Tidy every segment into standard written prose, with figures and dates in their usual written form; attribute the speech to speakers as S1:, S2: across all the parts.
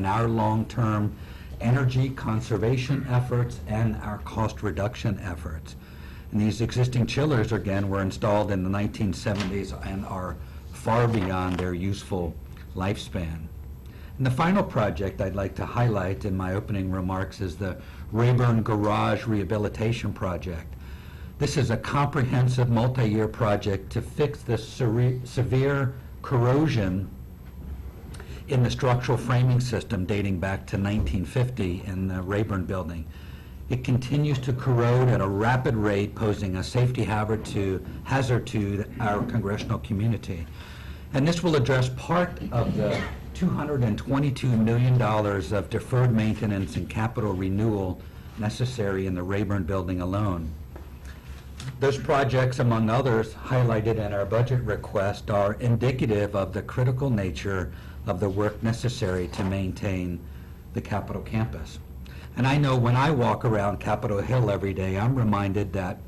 S1: in our long-term energy conservation efforts and our cost reduction efforts. And these existing chillers, again, were installed in the 1970s and are far beyond their useful lifespan. And the final project I'd like to highlight in my opening remarks is the Rayburn Garage Rehabilitation Project. This is a comprehensive multi-year project to fix the severe corrosion in the structural framing system dating back to 1950 in the Rayburn building. It continues to corrode at a rapid rate, posing a safety hazard to our congressional community. And this will address part of the $222 million of deferred maintenance and capital renewal necessary in the Rayburn building alone. Those projects, among others, highlighted in our budget request are indicative of the critical nature of the work necessary to maintain the Capitol campus. And I know when I walk around Capitol Hill every day, I'm reminded that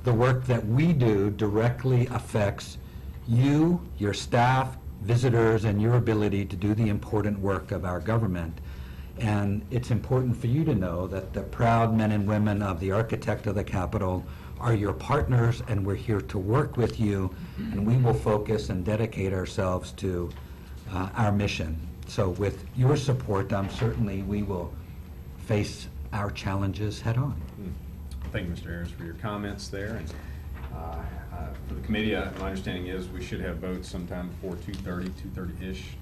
S1: the work that we do directly affects you, your staff, visitors, and your ability to do the important work of our government. And it's important for you to know that the proud men and women of the architect of the Capitol are your partners, and we're here to work with you, and we will focus and dedicate ourselves to our mission. So with your support, certainly we will face our challenges head on.
S2: Thank you, Mr. Ayers, for your comments there. And for the committee, my understanding is we should have votes sometime before 2:30-ish,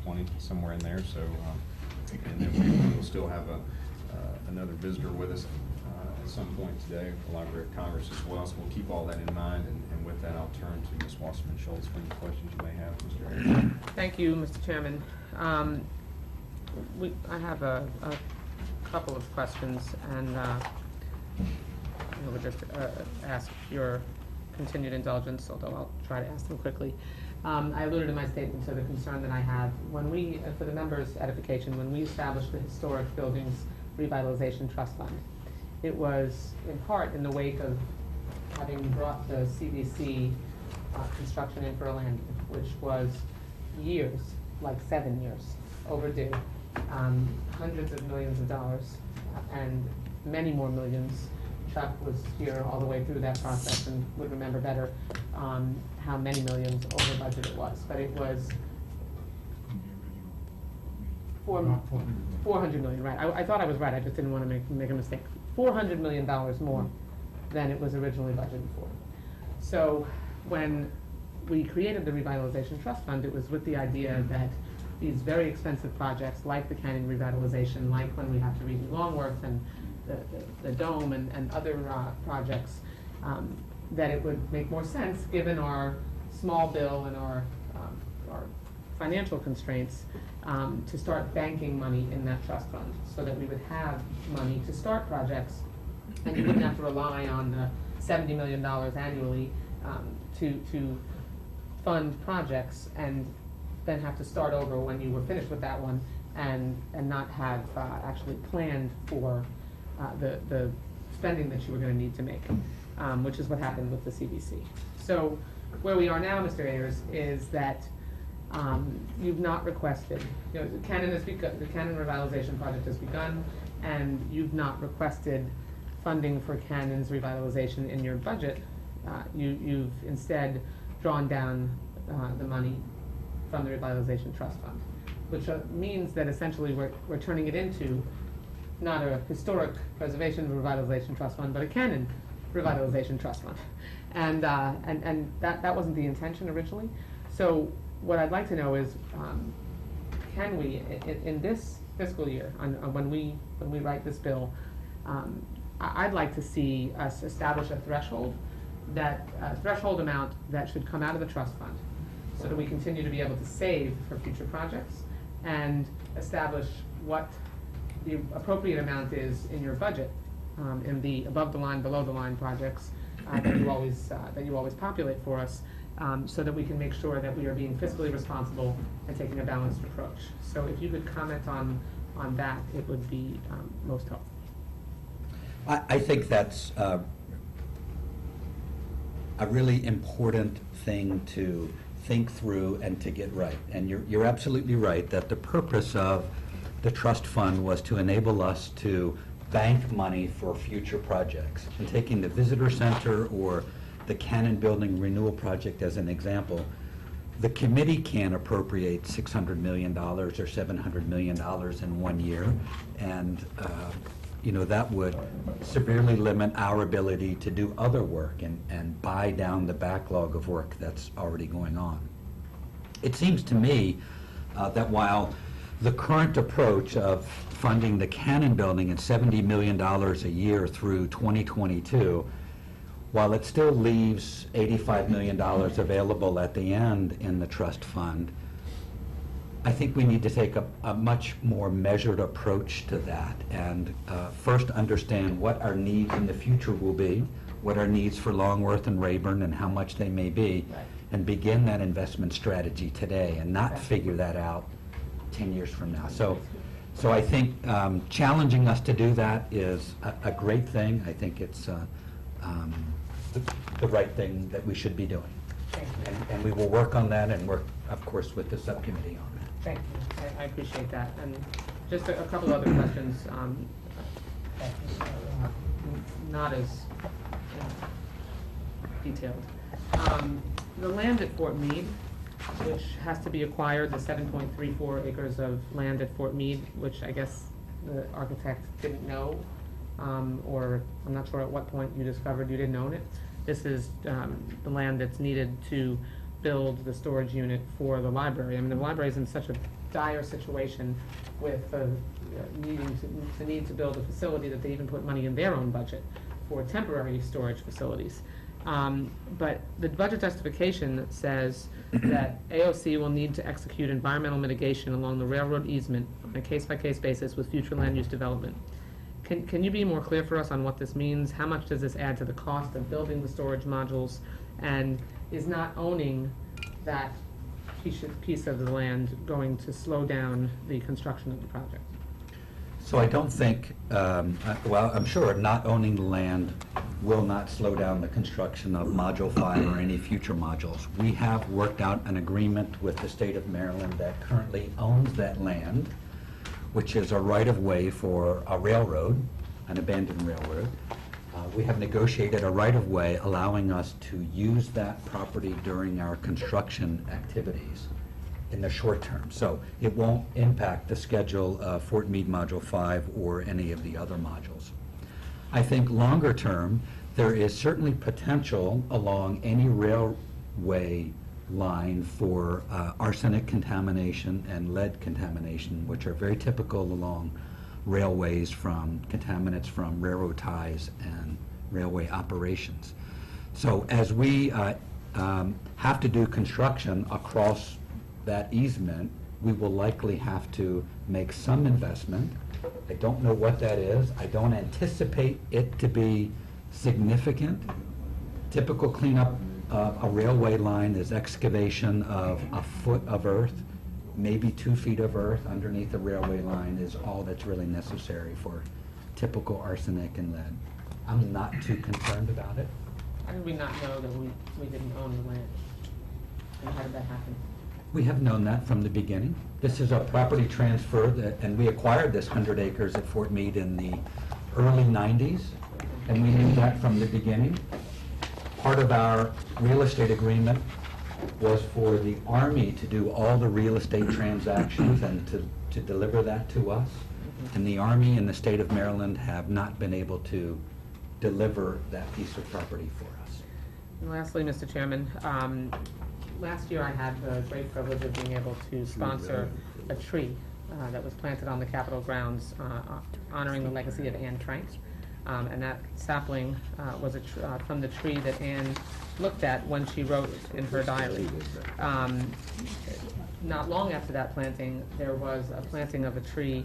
S2: 2:20, somewhere in there. So, and then we will still have another visitor with us at some point today, the Library of Congress as well. So we'll keep all that in mind. And with that, I'll turn to Ms. Wasserman-Schultz for any questions you may have, Mr. Ayers.
S3: Thank you, Mr. Chairman. I have a couple of questions, and I would just ask your continued indulgence, although I'll try to ask them quickly. I alluded in my statement to the concern that I have. When we, for the members' edification, when we established the Historic Buildings Revitalization Trust Fund, it was in part in the wake of having brought the CDC construction in for a landing, which was years, like 7 years, overdue, hundreds of millions of dollars, and many more millions. Chuck was here all the way through that process and would remember better how many millions over budget it was. But it was 400 million, right? I thought I was right. I just didn't want to make a mistake. $400 million more than it was originally budgeted for. So when we created the Revitalization Trust Fund, it was with the idea that these very expensive projects, like the Canyon revitalization, like when we have to redo Longworth and the Dome and other projects, that it would make more sense, given our small bill and our financial constraints, to start banking money in that trust fund so that we would have money to start projects, and you wouldn't have to rely on the $70 million annually to fund projects and then have to start over when you were finished with that one and not have actually planned for the spending that you were going to need to make, which is what happened with the CBC. So where we are now, Mr. Ayers, is that you've not requested, the Canyon revitalization project has begun, and you've not requested funding for Canyon's revitalization in your budget. You've instead drawn down the money from the Revitalization Trust Fund, which means that essentially we're turning it into not a historic preservation revitalization trust fund, but a Canyon revitalization trust fund. And that wasn't the intention originally. So what I'd like to know is, can we, in this fiscal year, when we write this bill, I'd like to see us establish a threshold amount that should come out of the trust fund, so that we continue to be able to save for future projects, and establish what the appropriate amount is in your budget, in the above the line, below the line projects that you always populate for us, so that we can make sure that we are being fiscally responsible and taking a balanced approach. So if you could comment on that, it would be most helpful.
S1: I think that's a really important thing to think through and to get right. And you're absolutely right that the purpose of the trust fund was to enable us to bank money for future projects. And taking the visitor center or the Cannon Building renewal project as an example, the committee can appropriate $600 million or $700 million in 1 year, and that would severely limit our ability to do other work and buy down the backlog of work that's already going on. It seems to me that while the current approach of funding the Cannon Building at $70 million a year through 2022, while it still leaves $85 million available at the end in the trust fund, I think we need to take a much more measured approach to that and first understand what our needs in the future will be, what our needs for Longworth and Rayburn and how much they may be,
S3: Right.
S1: and begin that investment strategy today and not figure that out 10 years from now. So I think challenging us to do that is a great thing. I think it's the right thing that we should be doing.
S3: Thank you.
S1: And we will work on that and work, of course, with the subcommittee on that.
S3: Thank you. I appreciate that. And just a couple other questions, not as detailed. The land at Fort Meade, which has to be acquired, the 7.34 acres of land at Fort Meade, which I guess the architect didn't know, or I'm not sure at what point you discovered you didn't own it. This is the land that's needed to build the storage unit for the library. I mean, the library is in such a dire situation with need to build a facility that they even put money in their own budget for temporary storage facilities. But the budget justification says that AOC will need to execute environmental mitigation along the railroad easement on a case-by-case basis with future land use development. Can you be more clear for us on what this means? How much does this add to the cost of building the storage modules? And is not owning that piece of the land going to slow down the construction of the project?
S1: So I don't think, well, I'm sure not owning the land will not slow down the construction of Module 5 or any future modules. We have worked out an agreement with the state of Maryland that currently owns that land, which is a right-of-way for a railroad, an abandoned railroad. We have negotiated a right-of-way allowing us to use that property during our construction activities in the short term. So it won't impact the schedule of Fort Meade Module 5 or any of the other modules. I think longer term, there is certainly potential along any railway line for arsenic contamination and lead contamination, which are very typical along railways from contaminants from railroad ties and railway operations. So as we have to do construction across that easement, we will likely have to make some investment. I don't know what that is. I don't anticipate it to be significant. Typical cleanup of a railway line is excavation of a foot of earth, maybe 2 feet of earth underneath the railway line is all that's really necessary for typical arsenic and lead. I'm not too concerned about it.
S3: How did we not know that we didn't own the land? And how did that happen?
S1: We have known that from the beginning. This is a property transfer and we acquired this 100 acres at Fort Meade in the early 90s, and we knew that from the beginning. Part of our real estate agreement was for the Army to do all the real estate transactions and to deliver that to us. And the Army and the state of Maryland have not been able to deliver that piece of property for us.
S3: And lastly, Mr. Chairman, last year I had the great privilege of being able to sponsor a tree that was planted on the Capitol grounds honoring the legacy of Anne Frank. And that sapling was from the tree that Anne looked at when she wrote in her diary. Not long after that planting, there was a planting of a tree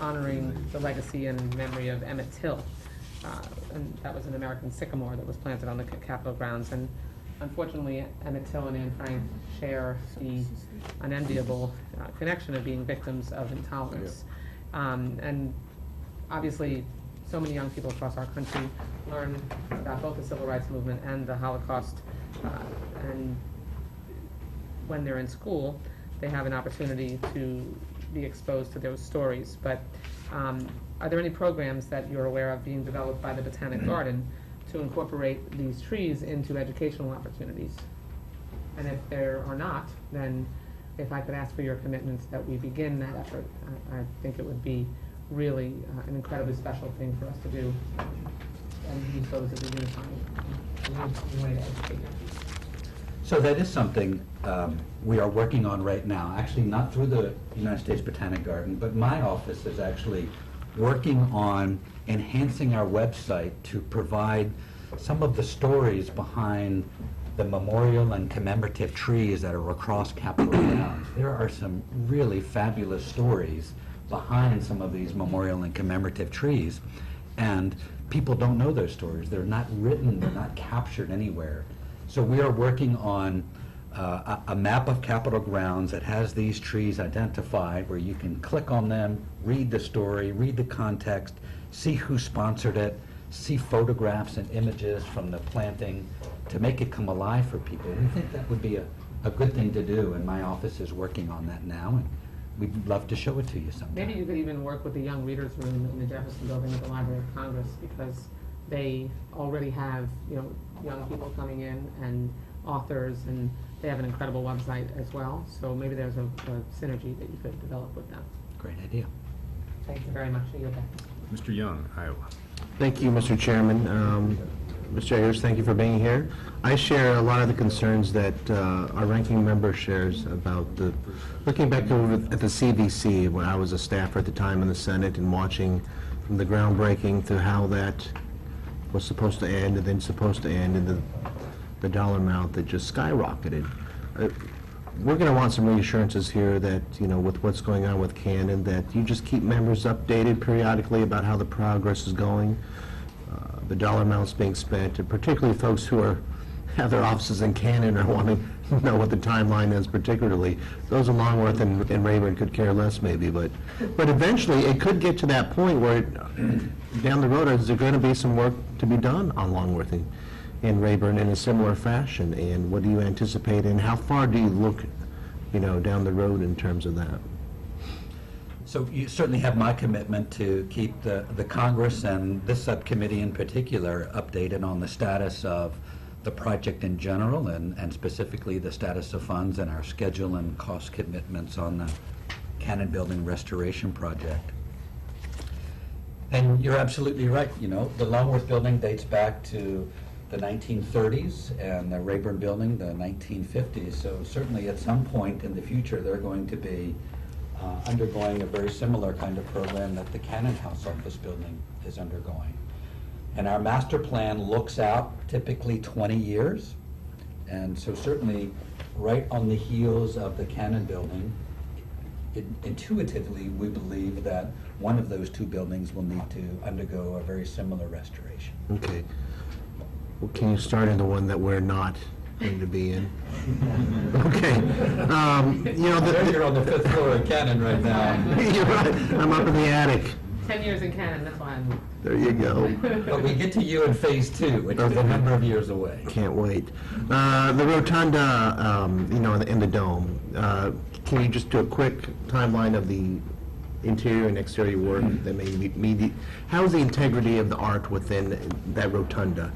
S3: honoring the legacy and memory of Emmett Till. And that was an American sycamore that was planted on the Capitol grounds. And unfortunately, Emmett Till and Anne Frank share the unenviable connection of being victims of intolerance. And obviously, so many young people across our country learn about both the civil rights movement and the Holocaust. And when they're in school, they have an opportunity to be exposed to those stories. But are there any programs that you're aware of being developed by the Botanic Garden to incorporate these trees into educational opportunities? And if there are not, then if I could ask for your commitments that we begin that effort, I think it would be really an incredibly special thing for us to do, and use those as a unifying way to educate young people.
S1: So that is something we are working on right now, actually not through the United States Botanic Garden, but my office is actually working on enhancing our website to provide some of the stories behind the memorial and commemorative trees that are across Capitol Grounds. There are some really fabulous stories behind some of these memorial and commemorative trees, and people don't know those stories. They're not written, they're not captured anywhere. So we are working on a map of Capitol Grounds that has these trees identified, where you can click on them, read the story, read the context, see who sponsored it, see photographs and images from the planting to make it come alive for people. We think that would be a good thing to do, and my office is working on that now, and we'd love to show it to you sometime.
S3: Maybe you could even work with the Young Readers Room in the Jefferson Building at the Library of Congress, because they already have, young people coming in and authors, and they have an incredible website as well. So maybe there's a synergy that you could develop with them.
S1: Great idea.
S3: Thank you very much. You're back.
S2: Mr. Young, Iowa.
S4: Thank you, Mr. Chairman. Mr. Ayers, thank you for being here. I share a lot of the concerns that our ranking member shares about looking back over at the CVC, when I was a staffer at the time in the Senate, and watching from the groundbreaking to how that was supposed to end, and then supposed to end, and the dollar amount that just skyrocketed. We're going to want some reassurances here that, with what's going on with Canon, that you just keep members updated periodically about how the progress is going, the dollar amounts being spent, and particularly folks who have their offices in Canon or want to know what the timeline is particularly. Those in Longworth and Rayburn could care less maybe, but eventually it could get to that point where down the road, is there going to be some work to be done on Longworth and Rayburn in a similar fashion? And what do you anticipate, and how far do you look, down the road in terms of that?
S1: So you certainly have my commitment to keep the Congress and this subcommittee in particular updated on the status of the project in general, and specifically the status of funds and our schedule and cost commitments on the Cannon Building Restoration Project. And you're absolutely right. The Longworth Building dates back to the 1930s, and the Rayburn Building, the 1950s. So certainly at some point in the future, they're going to be undergoing a very similar kind of program that the Cannon House Office Building is undergoing. And our master plan looks out typically 20 years. And so certainly right on the heels of the Cannon Building, intuitively we believe that one of those two buildings will need to undergo a very similar restoration.
S4: Okay. Well, can you start in the one that we're not going to be in? Okay.
S1: You're on the 5th floor of Cannon right now.
S4: You're right. I'm up in the attic.
S3: 10 years in Cannon, that's why I moved.
S4: There you go.
S1: But we get to you in phase 2, which is a number of years away.
S4: Can't wait. The rotunda, in the dome. Can you just do a quick timeline of the interior and exterior work that may how is the integrity of the art within that rotunda?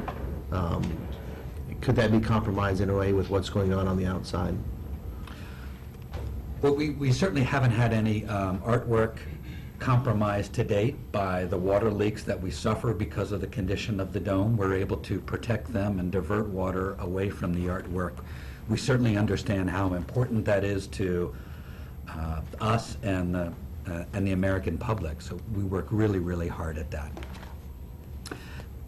S4: Could that be compromised in a way with what's going on the outside?
S1: Well, we certainly haven't had any artwork compromised to date by the water leaks that we suffer because of the condition of the dome. We're able to protect them and divert water away from the artwork. We certainly understand how important that is to us and the American public, so we work really, really hard at that.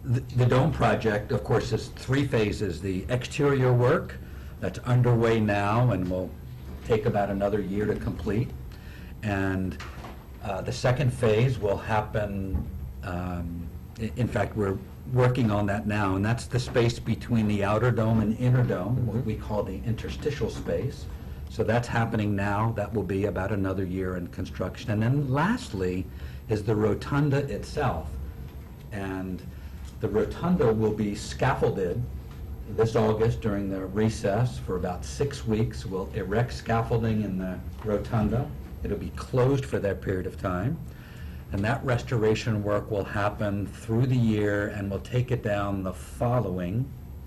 S1: The dome project, of course, is 3 phases. The exterior work that's underway now and will take about another year to complete. And the second phase will happen, in fact, we're working on that now, and that's the space between the outer dome and inner dome, what we call the interstitial space. So that's happening now. That will be about another year in construction. And then lastly is the rotunda itself. And the rotunda will be scaffolded this August during the recess for about 6 weeks. We'll erect scaffolding in the rotunda It'll be closed for that period of time, and that restoration work will happen through the year and will take it down the following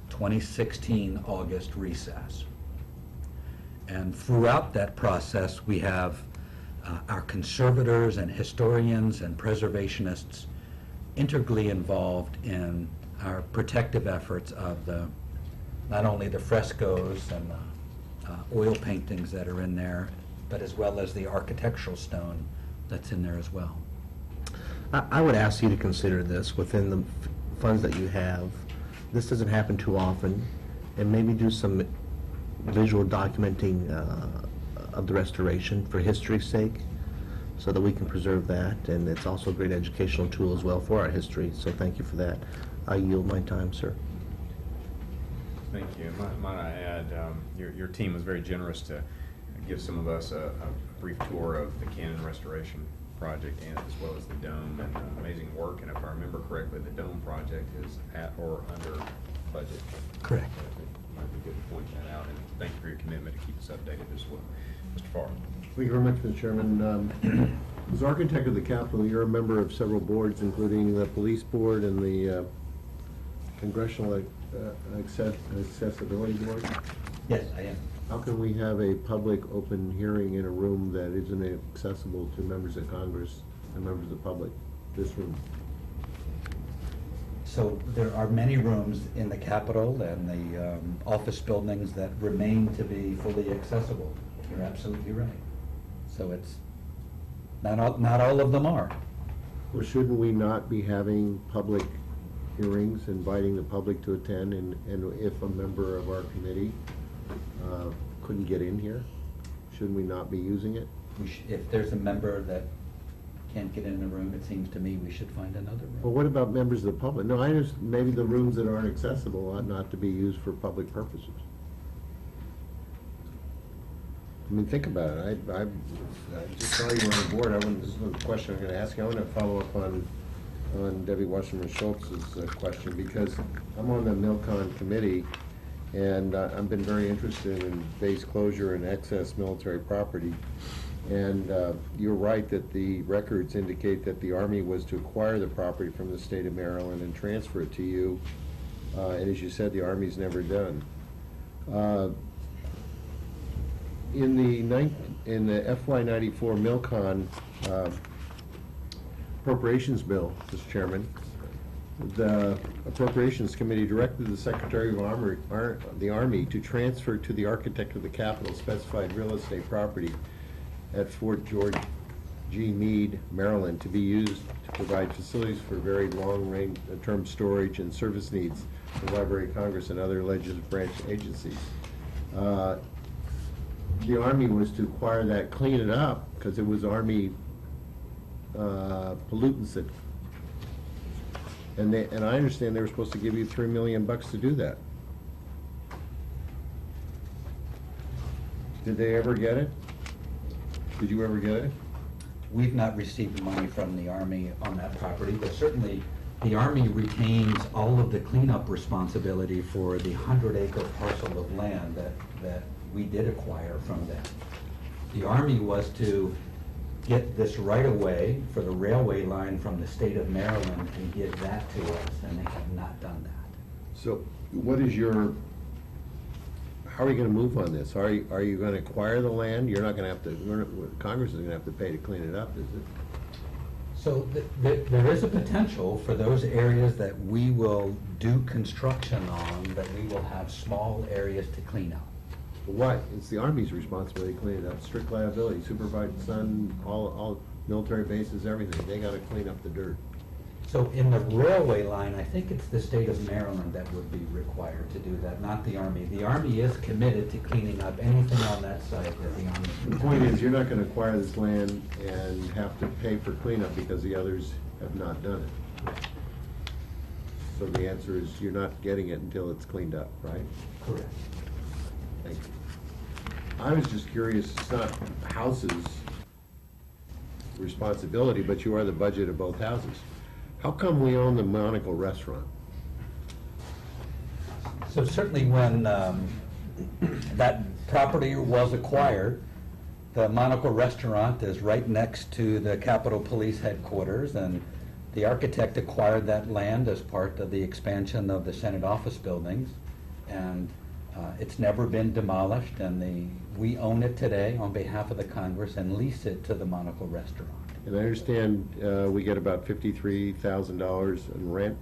S1: 2016 August recess. And throughout that process, we have our conservators and historians and preservationists integrally involved in our protective efforts of not only the frescoes and the oil paintings that are in there, but as well as the architectural stone that's in there as well.
S4: I would ask you to consider this within the funds that you have. This doesn't happen too often, and maybe do some visual documenting of the restoration for history's sake, so that we can preserve that, and it's also a great educational tool as well for our history, so thank you for that. I yield my time, sir.
S2: Thank you. Might I add, your team was very generous to give some of us a brief tour of the Cannon Restoration Project, and as well as the dome, and amazing work. And if I remember correctly, the dome project is at or under budget.
S1: Correct.
S2: I think it might be good to point that out, and thank you for your commitment to keep us updated as well. Mr. Farr.
S5: Thank you very much, Mr. Chairman. As architect of the Capitol, you're a member of several boards, including the Police Board and the Congressional Accessibility Board.
S1: Yes, I am.
S5: How can we have a public open hearing in a room that isn't accessible to members of Congress and members of the public, this room?
S1: So there are many rooms in the Capitol and the office buildings that remain to be fully accessible. You're absolutely right. So it's, not all of them are.
S5: Well, shouldn't we not be having public hearings, inviting the public to attend, and if a member of our committee couldn't get in here, shouldn't we not be using it?
S1: If there's a member that can't get in the room, it seems to me we should find another
S5: Well,
S1: room.
S5: what about members of the public? No, I just, maybe the rooms that aren't accessible ought not to be used for public purposes. I mean, think about it. I just saw you on the board. This is a question I'm gonna ask you. I wanna follow up on Debbie Wasserman Schultz's question, because I'm on the MilCon committee, and I've been very interested in base closure and excess military property. And you're right that the records indicate that the Army was to acquire the property from the state of Maryland and transfer it to you. And as you said, the Army's never done. In the FY '94 MilCon appropriations bill, Mr. Chairman, the Appropriations Committee directed the Secretary of the Army to transfer to the Architect of the Capitol specified real estate property at Fort George G. Meade, Maryland, to be used to provide facilities for very long-range term storage and service needs for the Library of Congress and other legislative branch agencies. The Army was to acquire that, clean it up, because it was Army pollutants that, and I understand they were supposed to give you $3 million to do that. Did they ever get it? Did you ever get it?
S1: We've not received money from the Army on that property, but certainly the Army retains all of the cleanup responsibility for the 100-acre parcel of land that we did acquire from them. The Army was to get this right-of-way for the railway line from the state of Maryland and give that to us, and they have not done that.
S5: So what is your, how are you gonna move on this? Are you gonna acquire the land? You're not gonna have to, Congress is gonna have to pay to clean it up, is it?
S1: So there is a potential for those areas that we will do construction on, that we will have small areas to clean up.
S5: Why? It's the Army's responsibility to clean it up. Strict liability, supervised son, all military bases, everything. They gotta clean up the dirt.
S1: So in the railway line, I think it's the state of Maryland that would be required to do that, not the Army. The Army is committed to cleaning up anything on that site that the Army.
S5: The point is, you're not gonna acquire this land and have to pay for cleanup because the others have not done it. So the answer is, you're not getting it until it's cleaned up, right?
S1: Correct.
S5: Thank you. I was just curious, it's not houses' responsibility, but you are the budget of both houses. How come we own the Monaco restaurant?
S1: So certainly when that property was acquired, The Monocle Restaurant is right next to the Capitol Police Headquarters, and the architect acquired that land as part of the expansion of the Senate office buildings. And it's never been demolished, and we own it today on behalf of the Congress and lease it to the Monocle Restaurant.
S5: And I understand we get about $53,000 in rent.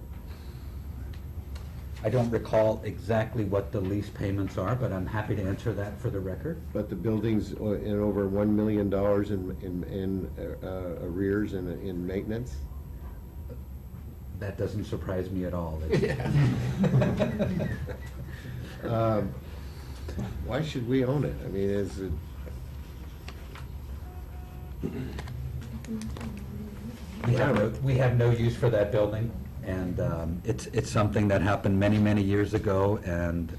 S1: I don't recall exactly what the lease payments are, but I'm happy to answer that for the record.
S5: But the building's in over $1 million in arrears and in maintenance?
S1: That doesn't surprise me at all.
S5: Why should we own it? I mean, is it?
S1: We have no use for that building, and it's something that happened many, many years ago, and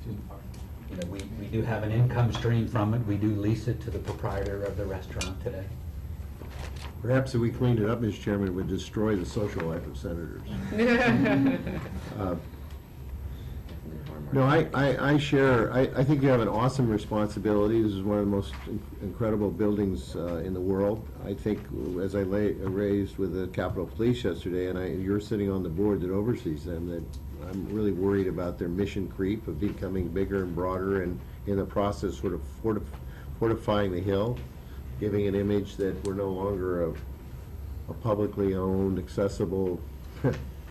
S1: you know, we do have an income stream from it. We do lease it to the proprietor of the restaurant today.
S5: Perhaps if we cleaned it up, Mr. Chairman, it would destroy the social life of senators. No, I share, I think you have an awesome responsibility. This is one of the most incredible buildings in the world. I think, as I raised with the Capitol Police yesterday, and you're sitting on the board that oversees them, that I'm really worried about their mission creep of becoming bigger and broader, and in the process sort of fortifying the Hill, giving an image that we're no longer a publicly owned, accessible,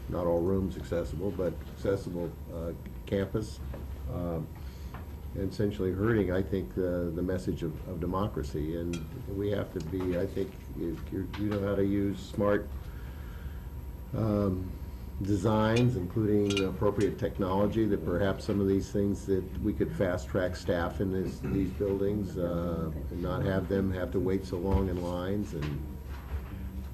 S5: not all rooms accessible, but accessible campus, and essentially hurting, I think, the message of democracy. And we have to be, I think, if you know how to use smart designs, including appropriate technology, that perhaps some of these things that we could fast-track staff in these buildings, and not have them have to wait so long in lines, and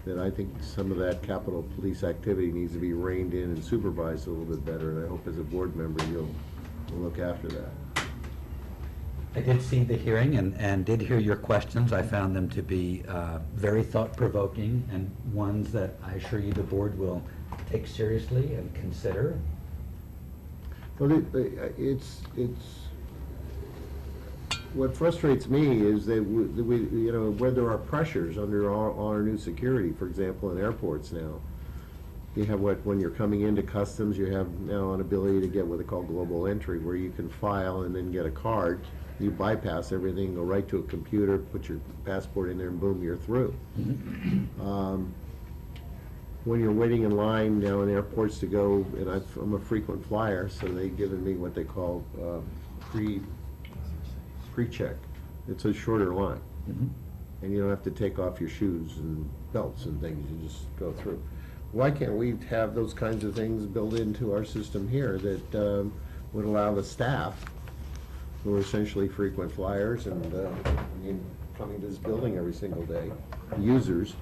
S5: that I think some of that Capitol Police activity needs to be reined in and supervised a little bit better, and I hope as a board member you'll look after that.
S1: I did see the hearing and did hear your questions. I found them to be very thought-provoking, and ones that I assure you the board will take seriously and consider.
S5: Well, it's what frustrates me is that we, you know, where there are pressures under our new security, for example, in airports now. You have when you're coming into customs, you have now an ability to get what they call global entry, where you can file and then get a card. You bypass everything, go right to a computer, put your passport in there, and boom, you're through. When you're waiting in line now in airports to go, and I'm a frequent flyer, so they've given me what they call pre-check. It's a shorter line. And you don't have to take off your shoes and belts and things, you just go through. Why can't we have those kinds of things built into our system here that would allow the staff, who are essentially frequent flyers and coming to this building every single day, users,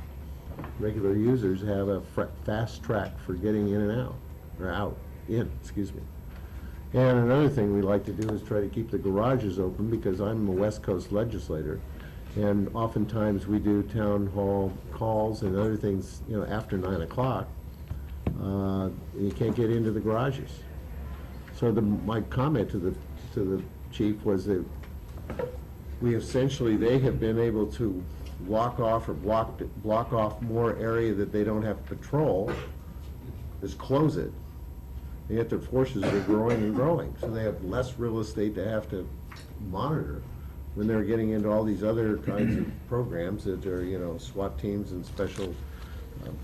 S5: regular users, have a fast track for getting in and out, or excuse me. And another thing we like to do is try to keep the garages open, because I'm a West Coast legislator, and oftentimes we do town hall calls and other things, you know, after 9 o'clock. You can't get into the garages. So my comment to the chief was that they have been able to block off or block off more area that they don't have to patrol, just close it. And yet their forces are growing and growing, so they have less real estate to have to monitor when they're getting into all these other kinds of programs that are, you know, SWAT teams and special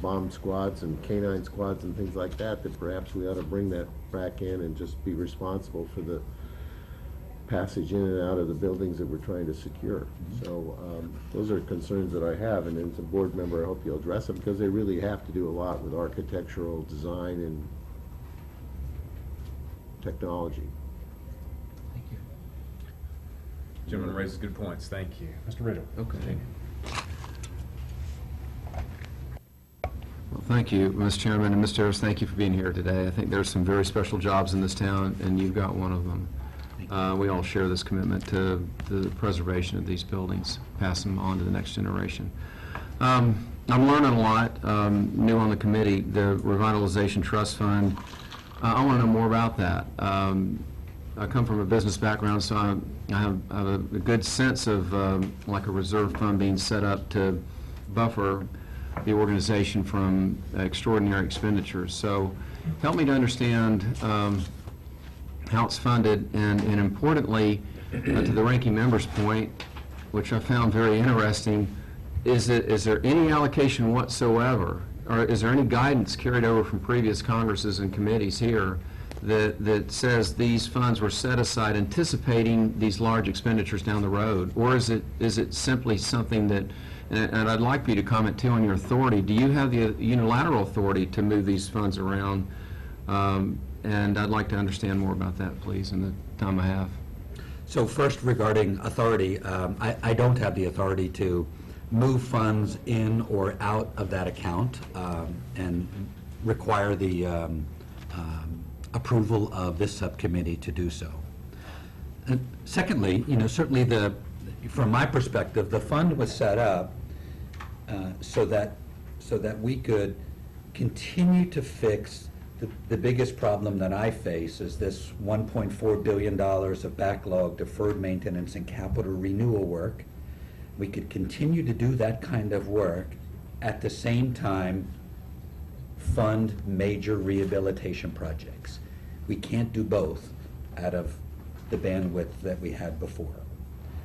S5: bomb squads and canine squads and things like that, that perhaps we ought to bring that back in and just be responsible for the passage in and out of the buildings that we're trying to secure. So those are concerns that I have, and as a board member, I hope you'll address them, because they really have to do a lot with architectural design and technology.
S1: Thank you.
S2: Gentleman raises good points. Thank you. Mr. Riddle.
S6: Okay. Well, thank you, Mr. Chairman, and Mr. Ayers, thank you for being here today. I think there's some very special jobs in this town, and you've got one of them. We all share this commitment to the preservation of these buildings, pass them on to the next generation. I'm learning a lot, new on the committee, the Revitalization Trust Fund. I want to know more about that. I come from a business background, so I have a good sense of like a reserve fund being set up to buffer the organization from extraordinary expenditures. So help me to understand how it's funded, and importantly, to the ranking member's point, which I found very interesting, is there any allocation whatsoever, or is there any guidance carried over from previous Congresses and committees here that says these funds were set aside anticipating these large expenditures down the road? Or is it simply something that, and I'd like for you to comment too on your authority, do you have the unilateral authority to move these funds around? And I'd like to understand more about that, please, in the time I have.
S1: So first, regarding authority, I don't have the authority to move funds in or out of that account and require the approval of this subcommittee to do so. And secondly, certainly from my perspective, the fund was set up so that we could continue to fix the biggest problem that I face is this $1.4 billion of backlog deferred maintenance and capital renewal work. We could continue to do that kind of work at the same time fund major rehabilitation projects. We can't do both out of the bandwidth that we had before.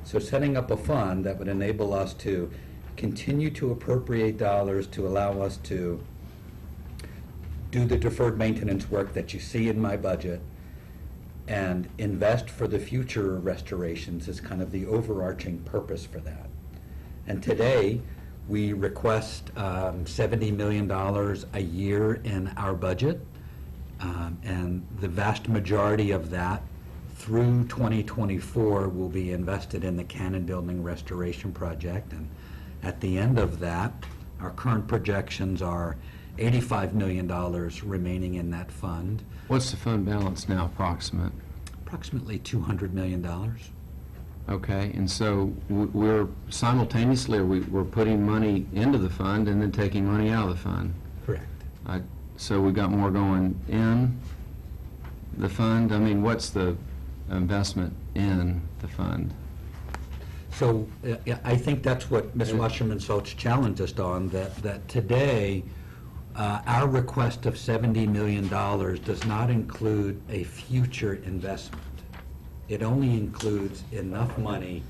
S1: So setting up a fund that would enable us to continue to appropriate dollars to allow us to do the deferred maintenance work that you see in my budget and invest for the future restorations is kind of the overarching purpose for that. And today, we request $70 million a year in our budget, and the vast majority of that through 2024 will be invested in the Cannon Building Restoration Project. And at the end of that, our current projections are $85 million remaining in that fund.
S6: What's the fund balance now, approximate?
S1: Approximately $200 million.
S6: Okay, and so we're simultaneously, we're putting money into the fund and then taking money out of the fund.
S1: Correct.
S6: So we've got more going in the fund. I mean, what's the investment in the fund?
S1: So I think that's what Ms. Wasserman Schultz challenged us on, that today, our request of $70 million does not include a future investment. It only includes enough money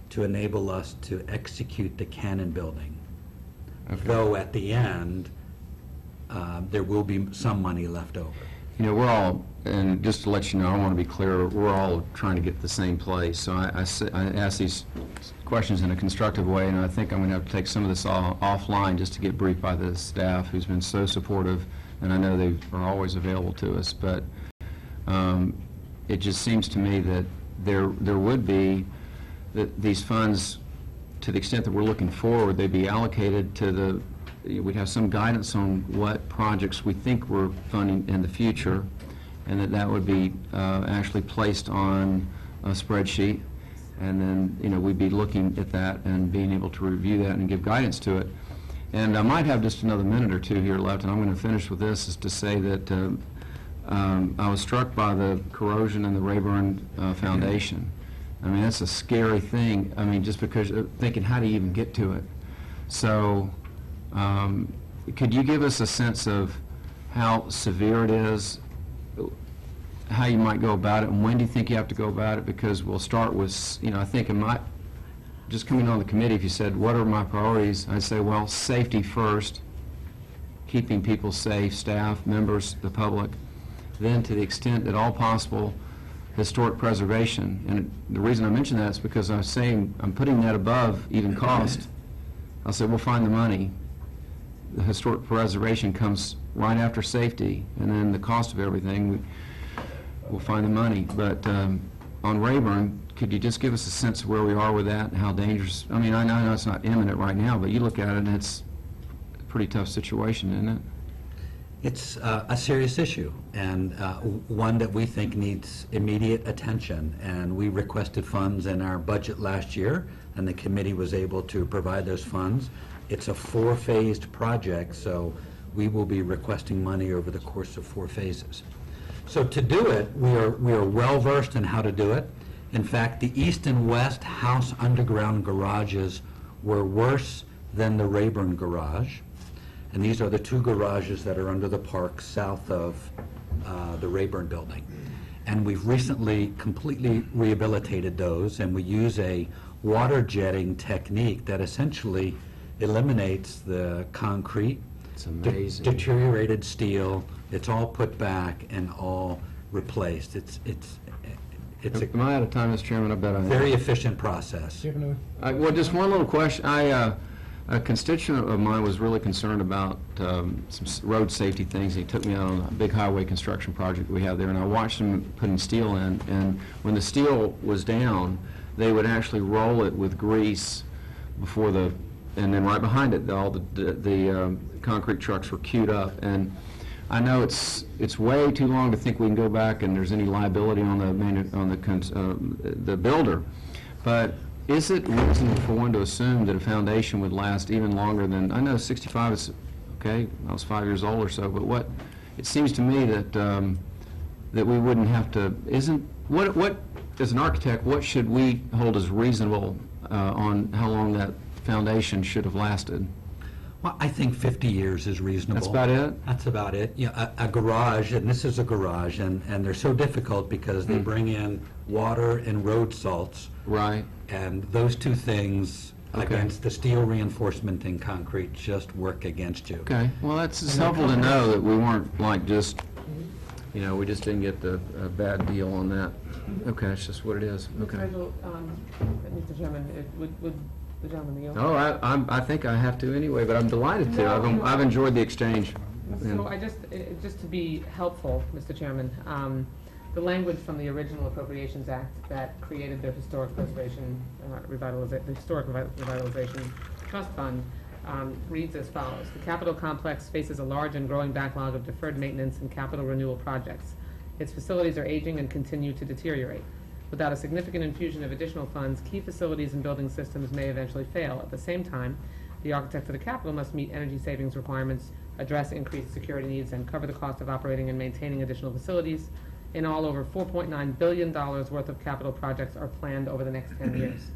S1: to enable us to execute the Cannon Building.
S6: Okay.
S1: Though at the end, there will be some money left over.
S6: We're all, and just to let you know, I want to be clear, we're all trying to get to the same place. So I ask these questions in a constructive way, and I think I'm going to have to take some of this offline just to get briefed by the staff who's been so supportive, and I know they are always available to us. But it just seems to me that there would be, that these funds, to the extent that we're looking forward, they'd be allocated to we'd have some guidance on what projects we think we're funding in the future, and that would be actually placed on a spreadsheet, and then we'd be looking at that and being able to review that and give guidance to it. And I might have just another minute or two here left, and I'm going to finish with this, is to say that I was struck by the corrosion in the Rayburn Foundation. I mean, that's a scary thing. I mean, just because thinking, how do you even get to it? So could you give us a sense of how severe it is, how you might go about it, and when do you think you have to go about it? Because we'll start with, I think just coming on the committee, if you said, what are my priorities? I'd say, well, safety first, keeping people safe, staff, members, the public. Then, to the extent at all possible, historic preservation. And the reason I mention that is because I'm saying I'm putting that above even cost. I'll say, we'll find the money. The historic preservation comes right after safety, and then the cost of everything, we'll find the money. But on Rayburn, could you just give us a sense of where we are with that and how dangerous? I mean, I know it's not imminent right now, but you look at it and it's a pretty tough situation, isn't it?
S1: It's a serious issue, and one that we think needs immediate attention. And we requested funds in our budget last year, and the committee was able to provide those funds. It's a 4-phased project, so we will be requesting money over the course of 4 phases. So to do it, we are well-versed in how to do it. In fact, the east and west house underground garages were worse than the Rayburn garage. And these are the two garages that are under the park south of the Rayburn building. And we've recently completely rehabilitated those, and we use a water jetting technique that essentially eliminates the concrete,
S6: It's amazing.
S1: deteriorated steel. It's all put back and all replaced. It's
S6: Am I out of time, Mr. Chairman? I bet I
S1: a
S6: am.
S1: very efficient process.
S6: Well, just one little question. A constituent of mine was really concerned about some road safety things. He took me out on a big highway construction project we have there, and I watched him putting steel in. And when the steel was down, they would actually roll it with grease before and then right behind it, all the concrete trucks were queued up. And I know it's way too long to think we can go back and there's any liability on the builder, but is it reasonable for one to assume that a foundation would last even longer than, I know 65 is, okay, I was 5 years old or so, but it seems to me that that we wouldn't have to, what, as an architect, what should we hold as reasonable on how long that foundation should have lasted?
S1: Well, I think 50 years is reasonable.
S6: That's about it?
S1: That's about it. Yeah, a garage, and this is a garage, and they're so difficult because they bring in water and road salts.
S6: Right.
S1: And those two things
S6: Okay.
S1: against the steel reinforcement in concrete just work against you.
S6: Okay, well, it's helpful to know that we weren't like just, we just didn't get a bad deal on that. Okay, it's just what it is. Okay.
S3: Mr. Chairman, would the gentleman yield?
S6: Oh, I think I have to anyway, but I'm delighted to. I've enjoyed the exchange.
S3: So just to be helpful, Mr. Chairman, the language from the original Appropriations Act that created the Historic Preservation the Historic Revitalization Trust Fund reads as follows. The Capitol Complex faces a large and growing backlog of deferred maintenance and capital renewal projects. Its facilities are aging and continue to deteriorate. Without a significant infusion of additional funds, key facilities and building systems may eventually fail. At the same time, the architect of the Capitol must meet energy savings requirements, address increased security needs, and cover the cost of operating and maintaining additional facilities. In all, over $4.9 billion worth of capital projects are planned over the next 10 years.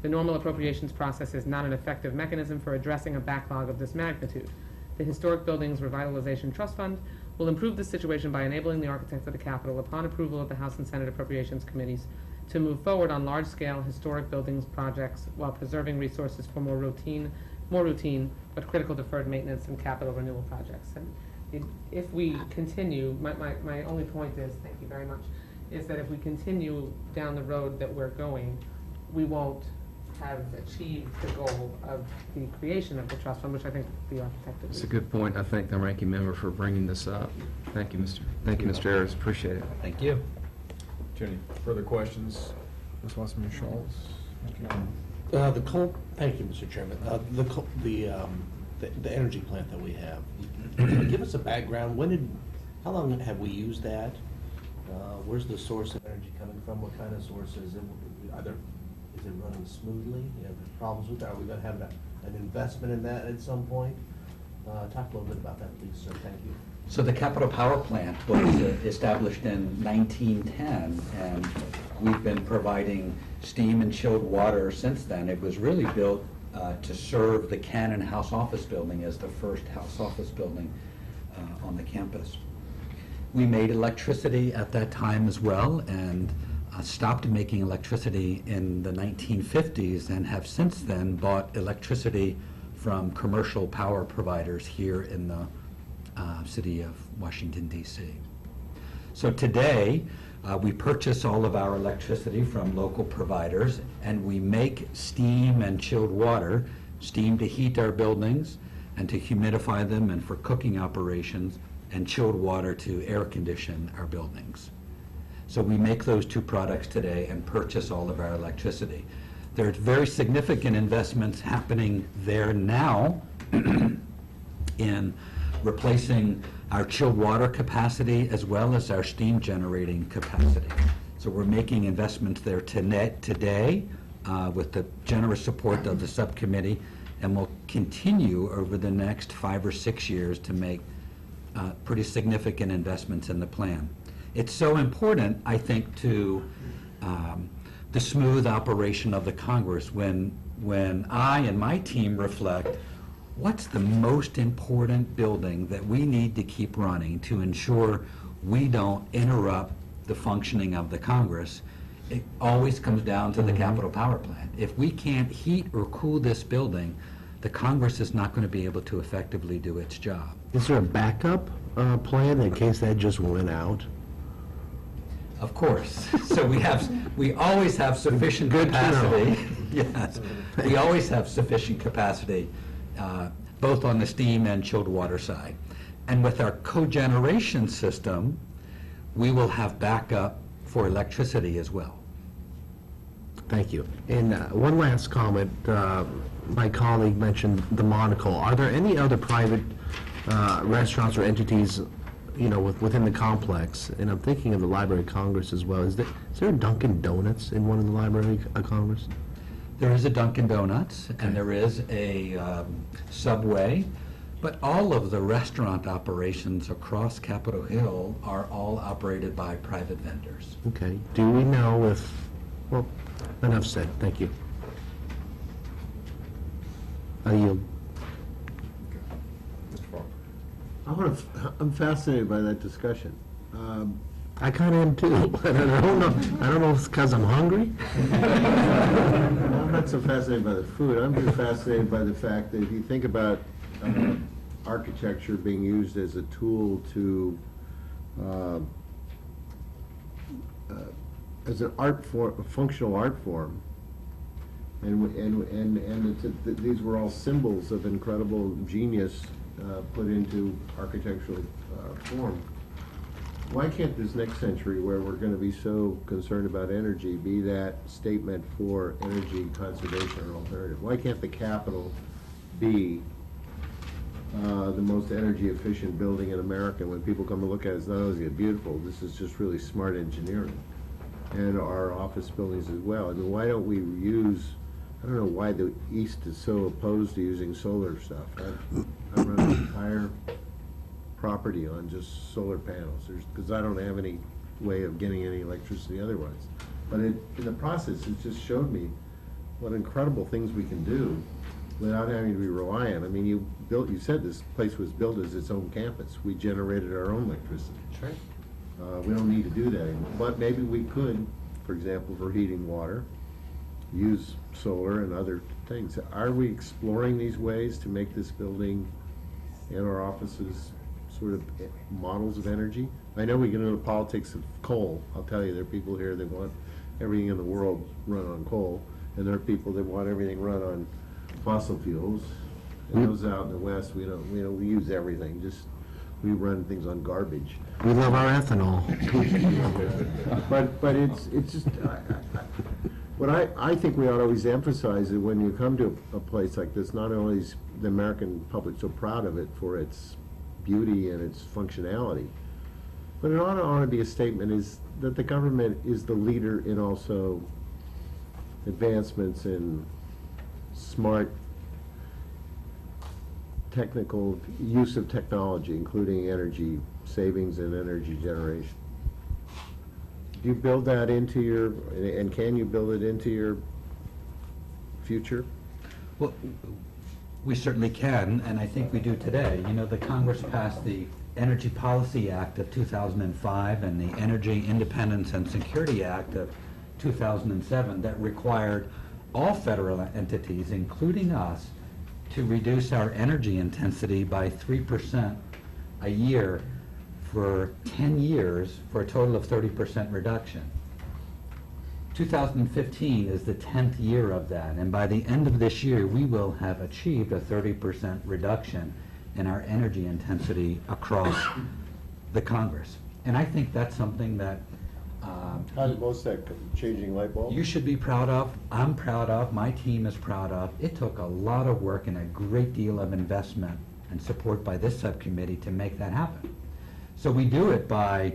S3: The normal appropriations process is not an effective mechanism for addressing a backlog of this magnitude. The Historic Buildings Revitalization Trust Fund will improve the situation by enabling the architect of the Capitol, upon approval of the House and Senate Appropriations Committees, to move forward on large-scale historic buildings projects while preserving resources for more routine but critical deferred maintenance and capital renewal projects. And if we continue, my only point is, thank you very much, is that if we continue down the road that we're going, we won't have achieved the goal of the creation of the trust fund, which I think the architect did.
S6: That's a good point. I thank the ranking member for bringing this up. Thank you, Mr. Ayers. Appreciate it.
S1: Thank you.
S2: Any further questions? Ms. Wasserman Schultz?
S7: Thank you, Mr. Chairman. The energy plant that we have, can you give us a background? How long have we used that? Where's the source of energy coming from? What kind of source is it? Is it running smoothly? You have problems with that? Are we going to have an investment in that at some point? Talk a little bit about that, please, sir. Thank you.
S1: So the Capitol Power Plant was established in 1910, and we've been providing steam and chilled water since then. It was really built to serve the Cannon House Office Building as the first house office building on the campus. We made electricity at that time as well, and stopped making electricity in the 1950s, and have since then bought electricity from commercial power providers here in the city of Washington, D.C. So today, we purchase all of our electricity from local providers, and we make steam and chilled water, steam to heat our buildings and to humidify them and for cooking operations, and chilled water to air condition our buildings. So we make those two products today and purchase all of our electricity. There's very significant investments happening there now in replacing our chilled water capacity as well as our steam generating capacity. So we're making investments there today with the generous support of the subcommittee, and we'll continue over the next 5 or 6 years to make pretty significant investments in the plan. It's so important, I think, to the smooth operation of the Congress when I and my team reflect, what's the most important building that we need to keep running to ensure we don't interrupt the functioning of the Congress? It always comes down to the Capitol Power Plant. If we can't heat or cool this building, the Congress is not going to be able to effectively do its job.
S4: Is there a backup plan in case that just went out?
S1: Of course. So we always have sufficient
S4: Good to know.
S1: capacity. Yes, we always have sufficient capacity, both on the steam and chilled water side. And with our cogeneration system, we will have backup for electricity as well.
S4: Thank you. And one last comment. My colleague mentioned the Monocle. Are there any other private restaurants or entities, within the complex? And I'm thinking of the Library of Congress as well. Is there a Dunkin' Donuts in one of the Library of Congress?
S1: There is a Dunkin' Donuts, and there is a Subway, but all of the restaurant operations across Capitol Hill are all operated by private vendors.
S4: Okay. Do we know if, well, enough said. Thank you. I yield.
S5: I'm fascinated by that discussion.
S4: I kind of am too. I don't know if it's because I'm hungry.
S5: I'm not so fascinated by the food. I'm just fascinated by the fact that if you think about architecture being used as a tool to, as an art form, a functional art form, and these were all symbols of incredible genius put into architectural form. Why can't this next century, where we're going to be so concerned about energy, be that statement for energy conservation or alternative? Why can't the Capitol be the most energy efficient building in America? When people come and look at it, it's not only beautiful, this is just really smart engineering. And our office buildings as well. I mean, why don't we use, I don't know why the East is so opposed to using solar stuff. I run an entire property on just solar panels, because I don't have any way of getting any electricity otherwise. But in the process, it just showed me what incredible things we can do without having to be reliant. I mean, you said this place was built as its own campus. We generated our own electricity.
S3: That's right.
S5: We don't need to do that anymore. But maybe we could, for example, for heating water, use solar and other things. Are we exploring these ways to make this building and our offices sort of models of energy? I know we get into the politics of coal. I'll tell you, there are people here that want everything in the world run on coal, and there are people that want everything run on fossil fuels. And those out in the West, we use everything. We run things on garbage.
S4: We love our ethanol.
S5: But it's just, what I think we ought to always emphasize is when you come to a place like this, not only is the American public so proud of it for its beauty and its functionality, but it ought to be a statement is that the government is the leader in also advancements in smart technical use of technology, including energy savings and energy generation. Do you build that into your, and can you build it into your future?
S1: Well, we certainly can, and I think we do today. The Congress passed the Energy Policy Act of 2005 and the Energy Independence and Security Act of 2007 that required all federal entities, including us, to reduce our energy intensity by 3% a year for 10 years for a total of 30% reduction. 2015 is the 10th year of that, and by the end of this year, we will have achieved a 30% reduction in our energy intensity across the Congress. And I think that's something that
S5: How's most that changing light bulb?
S1: you should be proud of, I'm proud of, my team is proud of. It took a lot of work and a great deal of investment and support by this subcommittee to make that happen. So we do it by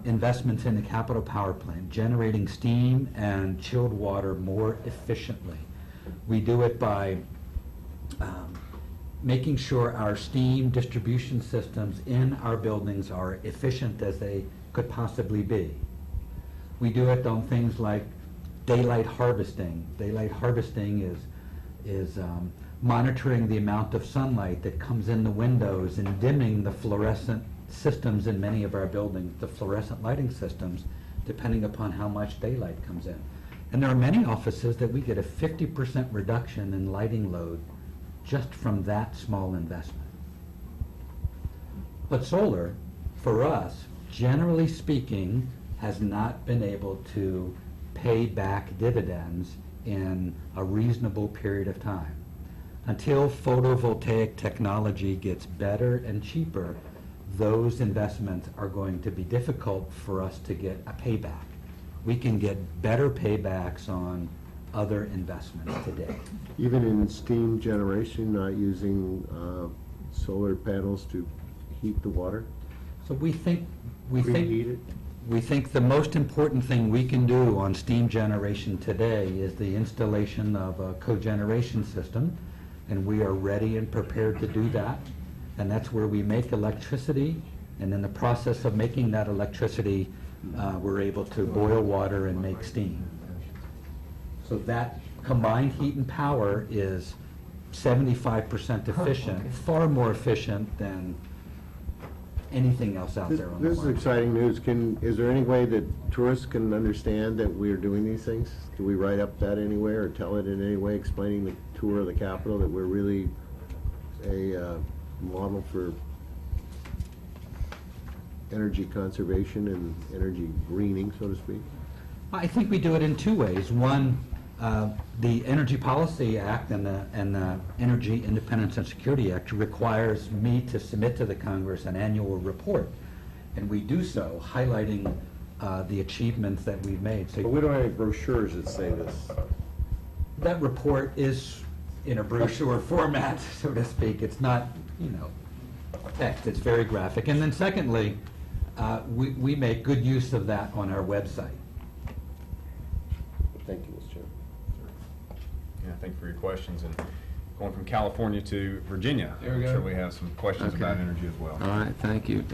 S1: investments in the Capitol Power Plant, generating steam and chilled water more efficiently. We do it by making sure our steam distribution systems in our buildings are efficient as they could possibly be. We do it on things like daylight harvesting. Daylight harvesting is monitoring the amount of sunlight that comes in the windows and dimming the fluorescent systems in many of our buildings, the fluorescent lighting systems, depending upon how much daylight comes in. And there are many offices that we get a 50% reduction in lighting load just from that small investment. But solar, for us, generally speaking, has not been able to pay back dividends in a reasonable period of time. Until photovoltaic technology gets better and cheaper, those investments are going to be difficult for us to get a payback. We can get better paybacks on other investments today.
S5: Even in steam generation, not using solar panels to heat the water?
S1: So we think
S5: Preheat it?
S1: we think the most important thing we can do on steam generation today is the installation of a cogeneration system, and we are ready and prepared to do that. And that's where we make electricity, and in the process of making that electricity, we're able to boil water and make steam. So that combined heat and power is 75% efficient, far more efficient than anything else out there on the
S5: This is
S1: market.
S5: exciting news. Is there any way that tourists can understand that we're doing these things? Do we write up that anywhere or tell it in any way, explaining the tour of the Capitol, that we're really a model for energy conservation and energy greening, so to speak?
S1: I think we do it in two ways. One, the Energy Policy Act and the Energy Independence and Security Act requires me to submit to the Congress an annual report, and we do so, highlighting the achievements that we've made.
S5: But
S1: So
S5: we don't have any brochures that say this.
S1: that report is in a brochure format, so to speak. It's not, text. It's very graphic. And then secondly, we make good use of that on our website.
S5: Thank you, Mr. Chairman.
S2: Yeah, thank you for your questions. And going from California to Virginia,
S6: There we
S2: I'm
S6: go.
S2: sure we have some questions
S6: Okay.
S2: about energy as well.
S6: All right, thank you.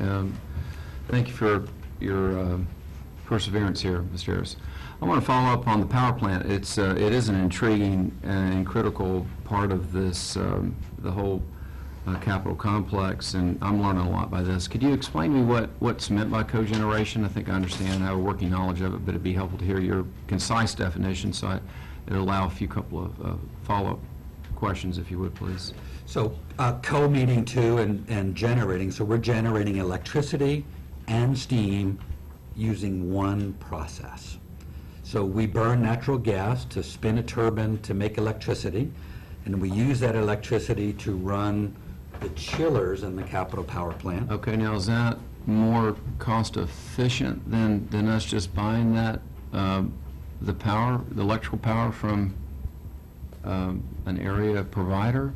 S6: Thank you for your perseverance here, Mr. Ayers. I want to follow up on the power plant. It is an intriguing and critical part of this, the whole Capitol complex, and I'm learning a lot by this. Could you explain to me what's meant by cogeneration? I think I understand, I have a working knowledge of it, but it'd be helpful to hear your concise definition, so it'll allow a few couple of follow-up questions, if you would, please.
S1: So co-meaning too and generating. So we're generating electricity and steam using one process. So we burn natural gas to spin a turbine to make electricity, and we use that electricity to run the chillers in the Capitol Power Plant.
S6: Okay, now is that more cost efficient than us just buying that, the power, the electrical power from an area provider?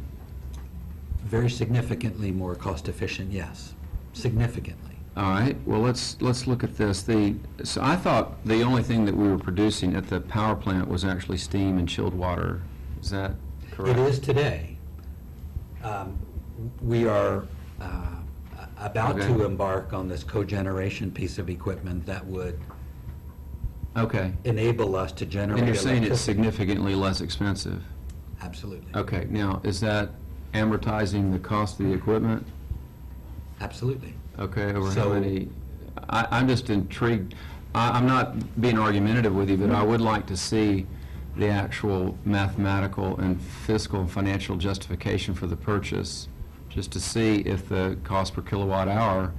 S1: Very significantly more cost efficient, yes, significantly.
S6: All right, well, let's look at this. So I thought the only thing that we were producing at the power plant was actually steam and chilled water. Is that correct?
S1: It is today. We are about
S6: Okay.
S1: to embark on this cogeneration piece of equipment that would
S6: Okay.
S1: enable us to generate
S6: And you're saying it's
S1: electricity.
S6: significantly less expensive?
S1: Absolutely.
S6: Okay, now, is that amortizing the cost of the equipment?
S1: Absolutely.
S6: Okay, over how
S1: So-
S6: many, I'm just intrigued. I'm not being argumentative with you, but I would like to see the actual mathematical and fiscal and financial justification for the purchase, just to see if the cost per kilowatt hour,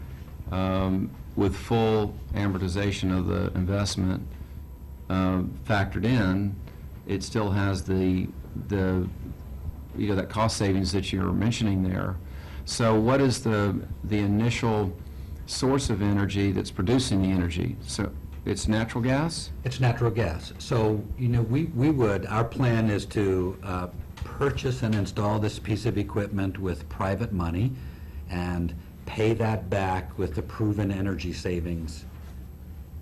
S6: with full amortization of the investment factored in, it still has the that cost savings that you're mentioning there. So what is the initial source of energy that's producing the energy? So it's natural gas?
S1: It's natural gas. So, our plan is to purchase and install this piece of equipment with private money and pay that back with the proven energy savings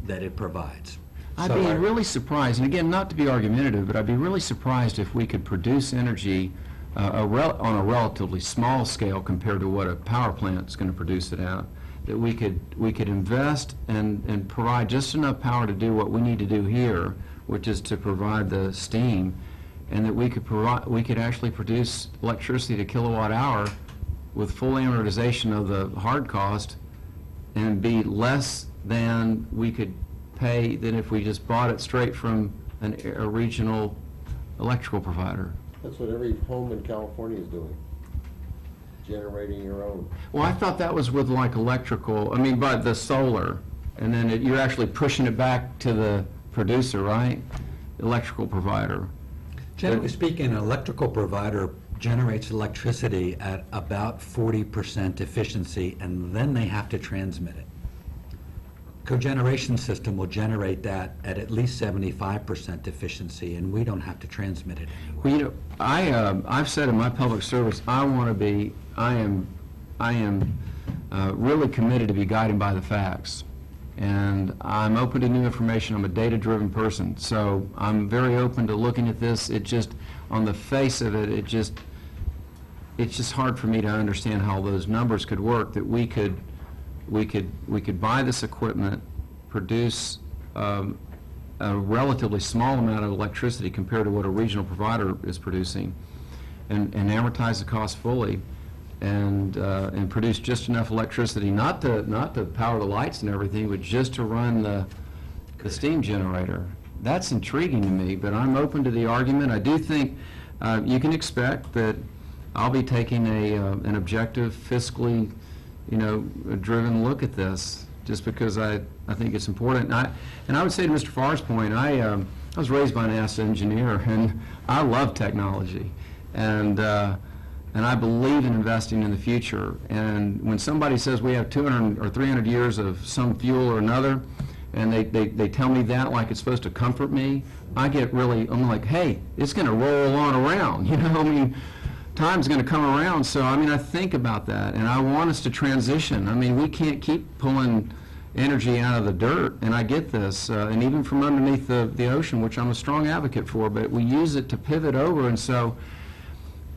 S1: that it provides.
S6: I'd
S1: So
S6: be
S1: our-
S6: really surprised, and again, not to be argumentative, but I'd be really surprised if we could produce energy on a relatively small scale compared to what a power plant's going to produce it at, that we could invest and provide just enough power to do what we need to do here, which is to provide the steam, and that we could actually produce electricity to kilowatt hour with full amortization of the hard cost and be less than we could pay than if we just bought it straight from a regional electrical provider.
S5: That's what every home in California is doing, generating your own.
S6: Well, I thought that was with like electrical, I mean, by the solar, and then you're actually pushing it back to the producer, right? Electrical provider.
S1: Generally speaking, an electrical provider generates electricity at about 40% efficiency, and then they have to transmit it. Cogeneration system will generate that at least 75% efficiency, and we don't have to transmit it anywhere.
S6: Well, you know, I've said in my public service, I am really committed to be guided by the facts. And I'm open to new information. I'm a data-driven person, so I'm very open to looking at this. It just, on the face of it, it's just hard for me to understand how those numbers could work, that we could buy this equipment, produce a relatively small amount of electricity compared to what a regional provider is producing, and amortize the cost fully, and produce just enough electricity, not to power the lights and everything, but just to run the steam generator. That's intriguing to me, but I'm open to the argument. I do think you can expect that I'll be taking an objective, fiscally, driven look at this, just because I think it's important. And I would say to Mr. Farr's point, I was raised by an NASA engineer, and I love technology, and I believe in investing in the future. And when somebody says we have 200 or 300 years of some fuel or another, and they tell me that like it's supposed to comfort me, I'm like, hey, it's going to roll on around, I mean, time's going to come around. So, I think about that, and I want us to transition. We can't keep pulling energy out of the dirt, and I get this, and even from underneath the ocean, which I'm a strong advocate for, but we use it to pivot over. And so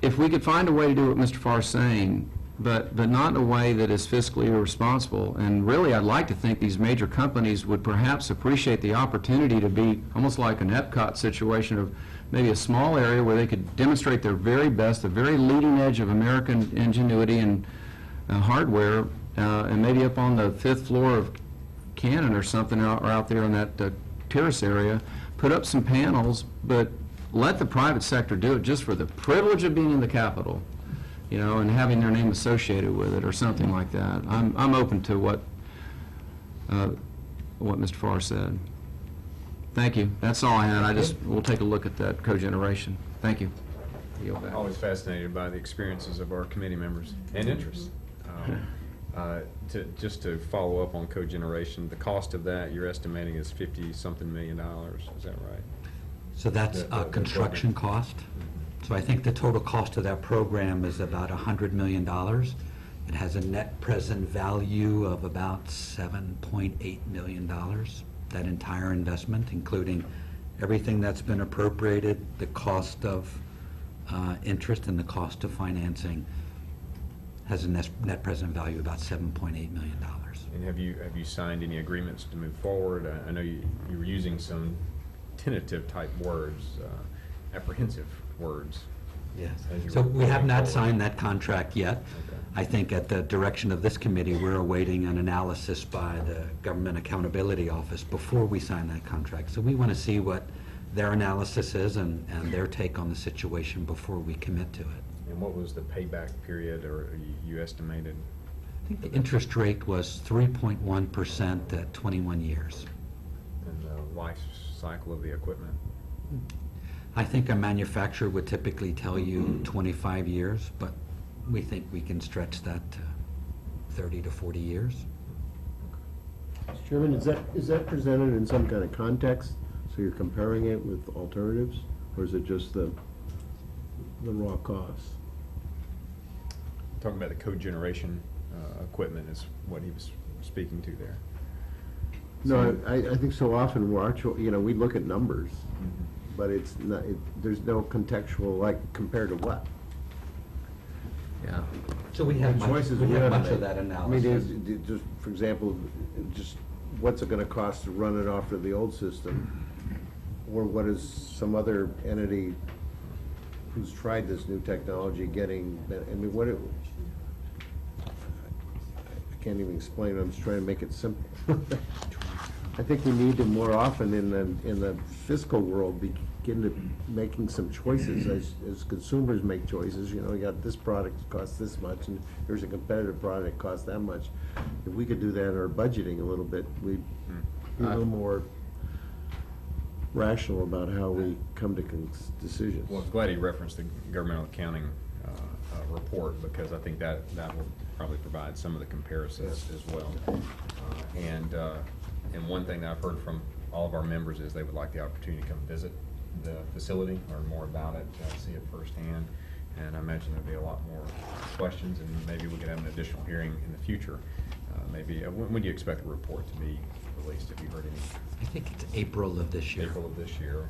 S6: if we could find a way to do what Mr. Farr's saying, but not in a way that is fiscally irresponsible, and really I'd like to think these major companies would perhaps appreciate the opportunity to be almost like an Epcot situation of maybe a small area where they could demonstrate their very best, the very leading edge of American ingenuity and hardware, and maybe up on the 5th floor of Cannon or something, or out there in that terrace area, put up some panels, but let the private sector do it just for the privilege of being in the Capitol, and having their name associated with it or something like that. I'm open to what Mr. Farr said. Thank you. That's all I had. We'll take a look at that cogeneration. Thank you. Yield back.
S2: Always fascinated by the experiences of our committee members and interests. Just to follow up on cogeneration, the cost of that you're estimating is $50-something million. Is that right?
S1: So that's a construction cost. So I think the total cost of that program is about $100 million. It has a net present value of about $7.8 million, that entire investment, including everything that's been appropriated, the cost of interest and the cost of financing, has a net present value of about $7.8 million.
S2: And have you signed any agreements to move forward? I know you were using some tentative type words, apprehensive words.
S1: Yes.
S2: as you
S1: So
S2: were
S1: we have
S2: moving
S1: not
S2: forward.
S1: signed that contract yet.
S2: Okay.
S1: I think at the direction of this committee, we're awaiting an analysis by the Government Accountability Office before we sign that contract. So we want to see what their analysis is and their take on the situation before we commit to it.
S2: And what was the payback period, or you estimated?
S1: I think the interest rate was 3.1% at 21 years.
S2: And the life cycle of the equipment?
S1: I think a manufacturer would typically tell you 25 years, but we think we can stretch that to 30 to 40 years.
S5: Mr. Chairman, is that presented in some kind of context? So you're comparing it with alternatives, or is it just the raw costs?
S2: Talking about the cogeneration equipment is what he was speaking to there.
S5: No, I think so often we look at numbers, but it's not, there's no contextual, like, compared to what?
S6: Yeah.
S1: So we have much,
S5: Choices
S1: we
S5: we
S1: have
S5: have to
S1: much of
S5: make.
S1: that
S5: I mean,
S1: analysis.
S5: just, for example, just what's it gonna cost to run it off of the old system? Or what is some other entity who's tried this new technology getting, I mean, I can't even explain it, I'm just trying to make it simple. I think we need to more often in the fiscal world begin to making some choices as consumers make choices. You know, you got this product costs this much, and here's a competitive product costs that much. If we could do that in our budgeting a little bit, we'd be a little more rational about how we come to decisions.
S2: Well, I'm glad he referenced the governmental accounting report, because I think that will probably provide some of the comparisons as well. And one thing that I've heard from all of our members is they would like the opportunity to come visit the facility, learn more about it, see it firsthand. And I imagine there'll be a lot more questions, and maybe we could have an additional hearing in the future. Maybe, when do you expect the report to be released? Have you heard any?
S1: I think it's April of this year.
S2: April of this year,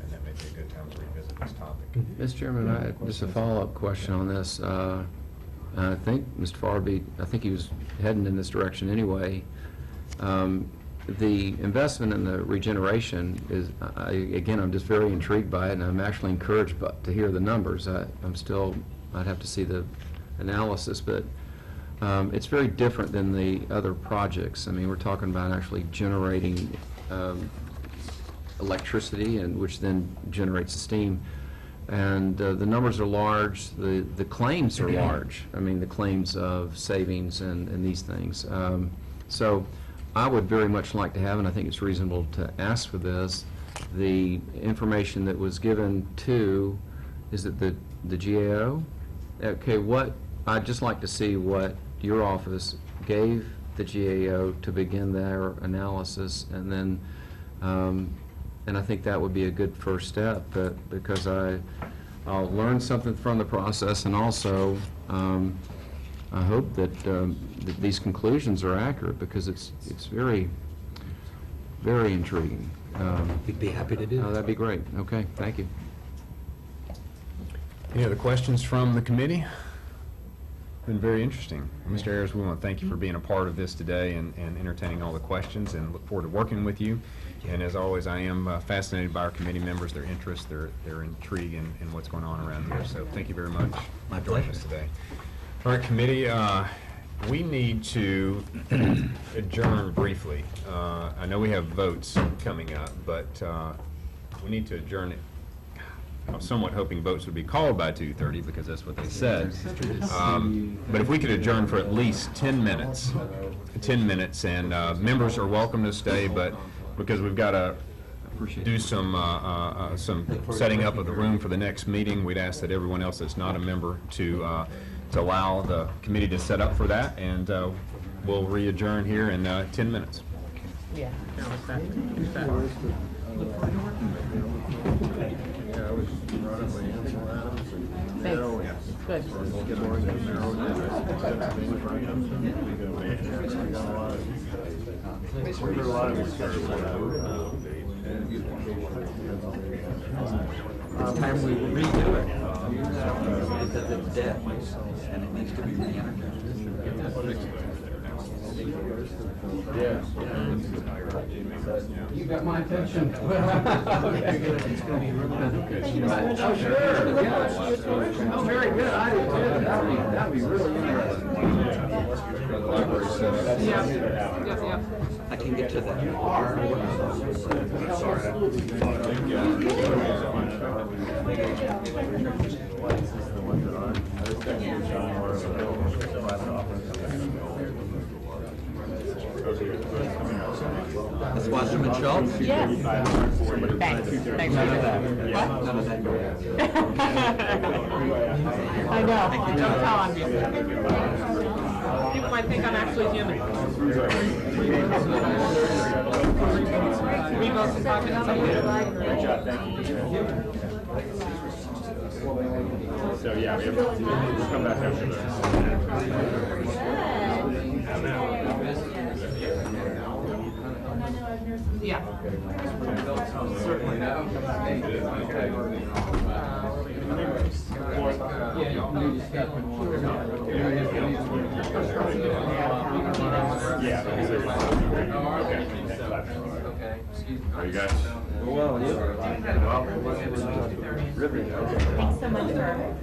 S2: and that may be a good time to revisit this topic.
S6: Mr. Chairman, just a follow-up question on this. I think Mr. Farby, I think he was heading in this direction anyway. The investment in the regeneration is, again, I'm just very intrigued by it, and I'm actually encouraged to hear the numbers. I'd have to see the analysis, but it's very different than the other projects. I mean, we're talking about actually generating electricity, and which then generates the steam. And the numbers are large, the claims are large. I mean, the claims of savings and these things. So I would very much like to have, and I think it's reasonable to ask for this, the information that was given to, is it the GAO? Okay, I'd just like to see what your office gave the GAO to begin their analysis, and then, and I think that would be a good first step, because I'll learn something from the process, and also I hope that these conclusions are accurate, because it's very, very intriguing.
S1: We'd be happy to do that.
S6: That'd be great. Okay, thank you.
S2: Any other questions from the committee? Been very interesting. Mr. Ayers, we want to thank you for being a part of this today and entertaining all the questions, and look forward to working with you. And as always, I am fascinated by our committee members, their interest, their intrigue in what's going on around here. So thank you very much
S1: My
S2: for joining
S1: pleasure.
S2: us today. All right, committee, we need to adjourn briefly. I know we have votes coming up, but we need to adjourn it. I was somewhat hoping votes would be called by 2:30, because that's what they said. But if we could adjourn for at least 10 minutes, and members are welcome to stay, but because we've got to do some setting up of the room for the next meeting, we'd ask that everyone else that's not a member to allow the committee to set up for that, and we'll re-adjourn here in 10 minutes.
S3: Yeah. No, exactly.
S5: Yeah, I was brought up by Ansel Adams and Narrow.
S3: Good.
S5: Get more into Narrow.
S1: It's time we redo it, because it's dead, and it needs to be re-energized. You got my attention. Oh, sure, yeah. Oh, very good, I do too. That'd be really interesting.
S3: Yeah.
S1: I can get to that. Ms. Wasserman Schultz?
S3: Yes. Thanks. Thanks for that. What?
S1: None of that.
S3: I know. Don't tell on me. People might think I'm actually human. We both talk
S8: Good job, thank you. So, yeah, we'll come back after this.
S3: Yeah.
S1: Certainly.
S3: Yeah, you can do
S8: you guys?
S9: Well,
S10: Thanks so much for.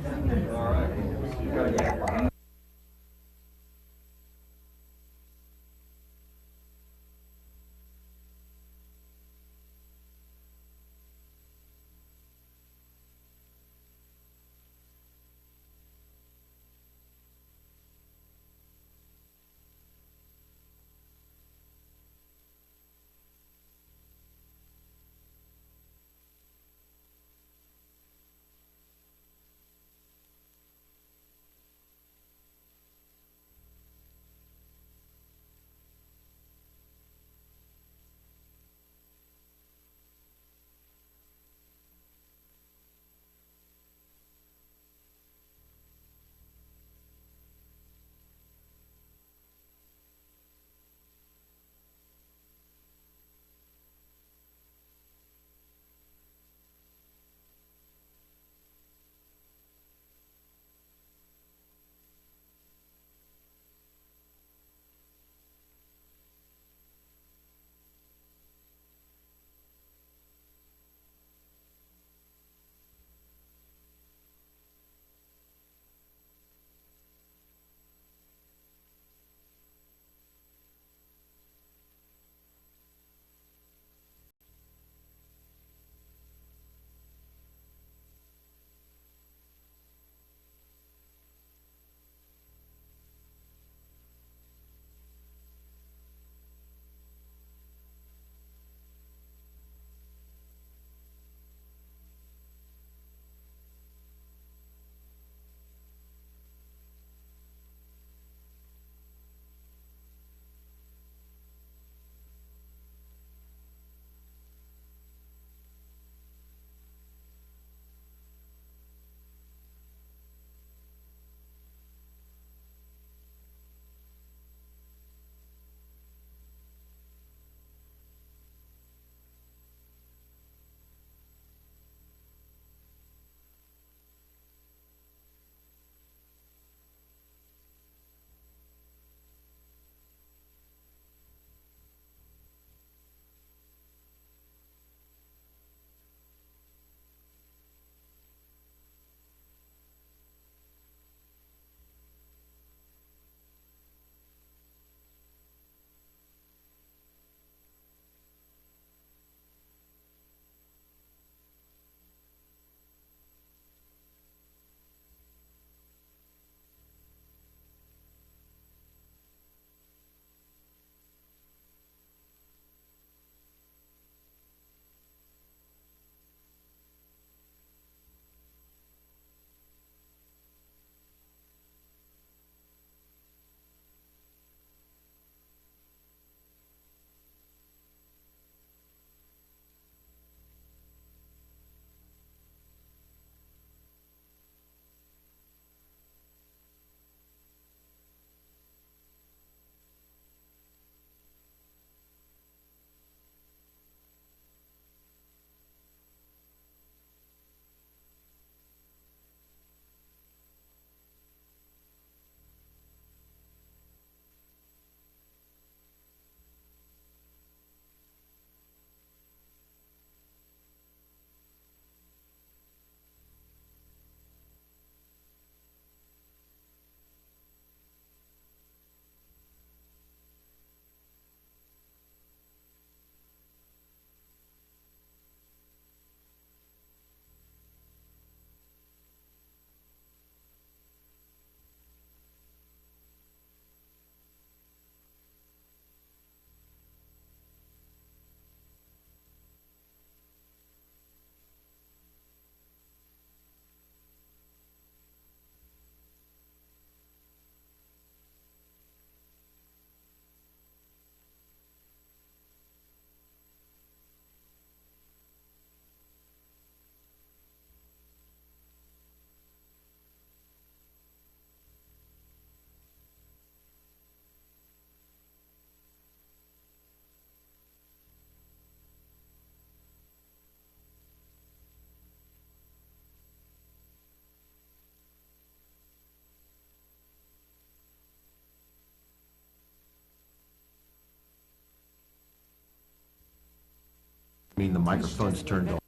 S9: mean the microphone's turned on.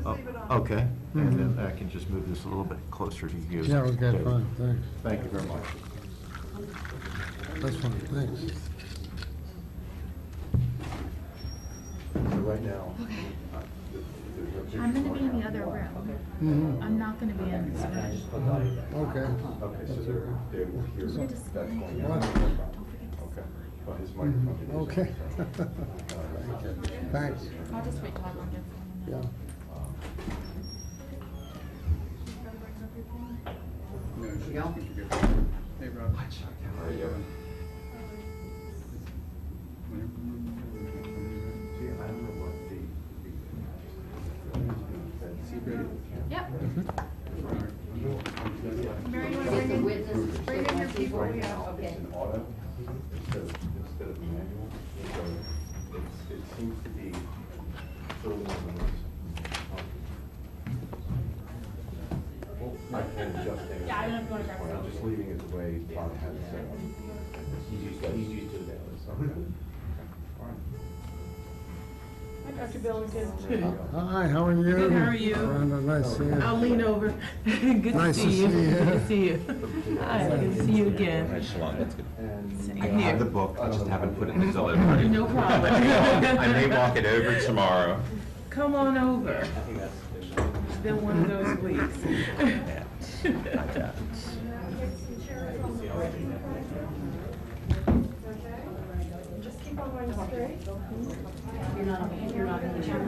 S9: Oh, okay, and then I can just move this a little bit closer to you.
S11: Yeah, okay, fine, thanks.
S9: Thank you very much.
S11: That's fine, thanks.
S9: So right now.
S10: I'm gonna be in the other room.
S11: Mhm.
S10: I'm not gonna be in this room.
S11: Okay.
S9: Okay, so they're here, that's going
S11: What?
S9: on. Okay, well, his microphone is.
S11: Okay. Thanks,
S10: I'll just wait till everyone gets in.
S11: yeah.
S12: Hey, Rob.
S9: How are you? See, I don't know what
S10: Yep. Mary, you wanna bring in your people? Okay.
S9: It's an auto instead of manual, so it seems to be early on the list. I can adjust things.
S10: Yeah, I don't know if you wanna grab
S9: I'm just leaving it the way Bob had it set up. He's used to that. All right.
S3: Hi, Dr. Billington.
S11: Hi, how are you?
S13: Good, how are you?
S11: Brenda, nice to see you.
S13: I'll lean over. Good to
S11: Nice to
S13: see you.
S11: see you.
S13: Good to see you. Hi, good to see you again.
S6: Shalom, that's good.
S13: Same
S6: I
S13: here.
S6: have the book, I just haven't put it in the delivery.
S13: No problem.
S6: I may walk it over tomorrow.
S13: Come on over. It's been one of those weeks.
S10: Just keep on going straight. You're not in the chair.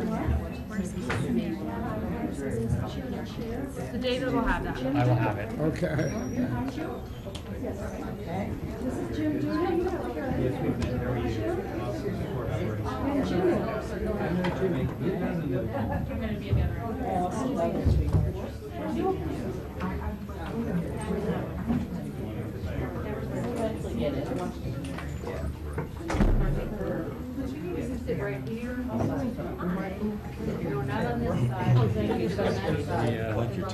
S10: So David will have that.
S12: I will have it.
S11: Okay.
S10: This is Jim.
S12: Yes, we've been. How are you?
S10: I'm gonna be in the other Sit right here. You're not on this side. Oh, thank you. So on that side.
S12: Yeah, I like your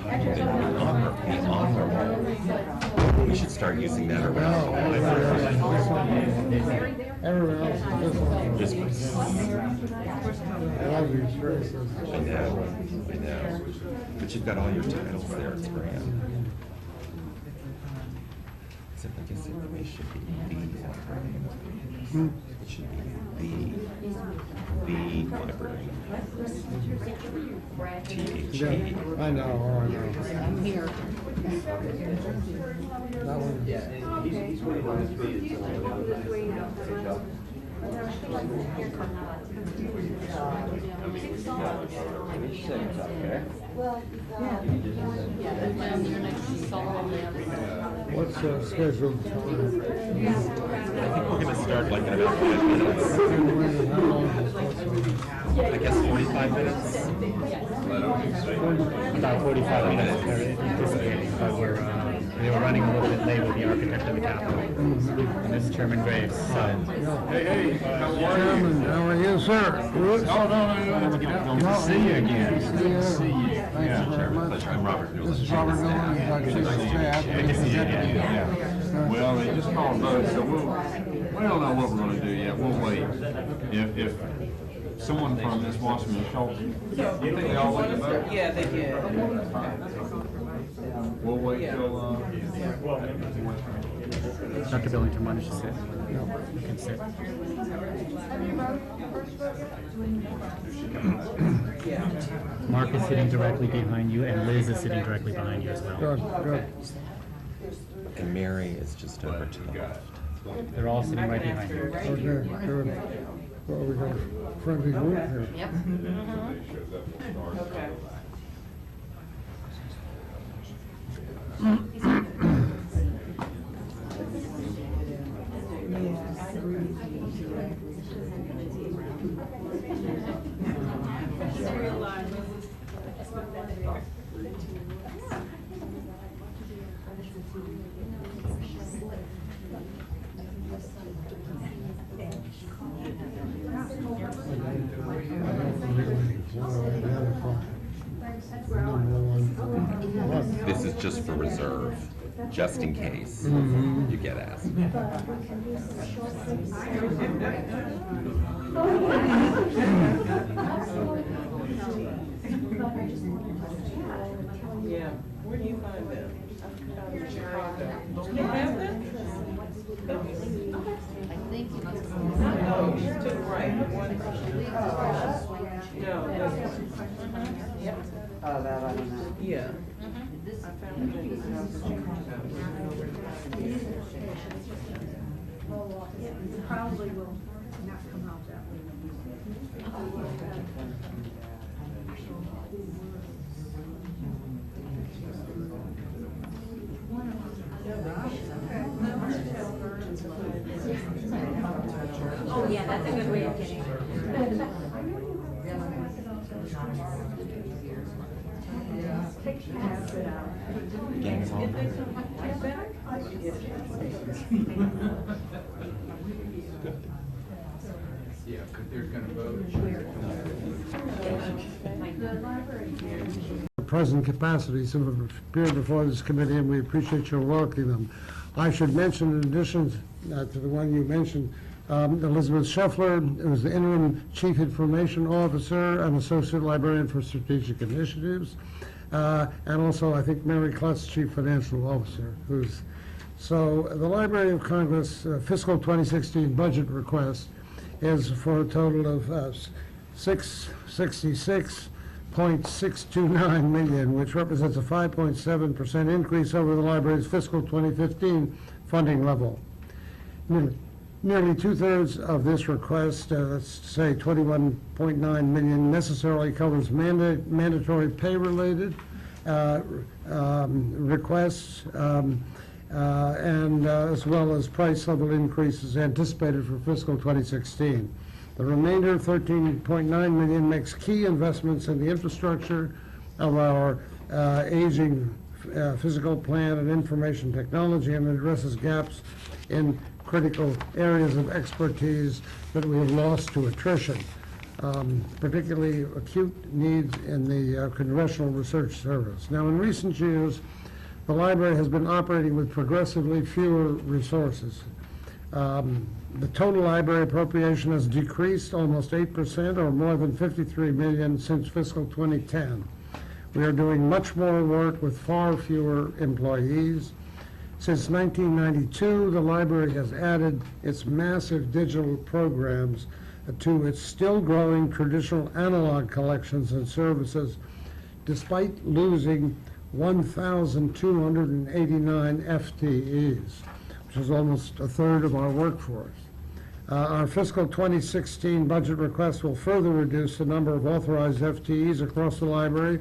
S6: We should start using that
S11: No,
S6: around.
S11: everyone else is this one. I love these races.
S6: I know. But you've got all your titles there, it's grand. Except I guess it should be the librarian. It should be the librarian.
S11: Yeah, I know, oh, I know.
S10: I'm here.
S11: That one. What's scheduled time?
S6: I think we're gonna start like in about 5 minutes.
S11: How long is
S6: I guess 45 minutes.
S12: About 45 minutes, they're anticipating, but we were running a little bit late with the architect of the Capitol. And this is Chairman Graves, so.
S11: Hey, Chairman, how are you, sir? Good?
S12: No. Good to see you again.
S11: Good to see you. Thank you very much.
S6: Pleasure, I'm Robert Newland.
S11: This is Robert Miller.
S12: Good to see you again.
S2: Well, they just called vote, so we don't know what we're gonna do yet, we'll wait. If someone from Ms. Wasserman Schultz, you think they all went to vote?
S13: Yeah, they did.
S2: We'll wait till,
S12: Dr. Billington, why don't you sit? You can sit. Mark is sitting directly behind you, and Liz is sitting directly behind you as well.
S11: Good, good.
S6: And Mary is just over to the left.
S12: They're all sitting right behind you.
S11: Okay, good. Well, we got a friendly group here.
S10: Yep.
S13: Okay.
S14: just in case you get asked.
S10: But we can do some short things. But I just wanted to chat and tell you.
S13: Yeah, where do you find them? Chicago. You have them? No, to the right, the one. No.
S11: Oh, that I don't know.
S13: Yeah. I found it in
S10: It probably will not come out that way.
S15: Oh, yeah, that's a good way of getting it.
S14: Gang's on.
S6: Yeah, because they're going to vote.
S16: Present capacity, some have appeared before this committee, and we appreciate your welcoming them. I should mention, in addition to the one you mentioned, Elizabeth Scheffler, who is the interim Chief Information Officer and Associate Librarian for Strategic Initiatives, and also, I think, Mary Klutz, Chief Financial Officer, so the Library of Congress fiscal 2016 budget request is for a total of $666.629 million, which represents a 5.7% increase over the library's fiscal 2015 funding level. Nearly two-thirds of this request, let's say 21.9 million, necessarily covers mandatory pay-related requests, and as well as price level increases anticipated for fiscal 2016. The remainder, 13.9 million, makes key investments in the infrastructure of our aging physical plant and information technology, and addresses gaps in critical areas of expertise that we have lost to attrition, particularly acute needs in the Congressional Research Service. Now, in recent years, the library has been operating with progressively fewer resources. The total library appropriation has decreased almost 8%, or more than 53 million, since fiscal 2010. We are doing much more work with far fewer employees. Since 1992, the library has added its massive digital programs to its still growing traditional analog collections and services, despite losing 1,289 FTEs, which is almost a third of our workforce. Our fiscal 2016 budget request will further reduce the number of authorized FTEs across the library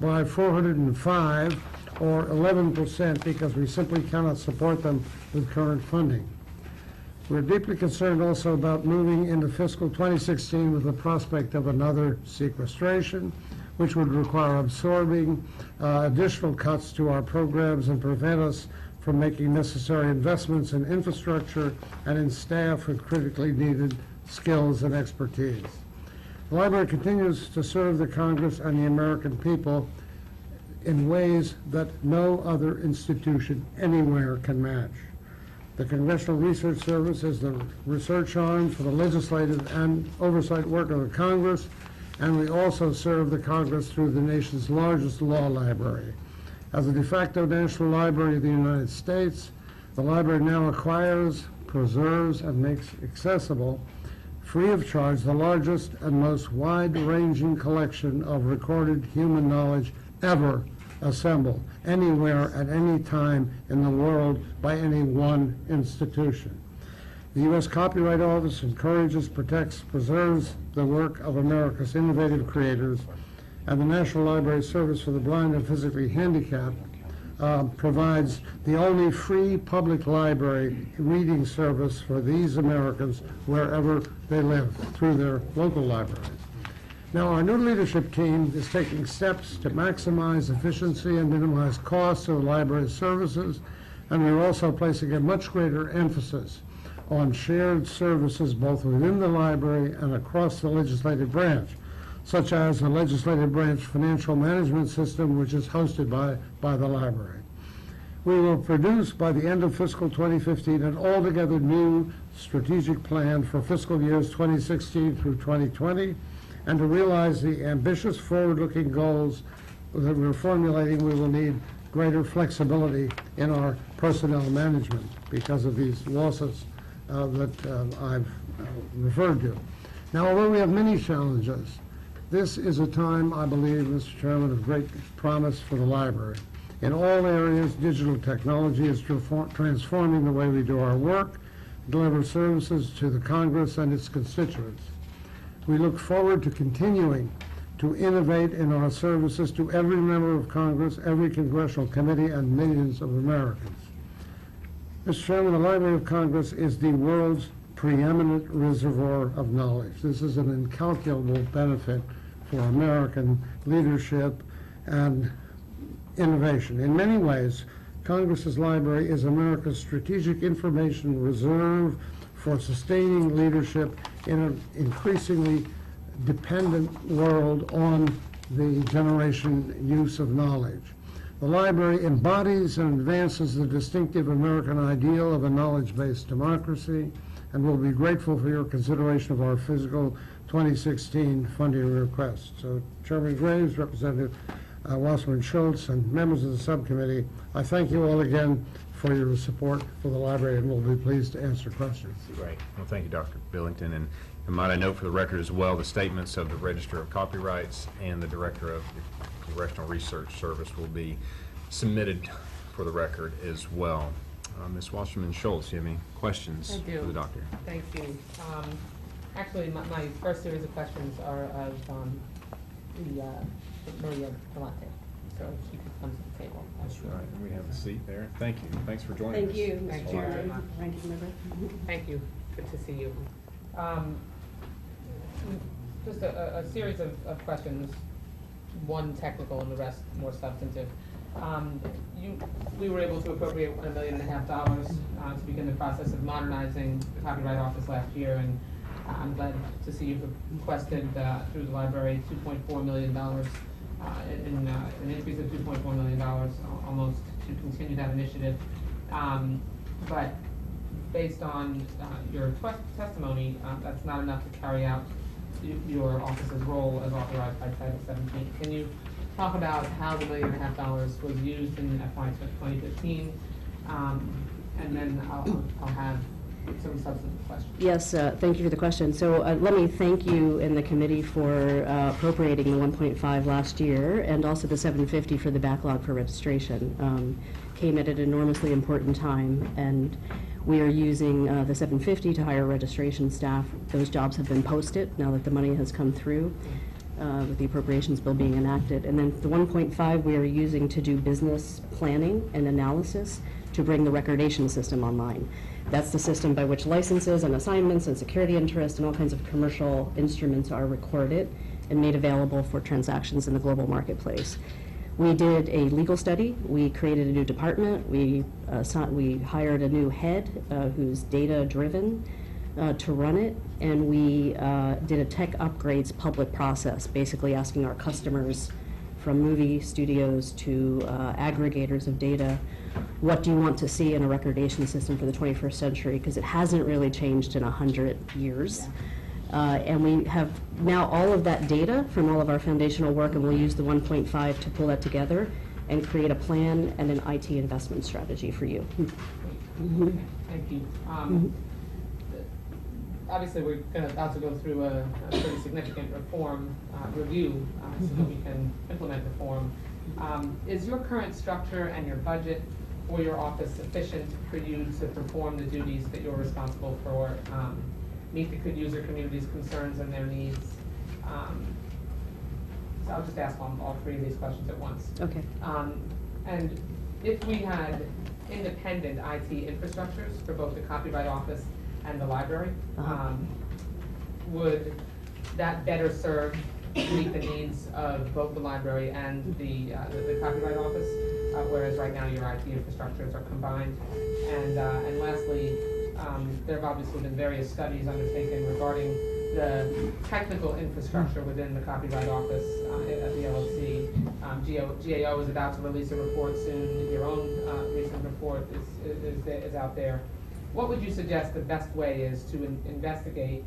S16: by 405, or 11%, because we simply cannot support them with current funding. We're deeply concerned also about moving into fiscal 2016 with the prospect of another sequestration, which would require absorbing additional cuts to our programs and prevent us from making necessary investments in infrastructure and in staff with critically needed skills and expertise. The library continues to serve the Congress and the American people in ways that no other institution anywhere can match. The Congressional Research Service is the research arm for the legislative and oversight work of the Congress, and we also serve the Congress through the nation's largest law library. As a de facto National Library of the United States, the library now acquires, preserves, and makes accessible, free of charge, the largest and most wide-ranging collection of recorded human knowledge ever assembled anywhere at any time in the world by any one institution. The U.S. Copyright Office encourages, protects, preserves the work of America's innovative creators, and the National Library Service for the Blind and Physically Handicapped provides the only free public library reading service for these Americans wherever they live through their local libraries. Now, our new leadership team is taking steps to maximize efficiency and minimize costs of the library's services, and we're also placing a much greater emphasis on shared services both within the library and across the legislative branch, such as the legislative branch financial management system, which is hosted by the library. We will produce by the end of fiscal 2015 an altogether new strategic plan for fiscal years 2016 through 2020, and to realize the ambitious forward-looking goals that we're formulating, we will need greater flexibility in our personnel management because of these losses that I've referred to. Now, although we have many challenges, this is a time, I believe, Mr. Chairman, of great promise for the library. In all areas, digital technology is transforming the way we do our work, deliver services to the Congress and its constituents. We look forward to continuing to innovate in our services to every member of Congress, every congressional committee, and millions of Americans. Mr. Chairman, the Library of Congress is the world's preeminent reservoir of knowledge. This is an incalculable benefit for American leadership and innovation. In many ways, Congress's library is America's strategic information reserve for sustaining leadership in an increasingly dependent world on the generation use of knowledge. The library embodies and advances the distinctive American ideal of a knowledge-based democracy, and will be grateful for your consideration of our fiscal 2016 funding request. So, Chairman Graves, Representative Wasserman Schultz, and members of the subcommittee, I thank you all again for your support for the library, and we'll be pleased to answer questions.
S2: Great. Well, thank you, Dr. Billington. And might I note for the record as well, the statements of the Register of Copyrights and the Director of the Congressional Research Service will be submitted for the record as well. Ms. Wasserman Schultz, do you have any questions
S3: I do.
S2: for the doctor?
S3: Thank you. Actually, my first series of questions are of Maria Galante, so if she could come to the table.
S2: That's right. And we have a seat there. Thank you. Thanks for joining us.
S10: Thank you,
S3: Thank
S10: Mr.
S3: you.
S10: Chairman, ranking member.
S3: Thank you. Good to see you. Just a series of questions, one technical and the rest more substantive. We were able to appropriate $1.5 million to begin the process of modernizing the Copyright Office last year, and I'm glad to see you've requested through the library $2.4 million, an increase of $2.4 million almost to continue that initiative. But based on your testimony, that's not enough to carry out your office's role as authorized by Title 17. Can you talk about how the $1.5 million was used in FY 2015? And then I'll have some substantive questions.
S17: Yes, thank you for the question. So let me thank you and the committee for appropriating the 1.5 last year, and also the 750 for the backlog for registration. Came at an enormously important time, and we are using the 750 to hire registration staff. Those jobs have been posted now that the money has come through, with the appropriations bill being enacted. And then the 1.5 we are using to do business planning and analysis to bring the recordation system online. That's the system by which licenses and assignments and security interest and all kinds of commercial instruments are recorded and made available for transactions in the global marketplace. We did a legal study. We created a new department. We hired a new head who's data-driven to run it, and we did a tech upgrades public process, basically asking our customers, from movie studios to aggregators of data, what do you want to see in a recordation system for the 21st century? Because it hasn't really changed in 100 years. And we have now all of that data from all of our foundational work, and we'll use the 1.5 to pull that together and create a plan and an IT investment strategy for you.
S3: Thank you. Obviously, we're about to go through a pretty significant reform review so that we can implement reform. Is your current structure and your budget for your office sufficient for you to perform the duties that you're responsible for, meet the user community's concerns and their needs? So I'll just ask all three of these questions at once.
S17: Okay.
S3: And if we had independent IT infrastructures for both the Copyright Office and the library, would that better serve to meet the needs of both the library and the Copyright Office, whereas right now your IT infrastructures are combined? And lastly, there have obviously been various studies undertaken regarding the the technical infrastructure within the Copyright Office at the LLC. GAO is about to release a report soon. Your own recent report is out there. What would you suggest the best way is to investigate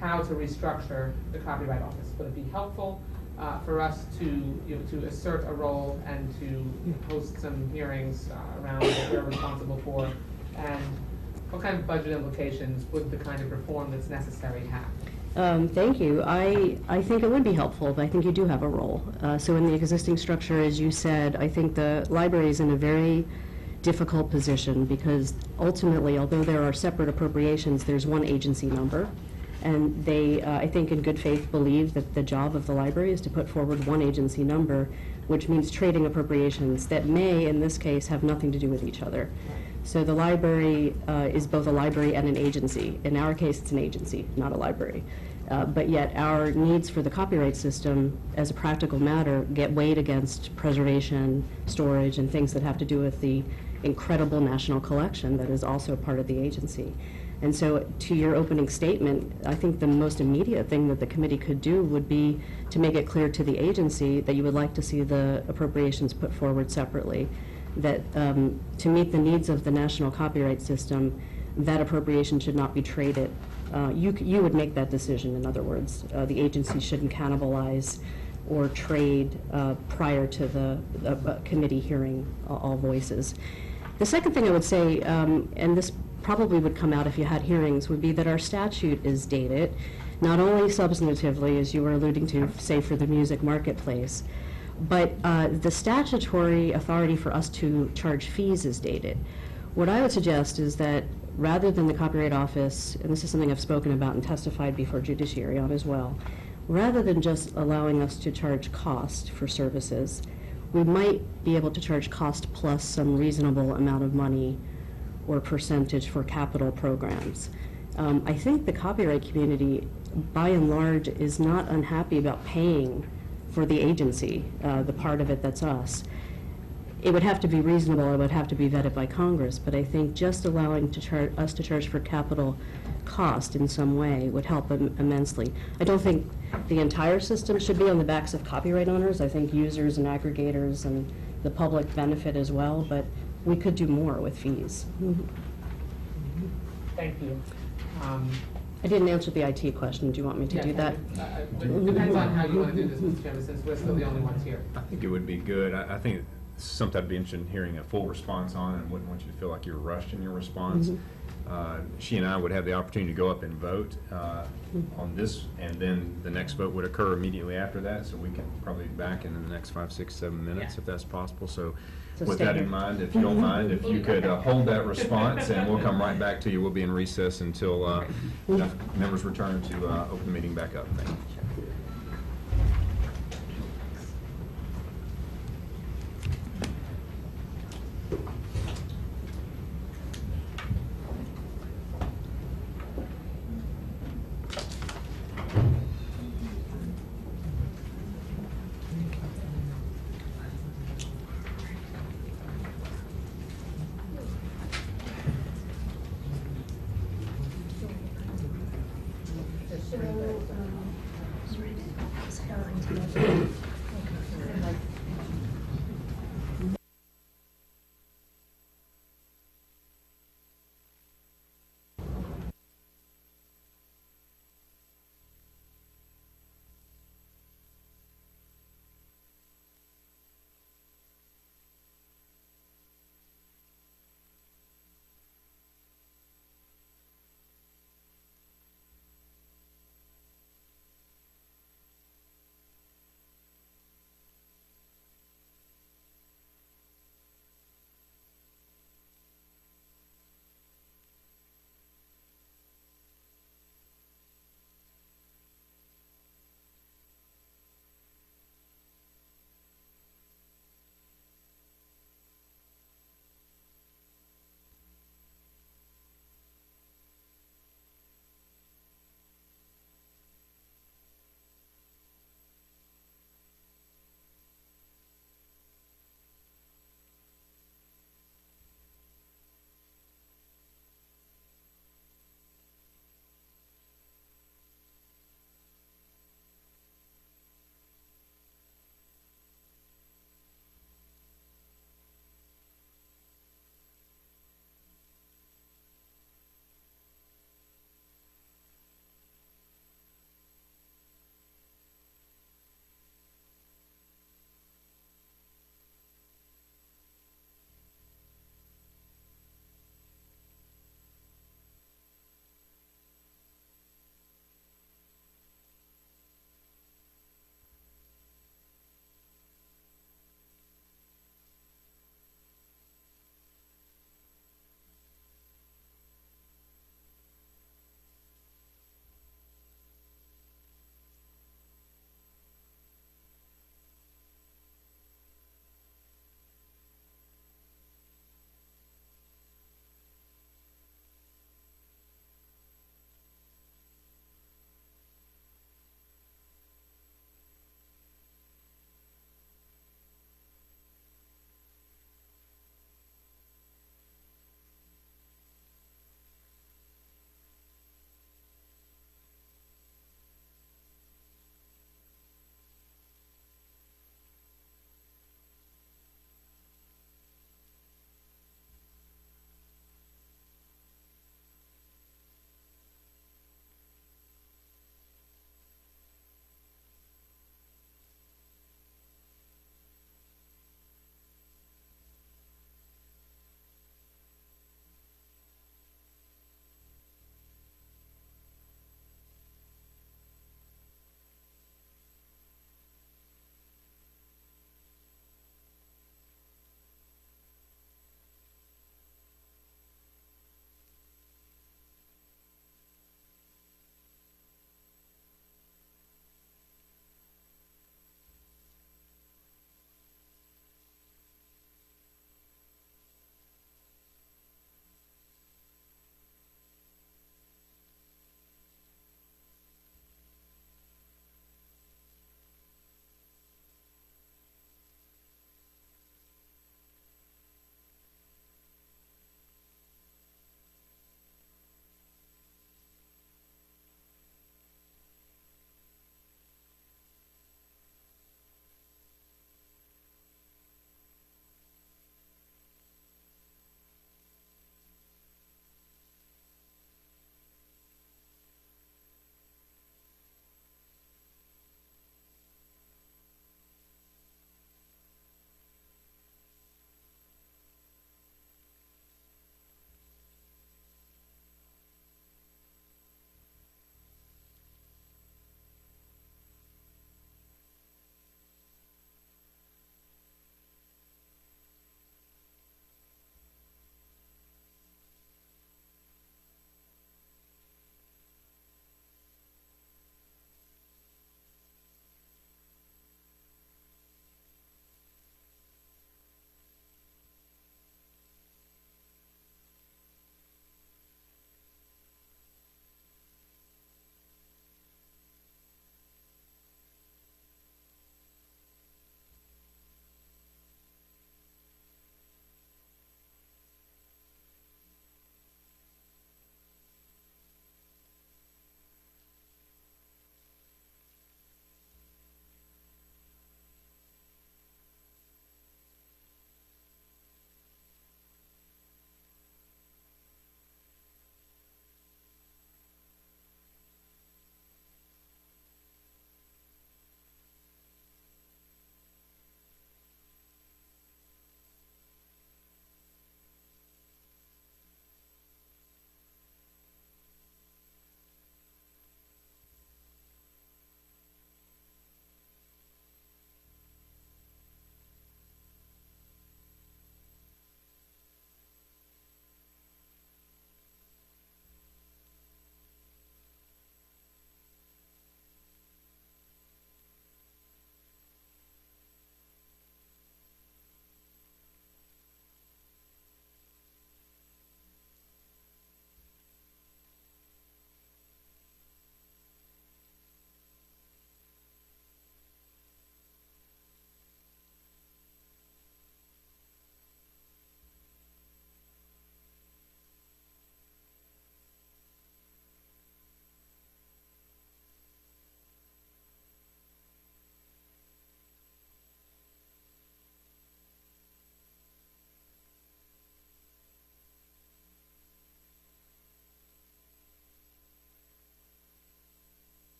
S3: how to restructure the Copyright Office? Would it be helpful for us to assert a role and to host some hearings around what we're responsible for? And what kind of budget implications would the kind of reform that's necessary have?
S17: Thank you. I think it would be helpful, but I think you do have a role. So in the existing structure, as you said, I think the library is in a very difficult position because ultimately, although there are separate appropriations, there's one agency number. And they, I think in good faith, believe that the job of the library is to put forward one agency number, which means trading appropriations that may, in this case, have nothing to do with each other. So the library is both a library and an agency. In our case, it's an agency, not a library. But yet our needs for the copyright system, as a practical matter, get weighed against preservation, storage, and things that have to do with the incredible national collection that is also part of the agency. And so to your opening statement, I think the most immediate thing that the committee could do would be to make it clear to the agency that you would like to see the appropriations put forward separately, that to meet the needs of the national copyright system, that appropriation should not be traded. You would make that decision, in other words. The agency shouldn't cannibalize or trade prior to the committee hearing all voices. The second thing I would say, and this probably would come out if you had hearings, would be that our statute is dated, not only substantively, as you were alluding to, say for the music marketplace, but the statutory authority for us to charge fees is dated. What I would suggest is that rather than the Copyright Office, and this is something I've spoken about and testified before Judiciary on as well, rather than just allowing us to charge cost for services, we might be able to charge cost plus some reasonable amount of money or percentage for capital programs. I think the copyright community, by and large, is not unhappy about paying for the agency, the part of it that's us. It would have to be reasonable, it would have to be vetted by Congress, but I think just allowing us to charge for capital cost in some way would help immensely. I don't think the entire system should be on the backs of copyright owners. I think users and aggregators and the public benefit as well, but we could do more with fees.
S3: Thank you.
S17: I didn't answer the IT question. Do you want me to do that?
S3: It depends on how you want to do this, Mr. Chairman, since we're still the only ones here.
S2: I think it would be good. I think it's something I'd be interested in hearing a full response on, and wouldn't want you to feel like you're rushed in your response. She and I would have the opportunity to go up and vote on this, and then the next vote would occur immediately after that, so we can probably be back in the next 5, 6, 7 minutes if that's possible. So with that in mind, if you don't mind, if you could hold that response, and we'll come right back to you. We'll be in recess until members return to open the meeting back up. Thank you.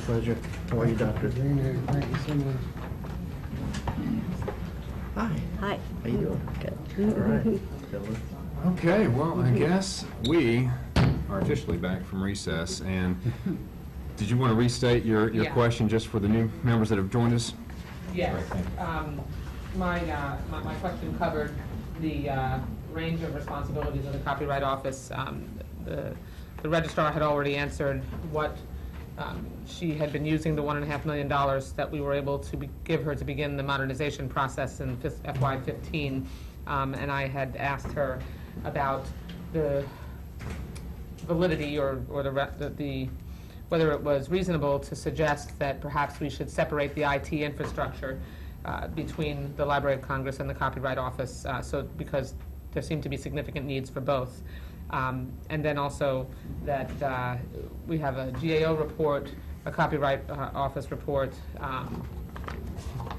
S4: Pleasure. How are you, Doctor?
S16: Thank you so much.
S4: Hi.
S17: Hi.
S4: How you doing?
S17: Good.
S4: All right.
S2: Okay, well, I guess we are officially back from recess, and did you want to restate your
S3: Yeah.
S2: question just for the new members that have joined us?
S3: Yes.
S2: Thank you.
S3: My question covered the range of responsibilities of the Copyright Office. The registrar had already answered what she had been using the $1.5 million that we were able to give her to begin the modernization process in FY15. And I had asked her about the validity or the whether it was reasonable to suggest that perhaps we should separate the IT infrastructure between the Library of Congress and the Copyright Office, because there seem to be significant needs for both. And then also that we have a GAO report, a Copyright Office report,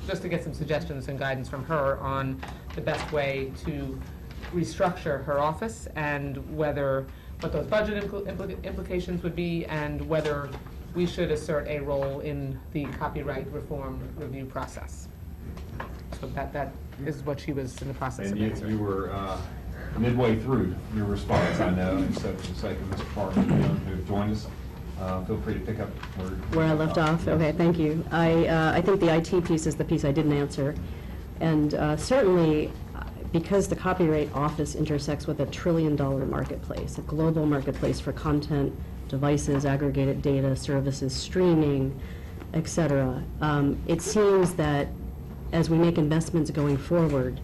S3: just to get some suggestions and guidance from her on the best way to restructure her office and what those budget implications would be, and whether we should assert a role in the copyright reform review process. So that is what she was in the process of
S2: And
S3: answering.
S2: you were midway through your response, I know, and so for the sake of Mr. Parker and Young who have joined us, feel free to pick up
S17: Where I left off? Okay, thank you. I think the IT piece is the piece I didn't answer. And certainly, because the Copyright Office intersects with a $1 trillion marketplace, a global marketplace for content, devices, aggregated data, services, streaming, et cetera, it seems that as we make investments going forward,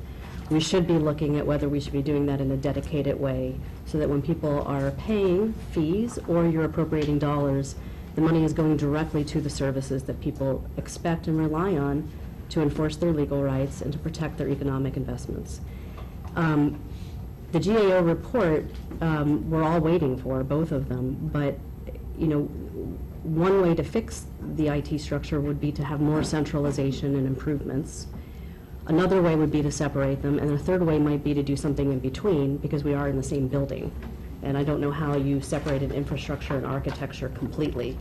S17: we should be looking at whether we should be doing that in a dedicated way, so that when people are paying fees or you're appropriating dollars, the money is going directly to the services that people expect and rely on to enforce their legal rights and to protect their economic investments. The GAO report, we're all waiting for, both of them, but one way to fix the IT structure would be to have more centralization and improvements. Another way would be to separate them, and a third way might be to do something in between, because we are in the same building. And I don't know how you separate an infrastructure and architecture completely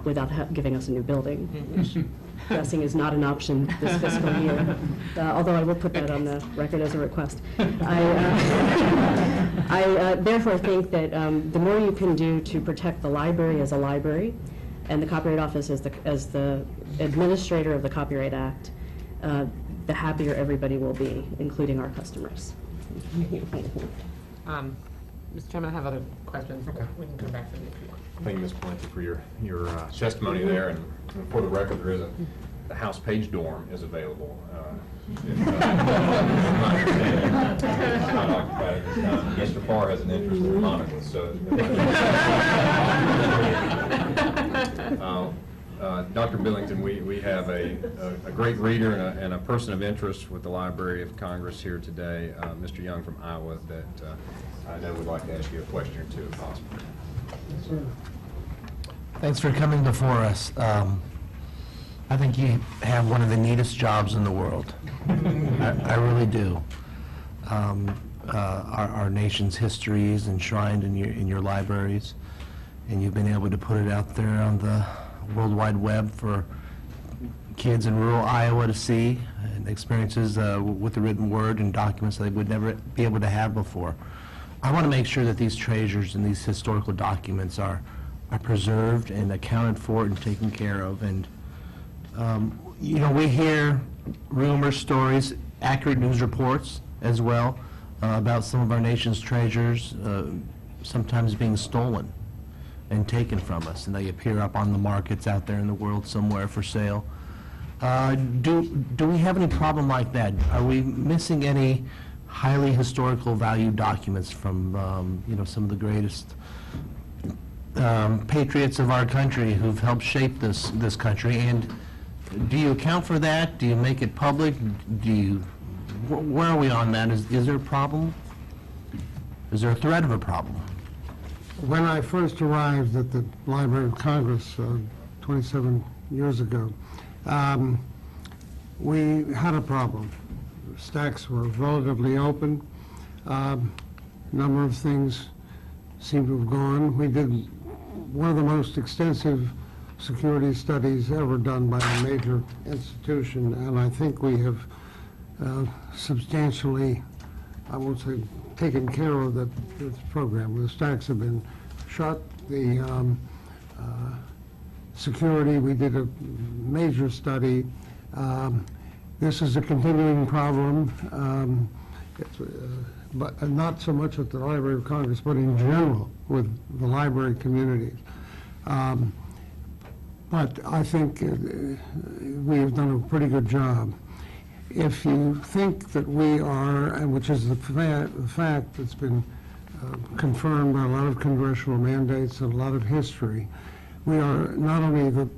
S17: without giving us a new building, which guessing is not an option this fiscal year, although I will put that on the record as a request. I therefore think that the more you can do to protect the library as a library and the Copyright Office as the administrator of the Copyright Act, the happier everybody will be, including our customers.
S3: Mr. Chairman, I have other questions. Okay. We can come back to them if you want.
S2: Thank you, Ms. Plenty, for your testimony there. And for the record, there is the House Page dorm is available. It's not occupied at this time. Mr. Farr has an interest in monocles, so. Dr. Billington, we have a great reader and a person of interest with the Library of Congress here today, Mr. Young from Iowa, that I know would like to ask you a question or two if possible.
S16: Yes, sir.
S4: Thanks for coming before us. I think you have one of the neatest jobs in the world. I really do. Our nation's history is enshrined in your libraries, and you've been able to put it out there on the World Wide Web for kids in rural Iowa to see, and experiences with the written word and documents they would never be able to have before. I want to make sure that these treasures and these historical documents are preserved and accounted for and taken care of. And we hear rumors, stories, accurate news reports as well about some of our nation's treasures sometimes being stolen and taken from us, and they appear up on the markets out there in the world somewhere for sale. Do we have any problem like that? Are we missing any highly historical value documents from some of the greatest patriots of our country who've helped shape this country? And do you account for that? Do you make it public? Where are we on that? Is there a problem? Is there a threat of a problem?
S16: When I first arrived at the Library of Congress 27 years ago, we had a problem. Stacks were relatively open. Number of things seemed to have gone. We did one of the most extensive security studies ever done by a major institution, and I think we have substantially, I won't say taken care of this program. The stacks have been shut. The security, we did a major study. This is a continuing problem, but not so much at the Library of Congress, but in general with the library communities. But I think we have done a pretty good job. If you think that we are, and which is the fact that's been confirmed by a lot of congressional mandates and a lot of history, we are not only the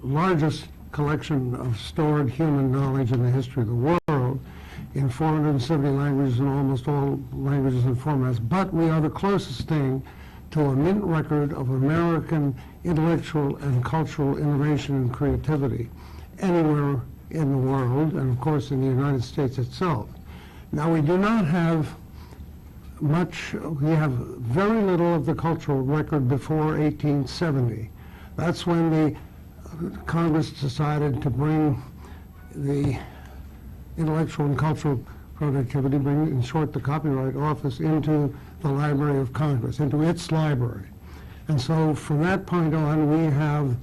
S16: largest collection of stored human knowledge in the history of the world, in 470 languages and almost all languages and formats, but we are the closest thing to a mint record of American intellectual and cultural innovation and creativity anywhere in the world, and of course in the United States itself. Now, we do not have much, we have very little of the cultural record before 1870. That's when the Congress decided to bring the intellectual and cultural productivity, bring, in short, the Copyright Office into the Library of Congress, into its library. And so from that point on, we have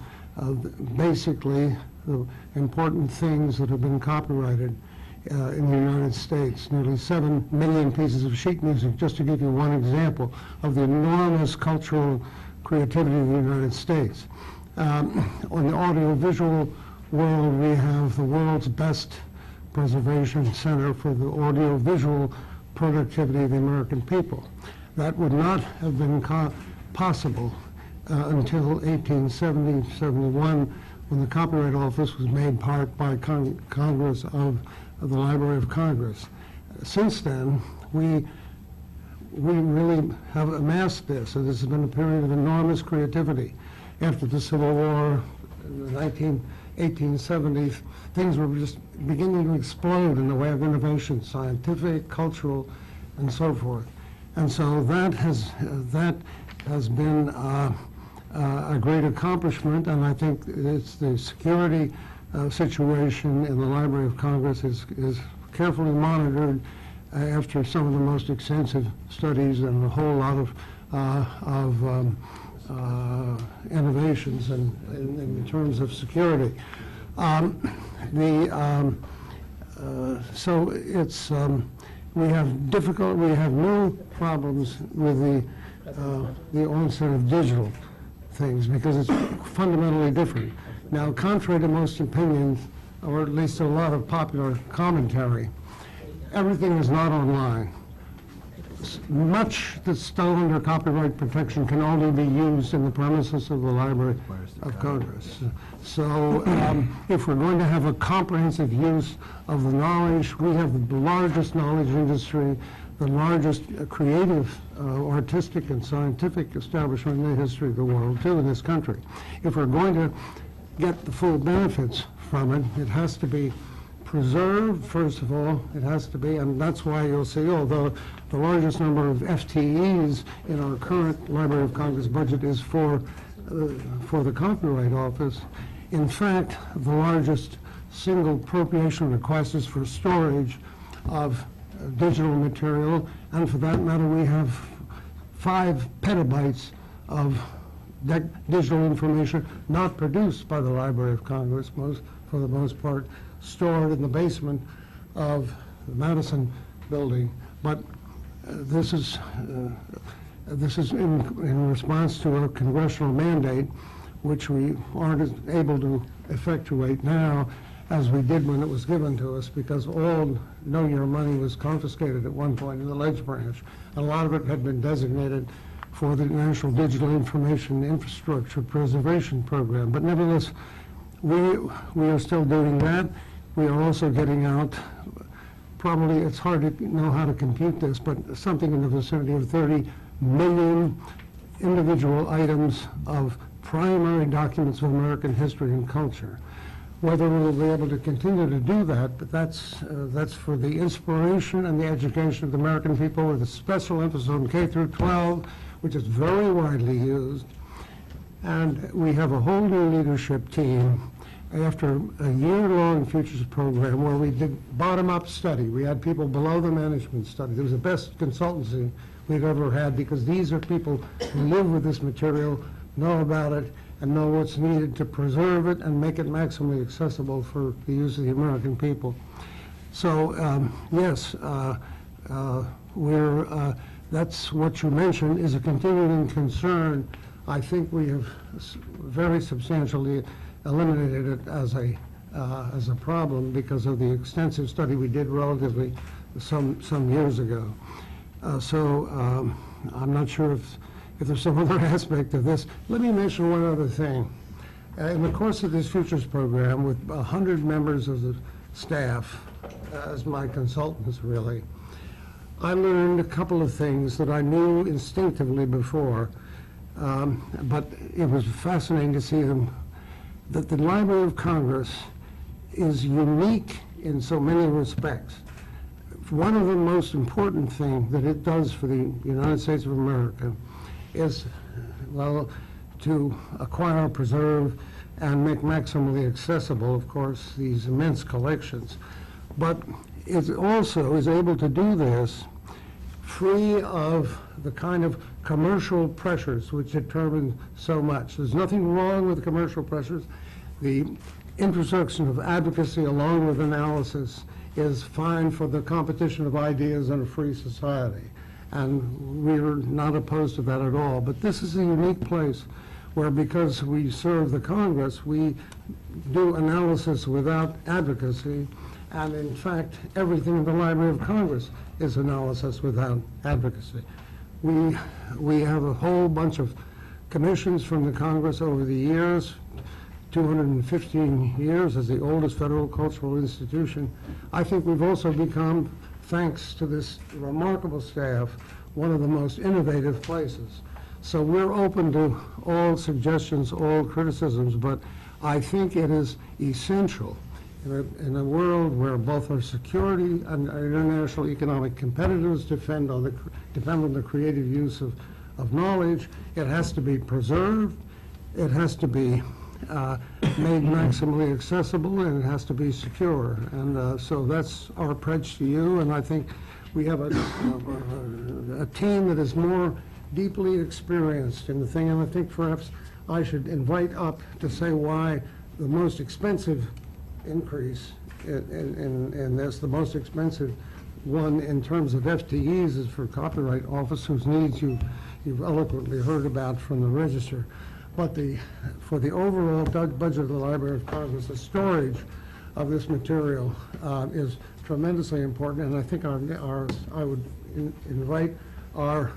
S16: basically the important things that have been copyrighted in the United States. Nearly 7 million pieces of sheet music, just to give you one example of the enormous cultural creativity of the United States. On the audiovisual world, we have the world's best preservation center for the audiovisual productivity of the American people. That would not have been possible until 1870-71, when the Copyright Office was made part by Congress of the Library of Congress. Since then, we really have amassed this, and this has been a period of enormous creativity. After the Civil War, in the 1870s, things were just beginning to explode in the way of innovation, scientific, cultural, and so forth. And so that has been a great accomplishment, and I think it's the security situation in the Library of Congress is carefully monitored after some of the most extensive studies and a whole lot of innovations in terms of security. So it's we have new problems with the onset of digital things, because it's fundamentally different. Now, contrary to most opinions, or at least a lot of popular commentary, everything is not online. Much that's still under copyright protection can only be used in the premises of the Library of Congress. So if we're going to have a comprehensive use of the knowledge, we have the largest knowledge industry, the largest creative, artistic, and scientific establishment in the history of the world, too, in this country. If we're going to get the full benefits from it, it has to be preserved, first of all. It has to be, and that's why you'll see, although the largest number of FTEs in our current Library of Congress budget is for the Copyright Office, in fact, the largest single appropriation request is for storage of digital material, and for that matter, we have 5 petabytes of digital information not produced by the Library of Congress, for the most part, stored in the basement of the Madison building. But this is in response to a congressional mandate, which we aren't able to effectuate now as we did when it was given to us, because all Know Your Money was confiscated at one point in the Ledge Branch. A lot of it had been designated for the National Digital Information Infrastructure Preservation Program. But nevertheless, we are still doing that. We are also getting out, probably, it's hard to know how to compute this, but something in the vicinity of 30 million individual items of primary documents of American history and culture. Whether we'll be able to continue to do that, but that's for the inspiration and the education of the American people, with a special emphasis on K through 12, which is very widely used. And we have a whole new leadership team after a year-long futures program where we did bottom-up study. We had people below the management study. It was the best consultancy we've ever had because these are people who live with this material, know about it, and know what's needed to preserve it and make it maximally accessible for the use of the American people. So, yes, that's what you mentioned is a continuing concern. I think we have very substantially eliminated it as a problem because of the extensive study we did relatively some years ago. I'm not sure if there's some other aspect of this. Let me mention one other thing. In the course of this futures program, with 100 members of the staff as my consultants, really, I learned a couple of things that I knew instinctively before, but it was fascinating to see them, that the Library of Congress is unique in so many respects. One of the most important things that it does for the United States of America is, well, to acquire, preserve, and make maximally accessible, of course, these immense collections. But it also is able to do this free of the kind of commercial pressures which determine so much. There's nothing wrong with commercial pressures. The intersection of advocacy along with analysis is fine for the competition of ideas in a free society. And we're not opposed to that at all. But this is a unique place where, because we serve the Congress, we do analysis without advocacy. And in fact, everything in the Library of Congress is analysis without advocacy. We have a whole bunch of commissions from the Congress over the years, 215 years as the oldest federal cultural institution. I think we've also become, thanks to this remarkable staff, one of the most innovative places. So we're open to all suggestions, all criticisms, but I think it is essential in a world where both our security and our international economic competitiveness depend on the creative use of knowledge. It has to be preserved, it has to be made maximally accessible, and it has to be secure. And so that's our pledge to you, and I think we have a team that is more deeply experienced in the thing, and I think perhaps I should invite up to say why the most expensive increase in this, the most expensive one in terms of FTEs is for Copyright Office, whose needs you've eloquently heard about from the Register. But for the overall budget of the Library of Congress, the storage of this material is tremendously important, and I think I would invite our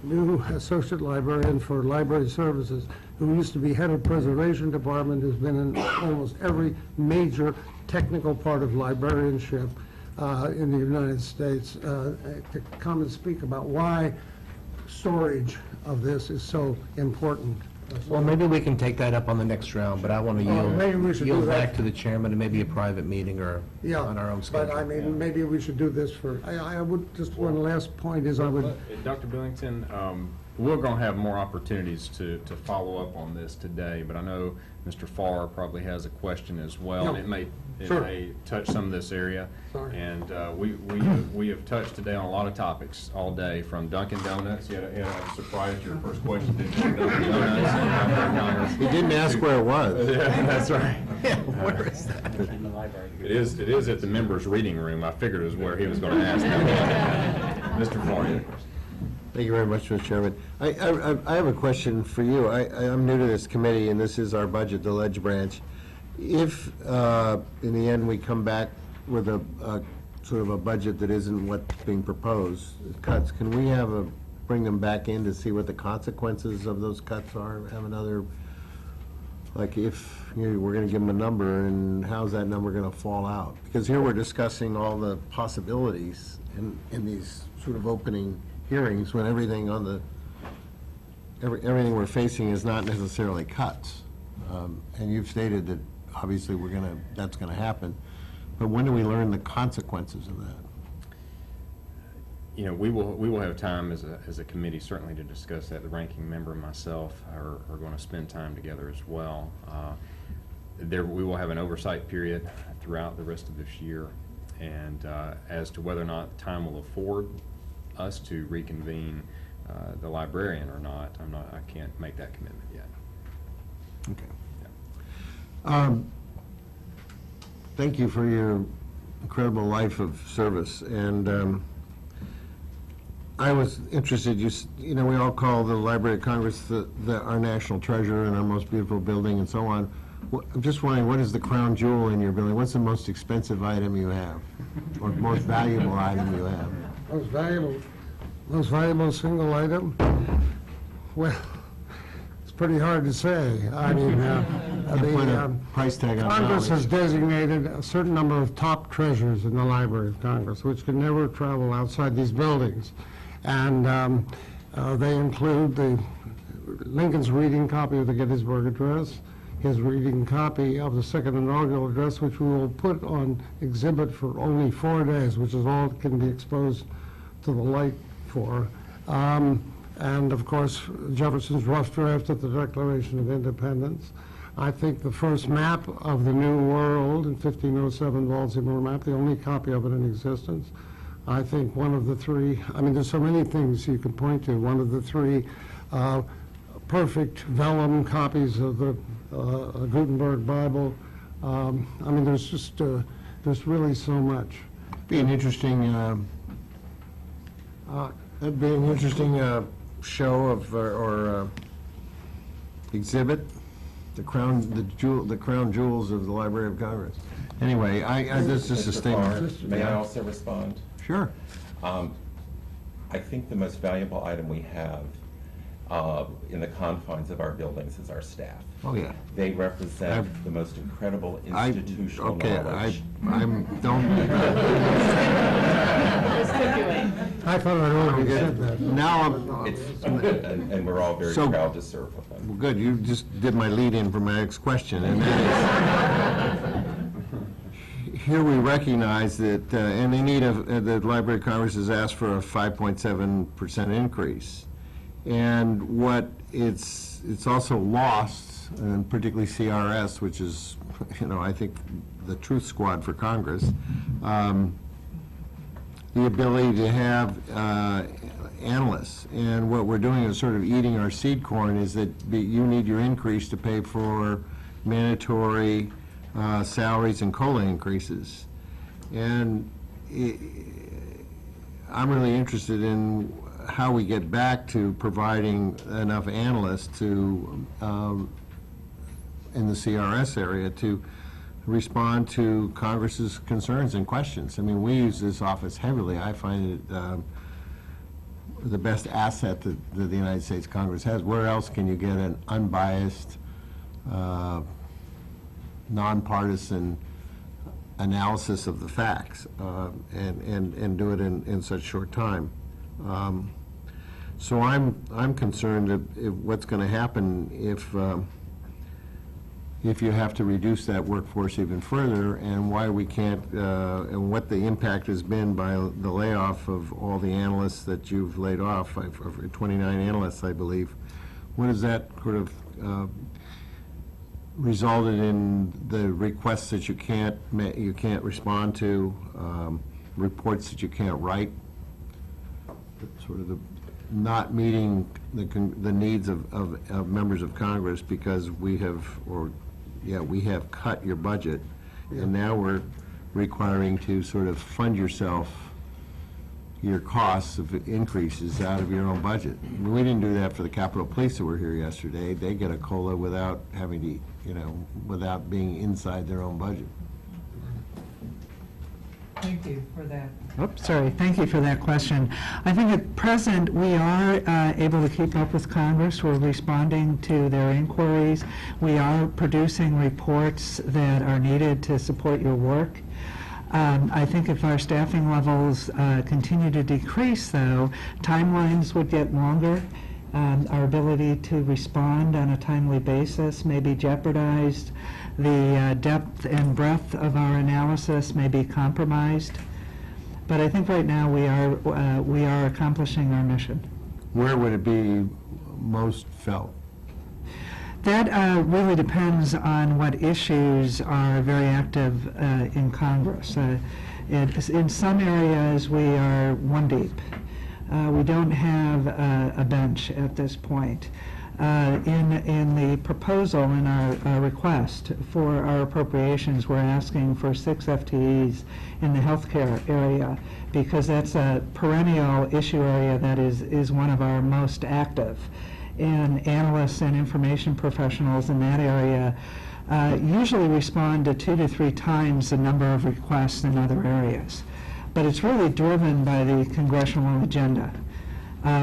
S16: new Associate Librarian for Library Services, who used to be head of Preservation Department, who's been in almost every major technical part of librarianship in the United States, to come and speak about why storage of this is so important.
S4: Well, maybe we can take that up on the next round, but I want to
S16: maybe we should
S4: yield
S16: do that.
S4: back to the chairman and maybe a private meeting or on our own schedule.
S16: But I mean, maybe we should do this for, I would, just one last point is I would.
S2: Dr. Billington, we're going to have more opportunities to follow up on this today, but I know Mr. Farr probably has a question as well, and it may touch some of this area.
S16: Sorry.
S2: And we have touched today on a lot of topics all day, from Dunkin' Donuts. You had a surprise, your first question, didn't you? Dunkin' Donuts.
S5: He didn't ask where it was.
S2: Yeah, that's right.
S4: Yeah, where is that?
S2: It is at the members' reading room. I figured it was where he was going to ask. Mr. Farr.
S5: Thank you very much, Mr. Chairman. I have a question for you. I'm new to this committee, and this is our budget, the Ledge Branch. If, in the end, we come back with a sort of a budget that isn't what's being proposed, cuts, can we bring them back in to see what the consequences of those cuts are? Have another, like, if we're going to give them a number, and how's that number going to fall out? Because here we're discussing all the possibilities in these sort of opening hearings, when everything everything we're facing is not necessarily cuts. And you've stated that obviously that's gonna happen. But when do we learn the consequences of that?
S2: you know, we will have time as a committee certainly to discuss that. The ranking member and myself are going to spend time together as well. We will have an oversight period throughout the rest of this year, and as to whether or not time will afford us to reconvene the librarian or not, I can't make that commitment yet.
S5: Okay.
S2: Yeah.
S5: Thank you for your incredible life of service, and I was interested, you know, we all call the Library of Congress our national treasure and our most beautiful building and so on. I'm just wondering, what is the crown jewel in your building? What's the most expensive item you have, or most valuable item you have?
S16: Most valuable single item? Well, it's pretty hard to say. I mean,
S5: Put a price tag on
S16: Congress has
S5: knowledge.
S16: designated a certain number of top treasures in the Library of Congress, which can never travel outside these buildings. And they include Lincoln's reading copy of the Gettysburg Address, his reading copy of the second inaugural address, which we will put on exhibit for only 4 days, which is all that can be exposed to the light for. And of course, Jefferson's rough draft of the Declaration of Independence. I think the first map of the New World in 1507, Baltimore map, the only copy of it in existence. I think one of the three, I mean, there's so many things you can point to. One of the three perfect vellum copies of the Gutenberg Bible. I mean, there's just, there's really so much.
S5: Be an interesting, that'd be an interesting show of, or exhibit, the crown jewels of the Library of Congress. Anyway, this is a
S14: Mr.
S5: statement.
S14: Farr, may I also respond?
S5: Sure.
S14: I think the most valuable item we have in the confines of our buildings is our staff.
S5: Oh, yeah.
S14: They represent the most incredible institutional knowledge.
S16: I thought I'd already said that.
S5: Now
S14: And we're all very proud to serve with them.
S5: Well, good, you just did my lead-in for my next question, and that is, here we recognize that, and they need the Library of Congress has asked for a 5.7% increase. And what it's also lost, and particularly CRS, which is, you know, I think the truth squad for Congress, the ability to have analysts. And what we're doing is sort of eating our seed corn, is that you need your increase to pay for mandatory salaries and COLA increases. And I'm really interested in how we get back to providing enough analysts to, in the CRS area, to respond to Congress's concerns and questions. I mean, we use this office heavily. I find it the best asset that the United States Congress has. Where else can you get an unbiased, nonpartisan analysis of the facts and do it in such short time? So I'm concerned of what's going to happen if you have to reduce that workforce even further, and why we can't, and what the impact has been by the layoff of all the analysts that you've laid off, 29 analysts, I believe. What has that sort of resulted in? The requests that you can't respond to, reports that you can't write, sort of the not meeting the needs of members of Congress, because we have cut your budget, and now we're requiring to sort of fund your costs of increases out of your own budget. I mean, we didn't do that for the Capitol Police that were here yesterday. They get a COLA without having to, without being inside their own budget.
S11: Thank you for that. Thank you for that question. I think at present we are able to keep up with Congress. We're responding to their inquiries. We are producing reports that are needed to support your work. I think if our staffing levels continue to decrease, though, timelines would get longer. Our ability to respond on a timely basis may be jeopardized. The depth and breadth of our analysis may be compromised. But I think right now we are accomplishing our mission.
S4: Where would it be most felt?
S11: That really depends on what issues are very active in Congress. In some areas, we are one deep. We don't have a bench at this point. In the proposal, in our request for our appropriations, we're asking for 6 FTEs in the healthcare area because that's a perennial issue area that is one of our most active. And analysts and information professionals in that area usually respond to 2 to 3 times the number of requests in other areas. But it's really driven by the congressional agenda.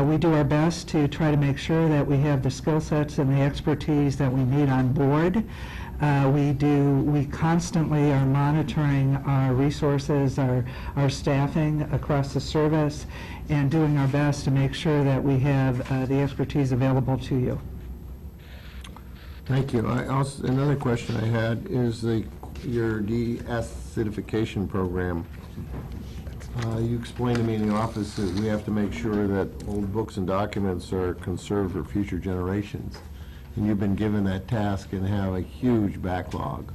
S11: We do our best to try to make sure that we have the skill sets and the expertise that we need on board. We constantly are monitoring our resources, our staffing across the service, and doing our best to make sure that we have the expertise available to you.
S4: Thank you. Another question I had is your de-acidification program. You explained to me in the office that we have to make sure that old books and documents are conserved for future generations. And you've been given that task and have a huge backlog.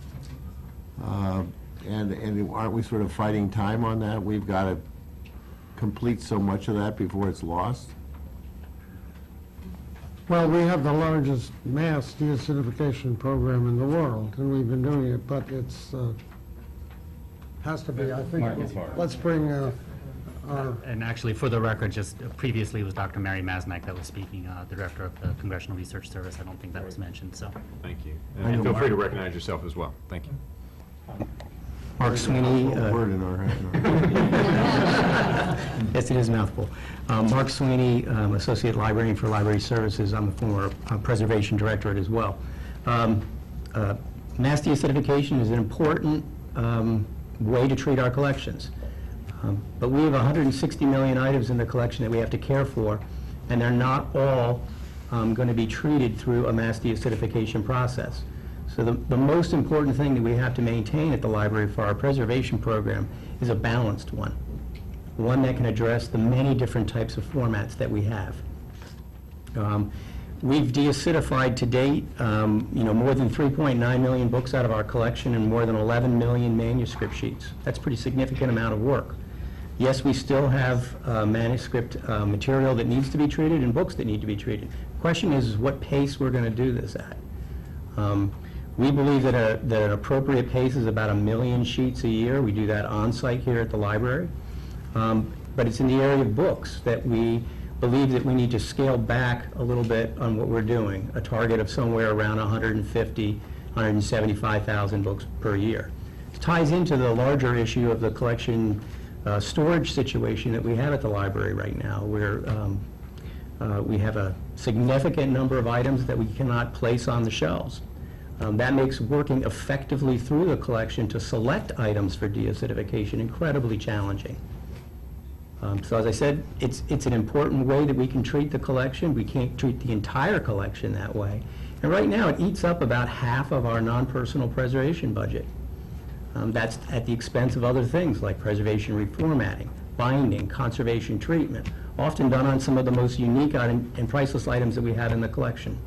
S4: And aren't we sort of fighting time on that? We've got to complete so much of that before it's lost?
S16: Well, we have the largest mass deacidification program in the world, and we've been doing it, but it's, has to be, I think, let's bring our...
S12: And actually, for the record, just previously it was Dr. Mary Masnak that was speaking, the director of the Congressional Research Service. I don't think that was mentioned, so.
S2: Thank you. And feel free to recognize yourself as well. Thank you.
S12: Mark Sweeney.
S4: Word in our
S12: Yes, it is a mouthful. Mark Sweeney, Associate Librarian for Library Services. I'm a former Preservation Directorate as well. Mass deacidification is an important way to treat our collections. But we have 160 million items in the collection that we have to care for, and they're not all going to be treated through a mass deacidification process. So the most important thing that we have to maintain at the library for our preservation program is a balanced one that can address the many different types of formats that we have. We've deacidified to date, more than 3.9 million books out of our collection and more than 11 million manuscript sheets. That's a pretty significant amount of work. Yes, we still have manuscript material that needs to be treated and books that need to be treated. The question is what pace we're going to do this at. We believe that an appropriate pace is about 1 million sheets a year. We do that on-site here at the library. But it's in the area of books that we believe that we need to scale back a little bit on what we're doing, a target of somewhere around 150, 175,000 books per year. It ties into the larger issue of the collection storage situation that we have at the library right now, where we have a significant number of items that we cannot place on the shelves. That makes working effectively through the collection to select items for deacidification incredibly challenging. So as I said, it's an important way that we can treat the collection. We can't treat the entire collection that way. And right now it eats up about half of our non-personal preservation budget. That's at the expense of other things like preservation reformatting, binding, conservation treatment, often done on some of the most unique and priceless items that we have in the collection.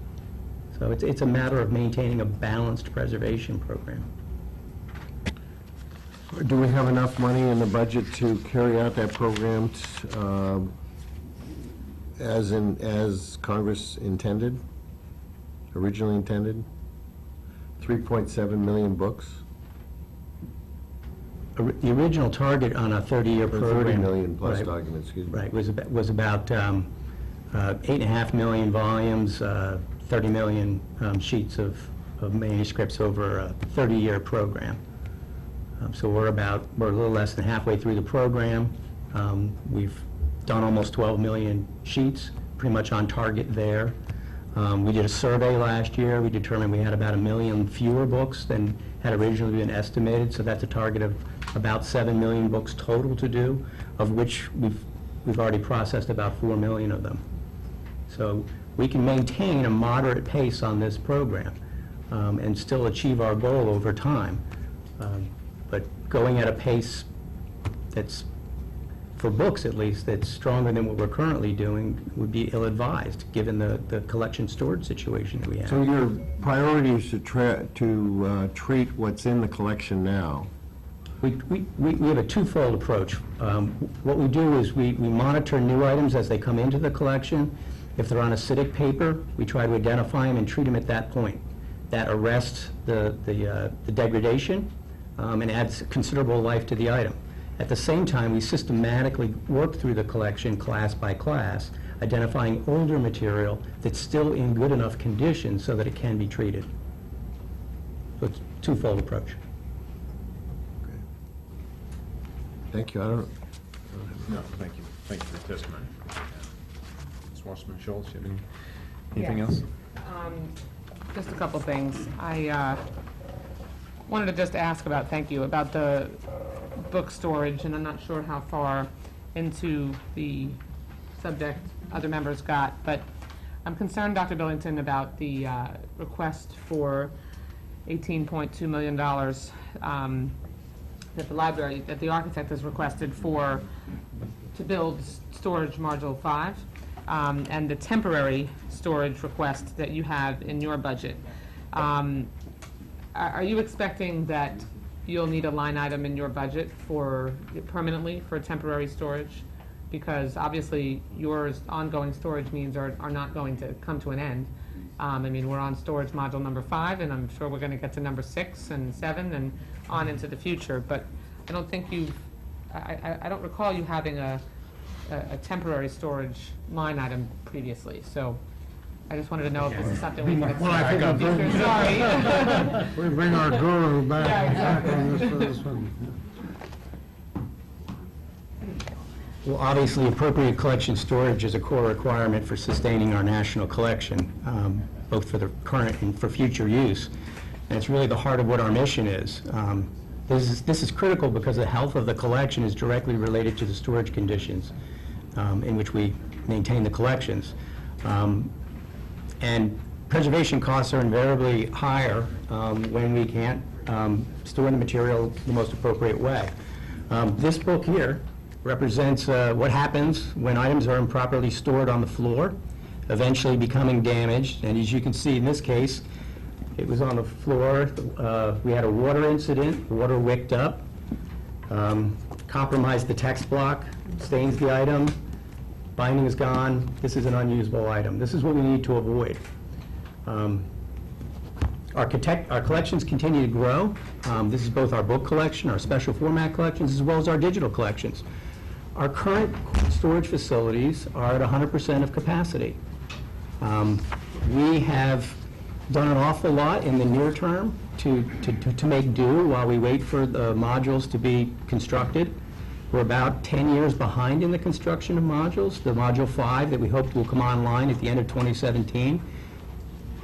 S12: So it's a matter of maintaining a balanced preservation program.
S4: Do we have enough money in the budget to carry out that program as Congress intended, originally intended? 3.7 million books?
S12: The original target on a 30-year program...
S4: 30 million plus documents, excuse me.
S12: Right, was about 8.5 million volumes, 30 million sheets of manuscripts over a 30-year program. So we're a little less than halfway through the program. We've done almost 12 million sheets, pretty much on target there. We did a survey last year. We determined we had about 1 million fewer books than had originally been estimated, so that's a target of about 7 million books total to do, of which we've already processed about 4 million of them. So we can maintain a moderate pace on this program and still achieve our goal over time. But going at a pace that's for books at least, that's stronger than what we're currently doing would be ill-advised, given the collection storage situation that we have.
S5: So your priority is to treat what's in the collection now?
S12: We have a twofold approach. What we do is we monitor new items as they come into the collection. If they're on acidic paper, we try to identify them and treat them at that point. That arrests the degradation and adds considerable life to the item. At the same time, we systematically work through the collection class by class, identifying older material that's still in good enough condition so that it can be treated. So it's a twofold approach.
S5: Thank you. I don't.
S2: No, thank you. Thank you for your testimony. Ms. Wasserman Schultz, you have anything
S3: Yes.
S2: else?
S3: Just a couple things. I wanted to just ask about, thank you, about the book storage, and I'm not sure how far into the subject other members got, but I'm concerned, Dr. Billington, about the request for $18.2 million that the library, that the architect has requested to build storage module 5, and the temporary storage request that you have in your budget. Are you expecting that you'll need a line item in your budget permanently for temporary storage? Because obviously your ongoing storage needs are not going to come to an end. I mean, we're on storage module number 5, and I'm sure we're going to get to number 6 and 7 and on into the future. But I don't think I don't recall you having a temporary storage line item previously. So I just wanted to know if this is something we can expect.
S16: Well, I think
S3: in the future. Sorry.
S16: we bring our guru back.
S3: Yeah, exactly.
S16: On this for this one.
S12: Well, obviously, appropriate collection storage is a core requirement for sustaining our national collection, both for the current and for future use. And it's really the heart of what our mission is. This is critical because the health of the collection is directly related to the storage conditions in which we maintain the collections. And preservation costs are invariably higher when we can't store the material the most appropriate way. This book here represents what happens when items are improperly stored on the floor, eventually becoming damaged. And as you can see in this case, it was on the floor. We had a water incident, water wicked up, compromised the text block, stains the item, binding is gone. This is an unusable item. This is what we need to avoid. Our collections continue to grow. This is both our book collection, our special format collections, as well as our digital collections. Our current storage facilities are at 100% of capacity. We have done an awful lot in the near term to make do while we wait for the modules to be constructed. We're about 10 years behind in the construction of modules. The Module 5 that we hoped will come online at the end of 2017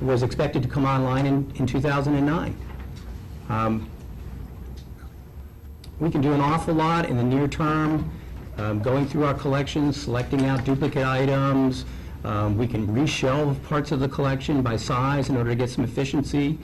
S12: was expected to come online in 2009. We can do an awful lot in the near term, going through our collections, selecting out duplicate items. We can reshelve parts of the collection by size in order to get some efficiency.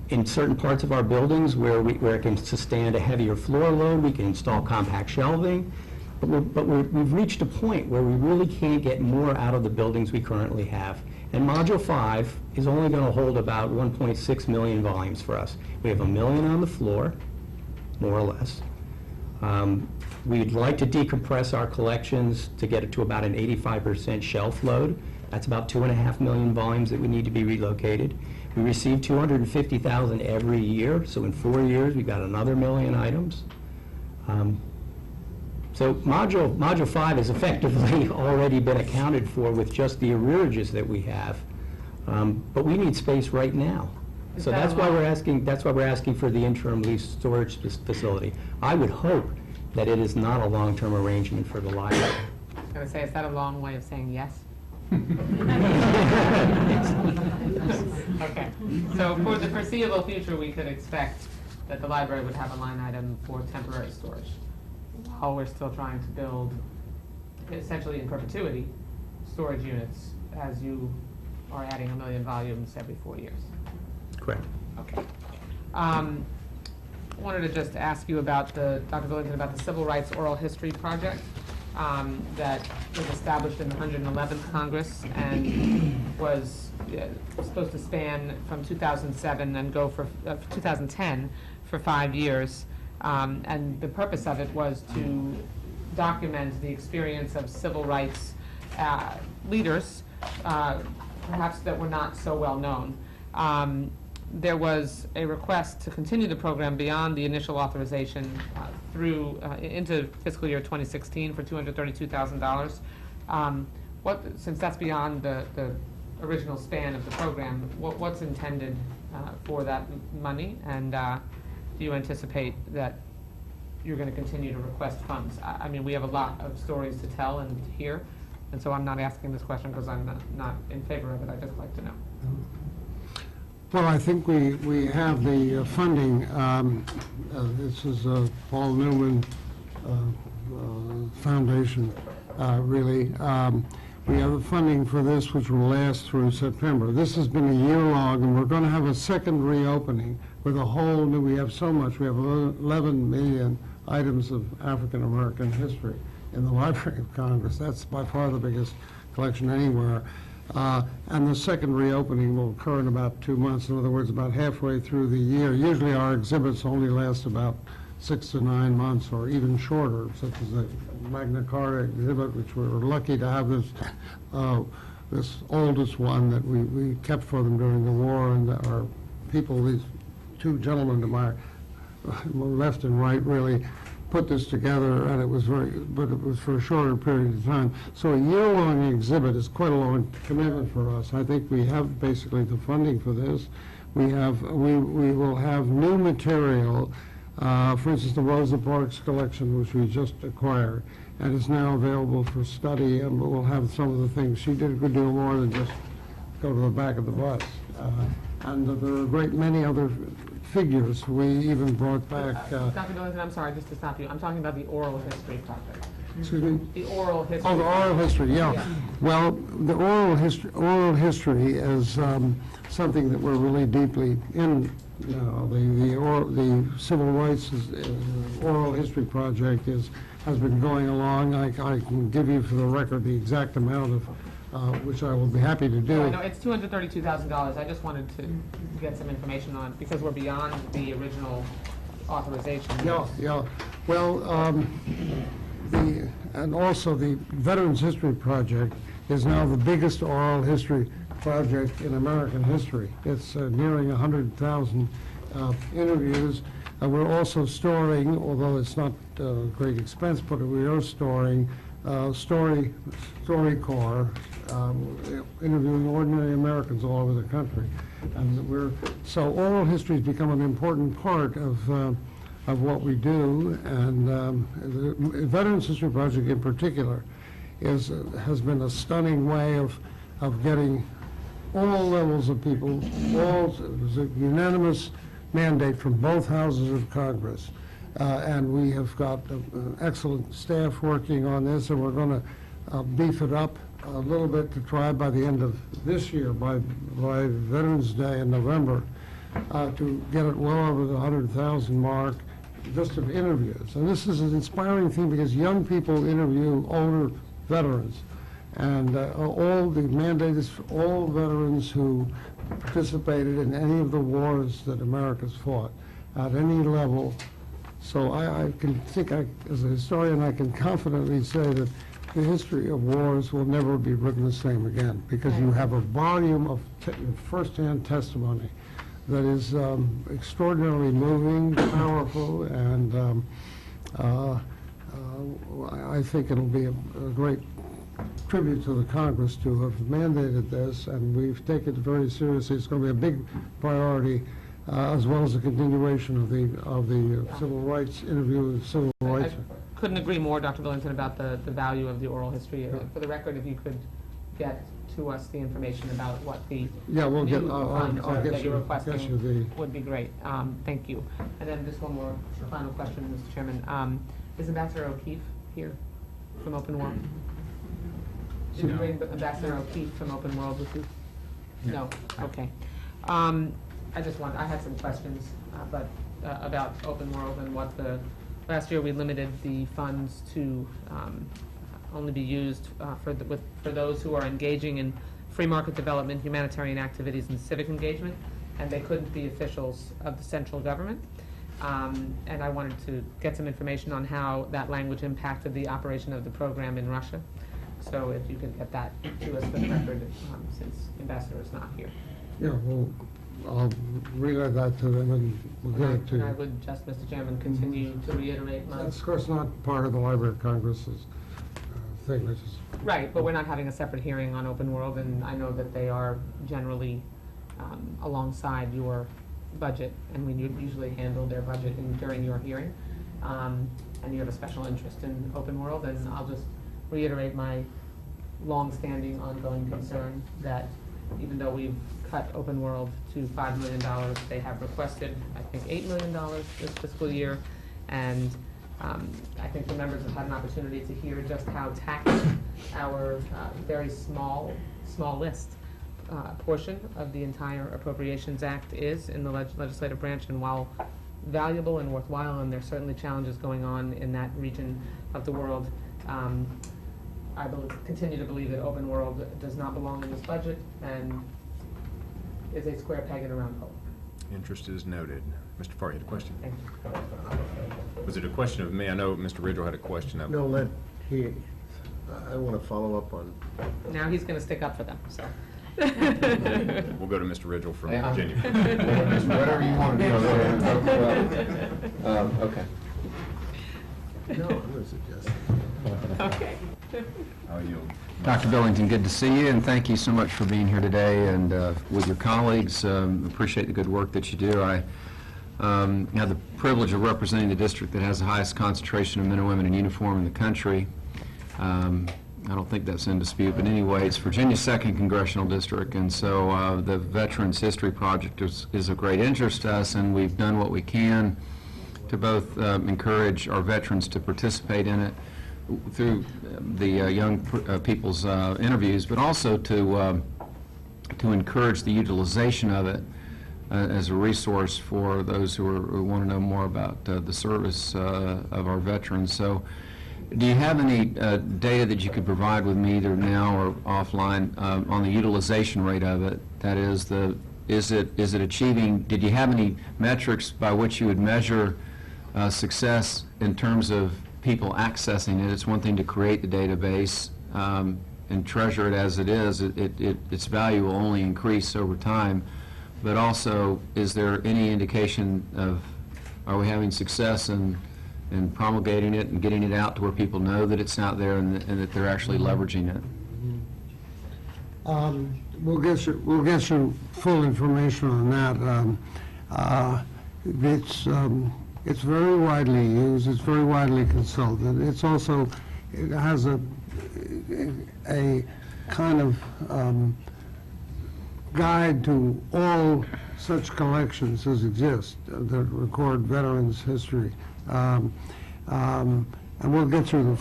S12: In certain parts of our buildings where it can sustain a heavier floor load, we can install compact shelving. But we've reached a point where we really can't get more out of the buildings we currently have. And Module 5 is only going to hold about 1.6 million volumes for us. We have 1 million on the floor, more or less. We'd like to decompress our collections to get it to about an 85% shelf load. That's about 2.5 million volumes that we need to be relocated. We receive 250,000 every year, so in 4 years we've got another 1 million items. So Module 5 has effectively already been accounted for with just the arrearages that we have. But we need space right now. So that's why we're asking for the interim lease storage facility. I would hope that it is not a long-term arrangement for the library.
S3: I was going to say, is that a long way of saying yes? Okay. So for the foreseeable future, we could expect that the library would have a line item for temporary storage while we're still trying to build, essentially in perpetuity, storage units as you are adding 1 million volumes every 4 years.
S12: Correct.
S3: Okay. I wanted to just ask you about Dr. Billington, about the Civil Rights Oral History Project. that was established in the 111th Congress and was supposed to span from 2007 and go for 2010 for 5 years. And the purpose of it was to document the experience of civil rights leaders, perhaps that were not so well known. There was a request to continue the program beyond the initial authorization through into fiscal year 2016 for $232,000. Since that's beyond the original span of the program, what's intended for that money, and do you anticipate that you're going to continue to request funds? I mean, we have a lot of stories to tell and to hear, and so I'm not asking this question because I'm not in favor of it. I'd just like to know.
S16: Well, I think we have the funding. This is Paul Newman Foundation, really. We have the funding for this, which will last through September. This has been a year long, and we're going to have a second reopening with a whole new, we have so much. We have 11 million items of African American history in the Library of Congress. That's by far the biggest collection anywhere. And the second reopening will occur in about 2 months. In other words, about halfway through the year. Usually our exhibits only last about 6 to 9 months or even shorter, such as the Magna Carta exhibit, which we were lucky to have this oldest one that we kept for them during the war, and our people, these two gentlemen to my left and right, really put this together, and it was but it was for a shorter period of time. So a year-long exhibit is quite a long commitment for us. I think we have basically the funding for this. We will have new material. For instance, the Rosa Parks collection, which we just acquired, and is now available for study, and we'll have some of the things. She did a good deal more than just go to the back of the bus. And there are a great many other figures. We even brought back...
S3: Dr. Billington, I'm sorry, just to stop you. I'm talking about the oral history project.
S16: Excuse me?
S3: The oral history.
S16: Oh, the oral history, yeah. Well, the oral history is something that we're really deeply in now. The Civil Rights Oral History Project has been going along. I can give you for the record the exact amount of which I will be happy to do.
S3: I know it's $232,000. I just wanted to get some information on it because we're beyond the original authorization.
S16: Yeah. Well, and also the Veterans History Project is now the biggest oral history project in American history. It's nearing 100,000 interviews. We're also storing, although it's not great expense, but we are storing StoryCorps, interviewing ordinary Americans all over the country. And so oral history has become an important part of what we do, and the Veterans History Project in particular has been a stunning way of getting all levels of people, it was a unanimous mandate from both houses of Congress. And we have got an excellent staff working on this, and we're going to beef it up a little bit to try by the end of this year, by Veterans Day in November, to get it well over the 100,000 mark just of interviews. And this is an inspiring thing because young people interview older veterans. And all the mandate is for all veterans who participated in any of the wars that America's fought at any level. So I can think, as a historian, I can confidently say that the history of wars will never be written the same again, because you have a volume of first-hand testimony that is extraordinarily moving, powerful, and I think it'll be a great tribute to the Congress to have mandated this, and we've taken it very seriously. It's going to be a big priority, as well as the continuation of the civil rights interview of civil rights.
S3: I couldn't agree more, Dr. Billington, about the value of the oral history. For the record, if you could get to us the information about what the
S16: we'll get.
S3: I'll get that you're requesting would be great. Thank you. And then just one more final question, Mr. Chairman. Is Ambassador O'Keefe here from Open World? Did you bring Ambassador O'Keefe from Open World with you? No. Okay. I had some questions, but about Open World and what last year we limited the funds to only be used for those who are engaging in free market development, humanitarian activities, and civic engagement, and they couldn't be officials of the central government. And I wanted to get some information on how that language impacted the operation of the program in Russia. So if you could get that to us for the record, since Ambassador is not here.
S16: Yeah, well, I'll relay that to them and we'll get it to
S3: And I
S16: you.
S3: would just, Mr. Chairman, continue to reiterate my...
S16: That's of course not part of the Library of Congress's thing, which is...
S3: Right, but we're not having a separate hearing on Open World, and I know that they are generally alongside your budget, and we usually handle their budget during your hearing. And you have a special interest in Open World, and I'll just reiterate my long-standing ongoing concern that even though we've cut Open World to $5 million, they have requested, I think, $8 million this fiscal year. And I think the members have had an opportunity to hear just how taxing our very small list portion of the entire Appropriations Act is in the legislative branch. And while valuable and worthwhile, and there's certainly challenges going on in that region of the world, I continue to believe that Open World does not belong in this budget and is a square peg in a round hole.
S2: Interest is noted. Mr. Farr, you had a question?
S3: Thank you.
S2: Was it a question of me? I know Mr. Ridgel had a question.
S5: No, I want to follow up on...
S3: Now he's going to stick up for them, so.
S2: We'll go to Mr. Ridgel from Virginia.
S5: Whatever you want to do. Okay. No, I'm going to suggest.
S3: Okay.
S2: I'll yield.
S6: Dr. Billington, good to see you, and thank you so much for being here today and with your colleagues. Appreciate the good work that you do. I have the privilege of representing the district that has the highest concentration of men and women in uniform in the country. I don't think that's in dispute, but anyway, it's Virginia's 2nd congressional district, and so the Veterans History Project is of great interest to us, and we've done what we can to both encourage our veterans to participate in it through the young people's interviews, but also to encourage the utilization of it as a resource for those who want to know more about the service of our veterans. So, do you have any data that you could provide with me either now or offline on the utilization rate of it? That is, is it achieving? Did you have any metrics by which you would measure success in terms of people accessing it? It's one thing to create the database and treasure it as it is. Its value will only increase over time. But also, is there any indication of, are we having success in promulgating it and getting it out to where people know that it's out there and that they're actually leveraging it?
S16: We'll get you full information on that. It's very widely used. It's very widely consulted. It's also, it has a kind of guide to all such collections as exist that record veterans' history. And we'll get you the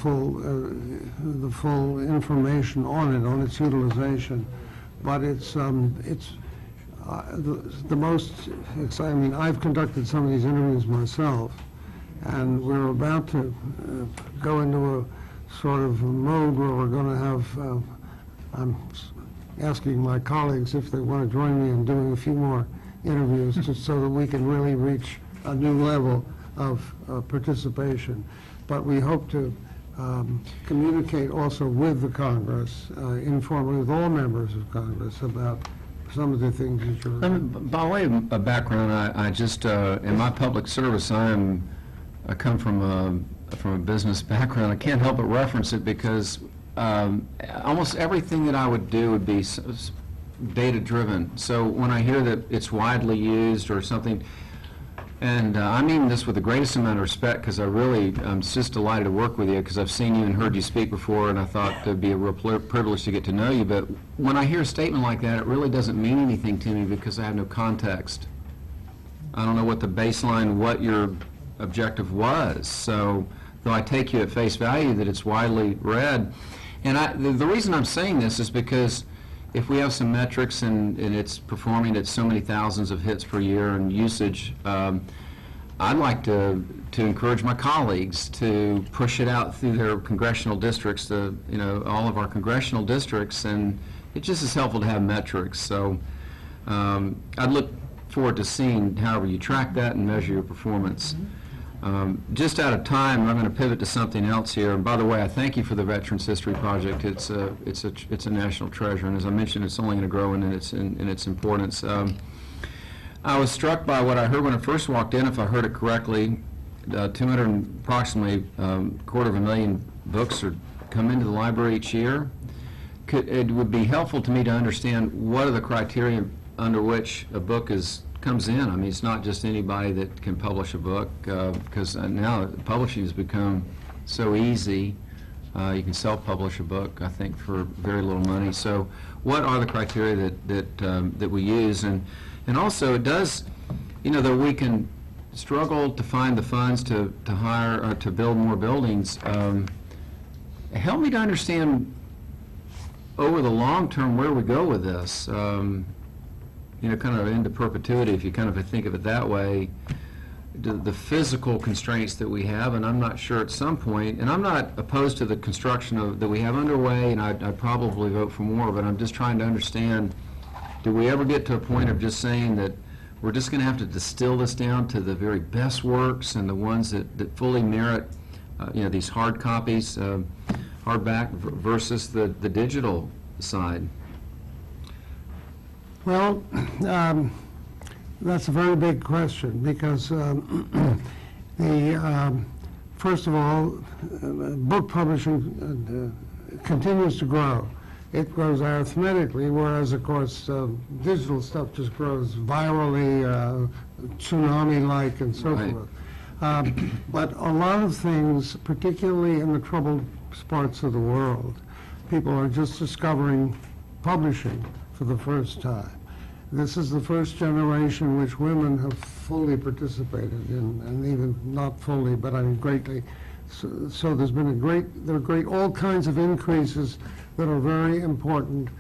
S16: full information on it, on its utilization. But it's the most exciting. I mean, I've conducted some of these interviews myself, and we're about to go into a sort of mode where we're going to have. I'm asking my colleagues if they want to join me in doing a few more interviews, just so that we can really reach a new level of participation. But we hope to communicate also with the Congress, informally with all members of Congress about some of the things that you're...
S6: By way of background, I just, in my public service, I come from a business background. I can't help but reference it because almost everything that I would do would be data-driven. So when I hear that it's widely used or something, and I mean this with the greatest amount of respect because I'm just delighted to work with you because I've seen you and heard you speak before, and I thought it'd be a real privilege to get to know you. But when I hear a statement like that, it really doesn't mean anything to me because I have no context. I don't know what the baseline, what your objective was. So, though I take you at face value that it's widely read, and the reason I'm saying this is because if we have some metrics and it's performing at so many thousands of hits per year and usage, I'd like to encourage my colleagues to push it out through their congressional districts, to, all of our congressional districts, and it just is helpful to have metrics. So I'd look forward to seeing however you track that and measure your performance. Just out of time, I'm going to pivot to something else here. And by the way, I thank you for the Veterans History Project. It's a national treasure, and as I mentioned, it's only going to grow in its importance. I was struck by what I heard when I first walked in, if I heard it correctly. Approximately 250,000 books come into the library each year. It would be helpful to me to understand what are the criteria under which a book comes in. I mean, it's not just anybody that can publish a book, because now publishing has become so easy. You can self-publish a book, I think, for very little money. So what are the criteria that we use? And also, it does, though we can struggle to find the funds to hire or to build more buildings, help me to understand over the long term where we go with this. Kind of into perpetuity, if you kind of think of it that way, the physical constraints that we have, and I'm not sure at some point, and I'm not opposed to the construction that we have underway, and I'd probably vote for more, but I'm just trying to understand, do we ever get to a point of just saying that we're just going to have to distill this down to the very best works and the ones that fully merit, these hard copies, hardback versus the digital side?
S16: Well, that's a very big question, because first of all, book publishing continues to grow. It grows arithmetically, whereas, of course, digital stuff just grows virally, tsunami-like, and so forth. But a lot of things, particularly in the troubled parts of the world, people are just discovering publishing for the first time. This is the first generation in which women have fully participated in, and even not fully, but I mean greatly. So there's been all kinds of increases that are very important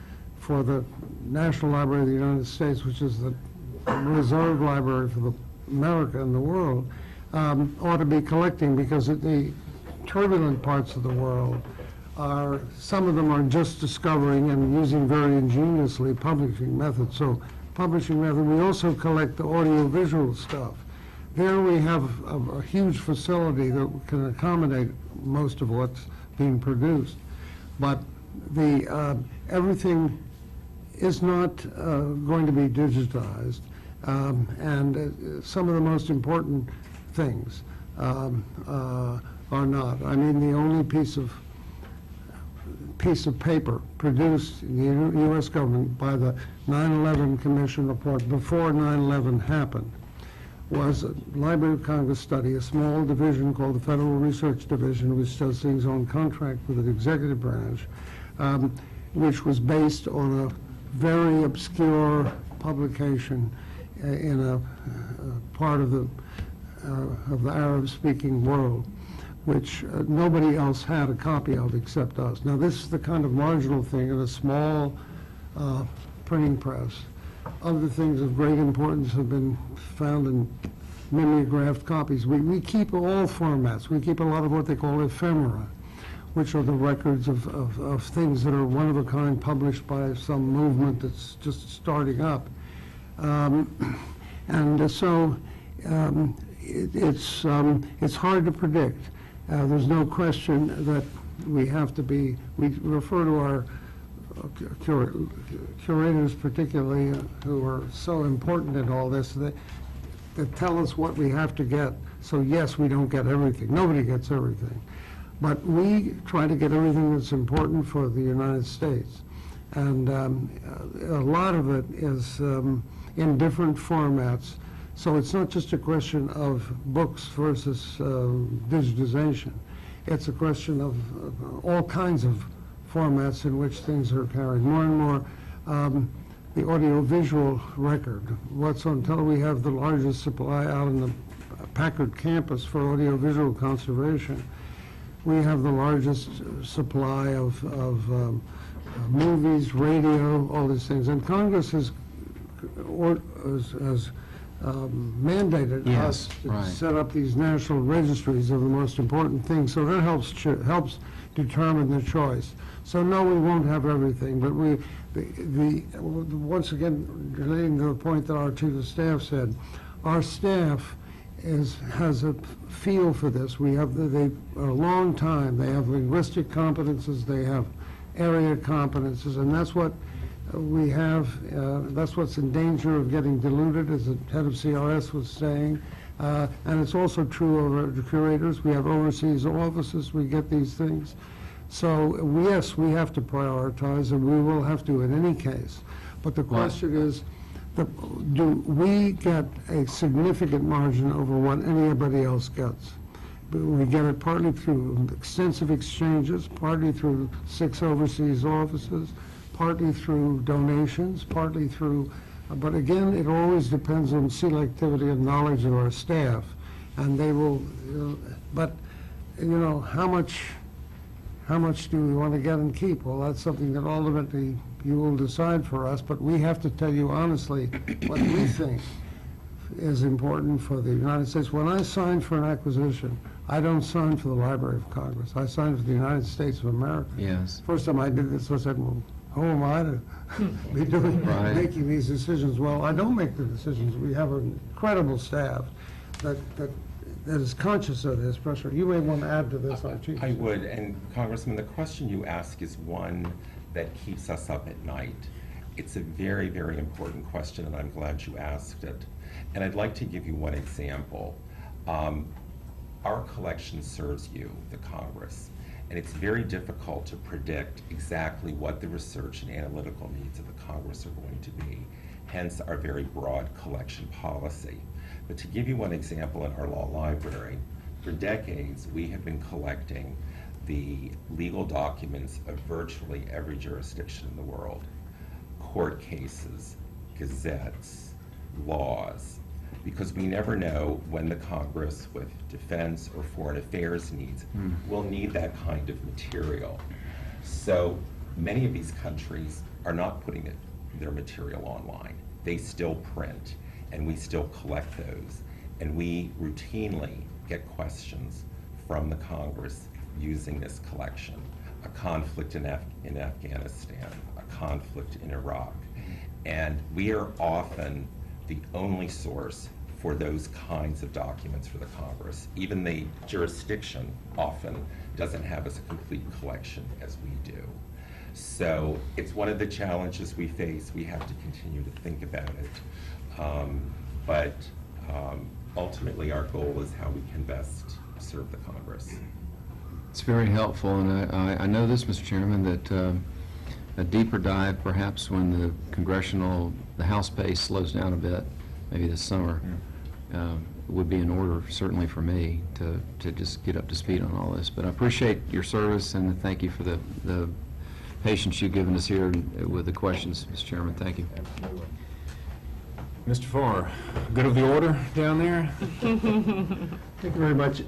S16: for the National Library of the United States, which is the reserve library for America and the world, ought to be collecting, because the turbulent parts of the world some of them are just discovering and using very ingeniously publishing methods. So publishing method, we also collect the audio-visual stuff. There we have a huge facility that can accommodate most of what's being produced. But everything is not going to be digitized, and some of the most important things are not. I mean, the only piece of paper produced in the U.S. government by the 9/11 Commission report before 9/11 happened was a Library of Congress study, a small division called the Federal Research Division, which does things on contract with the executive branch, which was based on a very obscure publication in a part of the Arab-speaking world, which nobody else had a copy of except us. Now, this is the kind of marginal thing in a small printing press. Other things of great importance have been found in mimeographed copies. We keep all formats. We keep a lot of what they call ephemera, which are the records of things that are one of a kind, published by some movement that's just starting up. It's hard to predict. There's no question that we refer to our curators particularly, who are so important in all this, that tell us what we have to get. So yes, we don't get everything. Nobody gets everything. But we try to get everything that's important for the United States. And a lot of it is in different formats. So it's not just a question of books versus digitization. It's a question of all kinds of formats in which things are carried. More and more, the audiovisual record. What's on television? We have the largest supply out in the Packard campus for audiovisual conservation. We have the largest supply of movies, radio, all these things. And Congress has mandated us
S6: Yes,
S16: to
S6: right.
S16: set up these national registries of the most important things, so that helps determine the choice. So no, we won't have everything, but once again, relating to the point that our chief of staff said, our staff has a feel for this. They a long time, they have linguistic competences, they have area competences, and that's what we have, that's what's in danger of getting diluted, as the head of CRS was saying. And it's also true of the curators. We have overseas offices, we get these things. So, yes, we have to prioritize, and we will have to in any case. But the question is, do we get a significant margin over what anybody else gets? We get it partly through extensive exchanges, partly through 6 overseas offices, partly through donations, partly through, but again, it always depends on selectivity and knowledge of our staff. And they will, but, how much do we want to get and keep? Well, that's something that ultimately you will decide for us, but we have to tell you honestly what we think is important for the United States. When I sign for an acquisition, I don't sign for the Library of Congress. I sign for the United States of America.
S6: Yes.
S16: First time I did this, I said, well, who am I to be doing,
S6: Right.
S16: making these decisions? Well, I don't make the decisions. We have an incredible staff that is conscious of this pressure. You may want to add to this, our chief.
S14: I would, and Congressman, the question you ask is one that keeps us up at night. It's a very, very important question, and I'm glad you asked it. And I'd like to give you one example. Our collection serves you, the Congress, and it's very difficult to predict exactly what the research and analytical needs of the Congress are going to be, hence our very broad collection policy. But to give you one example, in our law library, for decades we have been collecting the legal documents of virtually every jurisdiction in the world. Court cases, gazettes, laws, because we never know when the Congress, with defense or foreign affairs needs, will need that kind of material. So many of these countries are not putting their material online. They still print, and we still collect those. And we routinely get questions from the Congress using this collection. A conflict in Afghanistan, a conflict in Iraq. And we are often the only source for those kinds of documents for the Congress. Even the jurisdiction often doesn't have as a complete collection as we do. So it's one of the challenges we face. We have to continue to think about it. But ultimately our goal is how we can best serve the Congress.
S6: It's very helpful, and I know this, Mr. Chairman, that a deeper dive, perhaps when the House pace slows down a bit, maybe this summer, would be in order, certainly for me, to just get up to speed on all this. But I appreciate your service, and thank you for the patience you've given us here with the questions, Mr. Chairman. Thank you.
S2: Mr. Farr, good of the order down there?
S5: Thank you very much.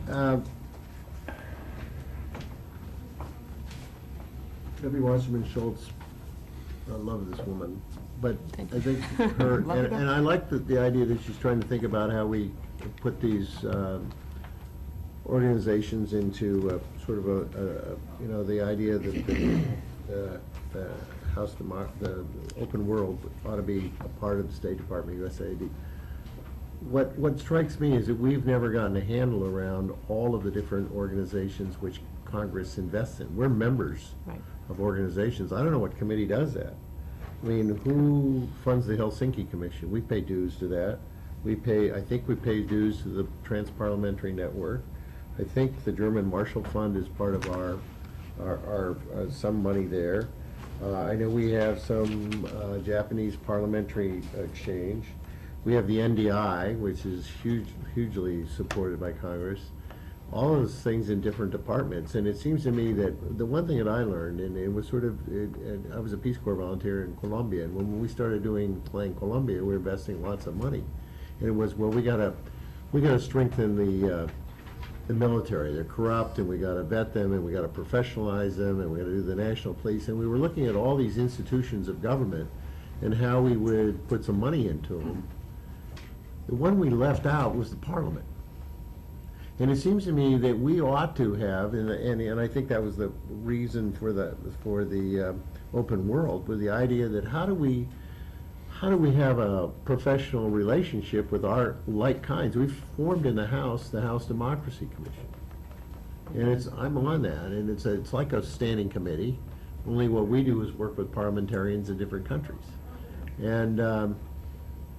S5: Debbie Wasserman Schultz, I love this woman, but I think her, and I like the idea that she's trying to think about how we put these organizations into sort of the idea that the House the open world ought to be a part of the State Department, USAID. What strikes me is that we've never gotten a handle around all of the different organizations which Congress invests in. We're members of organizations. I don't know what committee does that. I mean, who funds the Helsinki Commission? We pay dues to that. I think we pay dues to the Trans-Parliamentary Network. I think the German Marshall Fund is part of our some money there. I know we have some Japanese parliamentary exchange. We have the NDI, which is hugely supported by Congress. All of those things in different departments, and it seems to me that the one thing that I learned, and it was I was a Peace Corps volunteer in Colombia, and when we started playing Colombia, we were investing lots of money, and it was, well, we gotta strengthen the military. They're corrupt, and we gotta vet them, and we gotta professionalize them, and we gotta do the national police, and we were looking at all these institutions of government and how we would put some money into them. The one we left out was the Parliament. And it seems to me that we ought to have, and I think that was the reason for the open world, with the idea that how do we have a professional relationship with our like kinds? We've formed in the House Democracy Commission. And I'm on that, and it's like a standing committee, only what we do is work with parliamentarians in different countries. And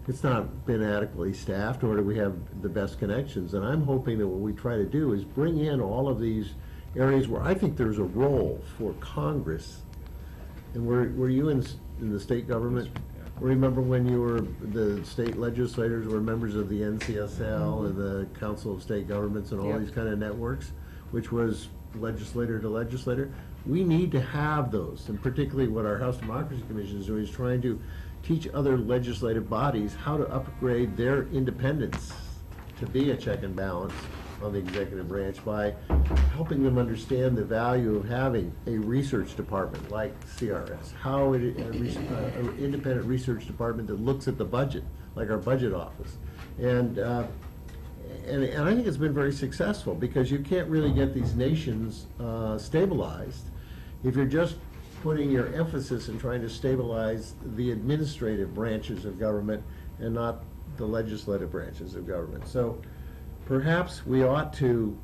S5: it's not been adequately staffed, nor do we have the best connections. And I'm hoping that what we try to do is bring in all of these areas where I think there's a role for Congress. And were you in the state government? Remember when the state legislators were members of the NCSL and the Council of State Governments and all these kind of networks, which was legislator to legislator? We need to have those, and particularly what our House Democracy Commission is doing is trying to teach other legislative bodies how to upgrade their independence to be a check and balance on the executive branch by helping them understand the value of having a research department like CRS, how an independent research department that looks at the budget, like our budget office. And I think it's been very successful, because you can't really get these nations stabilized if you're just putting your emphasis in trying to stabilize the administrative branches of government and not the legislative branches of government. So perhaps we ought to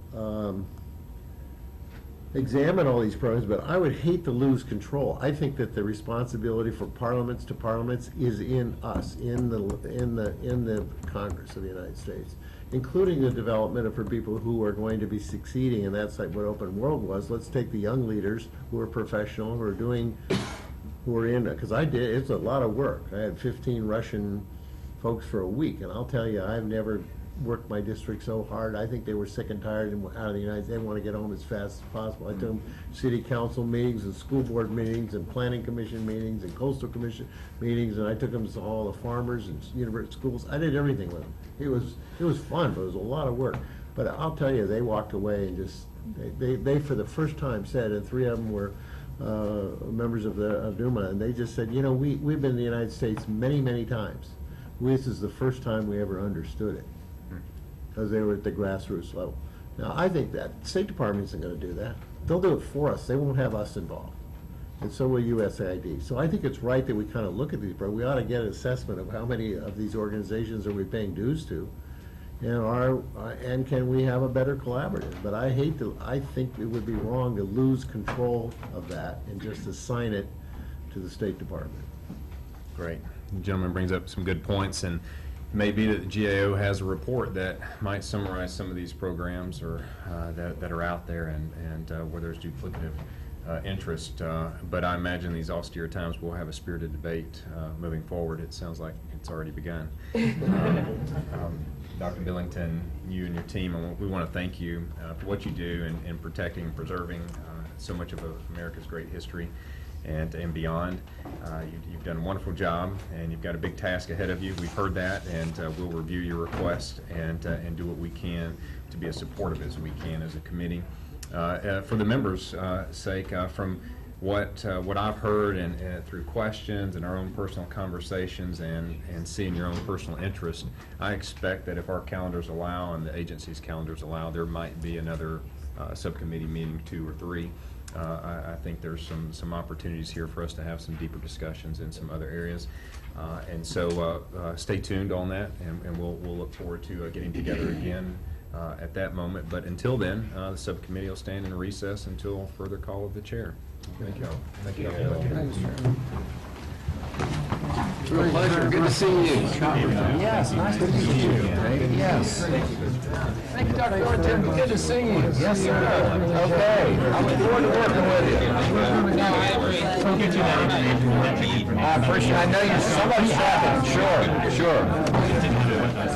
S5: examine all these programs, but I would hate to lose control. I think that the responsibility for parliaments to parliaments is in us, in the Congress of the United States, including the development of for people who are going to be succeeding, and that's like what Open World was. Let's take the young leaders who are professional, who are in, because it's a lot of work. I had 15 Russian folks for a week, and I'll tell you, I've never worked my district so hard. I think they were sick and tired and out of the United States. They want to get home as fast as possible. I took them city council meetings and school board meetings and planning commission meetings and coastal commission meetings, and I took them to all the farmers and university schools. I did everything with them. It was fun, but it was a lot of work. But I'll tell you, they walked away and just, they for the first time said, and 3 of them were members of Duma, and they just said, we've been in the United States many, many times. This is the first time we ever understood it, because they were at the grassroots level. Now, I think that State Department isn't going to do that. They'll do it for us. They won't have us involved. And so will USAID. So I think it's right that we kind of look at these programs. We ought to get an assessment of how many of these organizations are we paying dues to, and can we have a better collaborative. But I think it would be wrong to lose control of that and just assign it to the State Department.
S2: Great. The gentleman brings up some good points, and it may be that the GAO has a report that might summarize some of these programs or that are out there, and where there's duplicative interest. But I imagine these austere times will have a spirited debate moving forward. It sounds like it's already begun. Dr. Billington, you and your team, we want to thank you for what you do in protecting and preserving so much of America's great history and beyond. You've done a wonderful job, and you've got a big task ahead of you. We've heard that, and we'll review your request and do what we can to be as supportive as we can as a committee. For the members' sake, from what I've heard and through questions and our own personal conversations and seeing your own personal interest, I expect that if our calendars allow and the agency's calendars allow, there might be another subcommittee meeting, 2 or 3. I think there's some opportunities here for us to have some deeper discussions in some other areas. And so stay tuned on that, and we'll look forward to getting together again at that moment. But until then, the subcommittee will stand in recess until further call of the chair. Thank you all. Thank you.
S6: Real pleasure. Good to see you. Yes, nice to meet you. Yes. Thank you, Dr. Billington. Good to see you. Yes, sir. Okay. I look forward to working with you.
S7: We'll get you that.
S6: I appreciate it. I know you're somebody's traffic. Sure.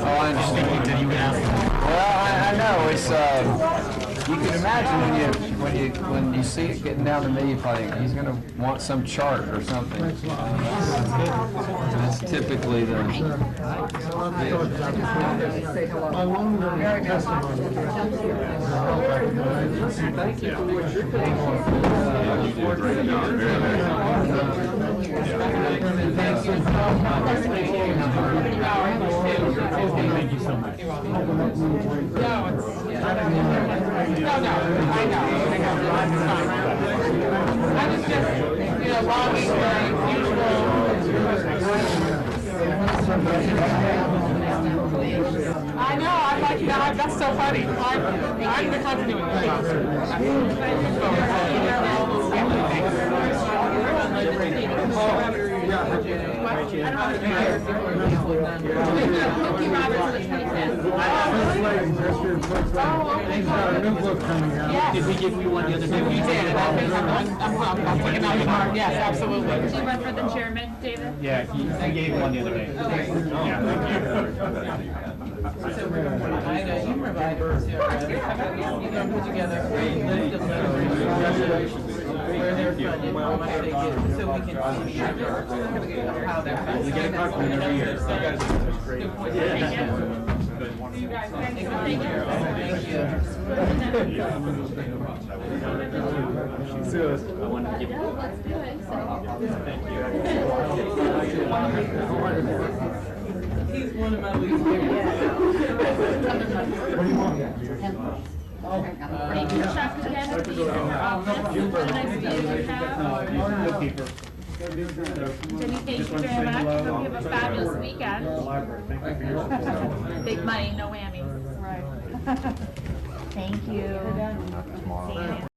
S6: Oh, I understand. Well, I know. It's you can imagine when you see it getting down to me, you probably think he's going to want some chart or something. That's typically the.
S2: Thank you for what you're doing. You did a great job. Very, very good.
S8: Thank you so much.
S3: You're welcome. No, it's, no, I know. I was just, logging I know, I'm like, that's so funny. I'm the continuity
S8: Did we give you one the other day?
S3: You did, and I'm picking out your mark, yes, absolutely.
S15: Did you run for the chairman, David?
S8: Yeah, I gave one the other day. Yeah, thank you.
S13: So I know you provided us here, right? You're gonna put together a list of letters where they're funded, how much they get, so we can see how they're funded.
S8: We get a copy every year.
S15: You guys, thank you. Thank you.
S8: Sue, I wanted to give you.
S15: Let's do it.
S13: He's one of my least favorite.
S15: Thank you, Chuck, again, for being here. What a nice view you have. Jenny, thank you very much. Hope you have a fabulous weekend. Big money, no whammies. Right. Thank you. See you.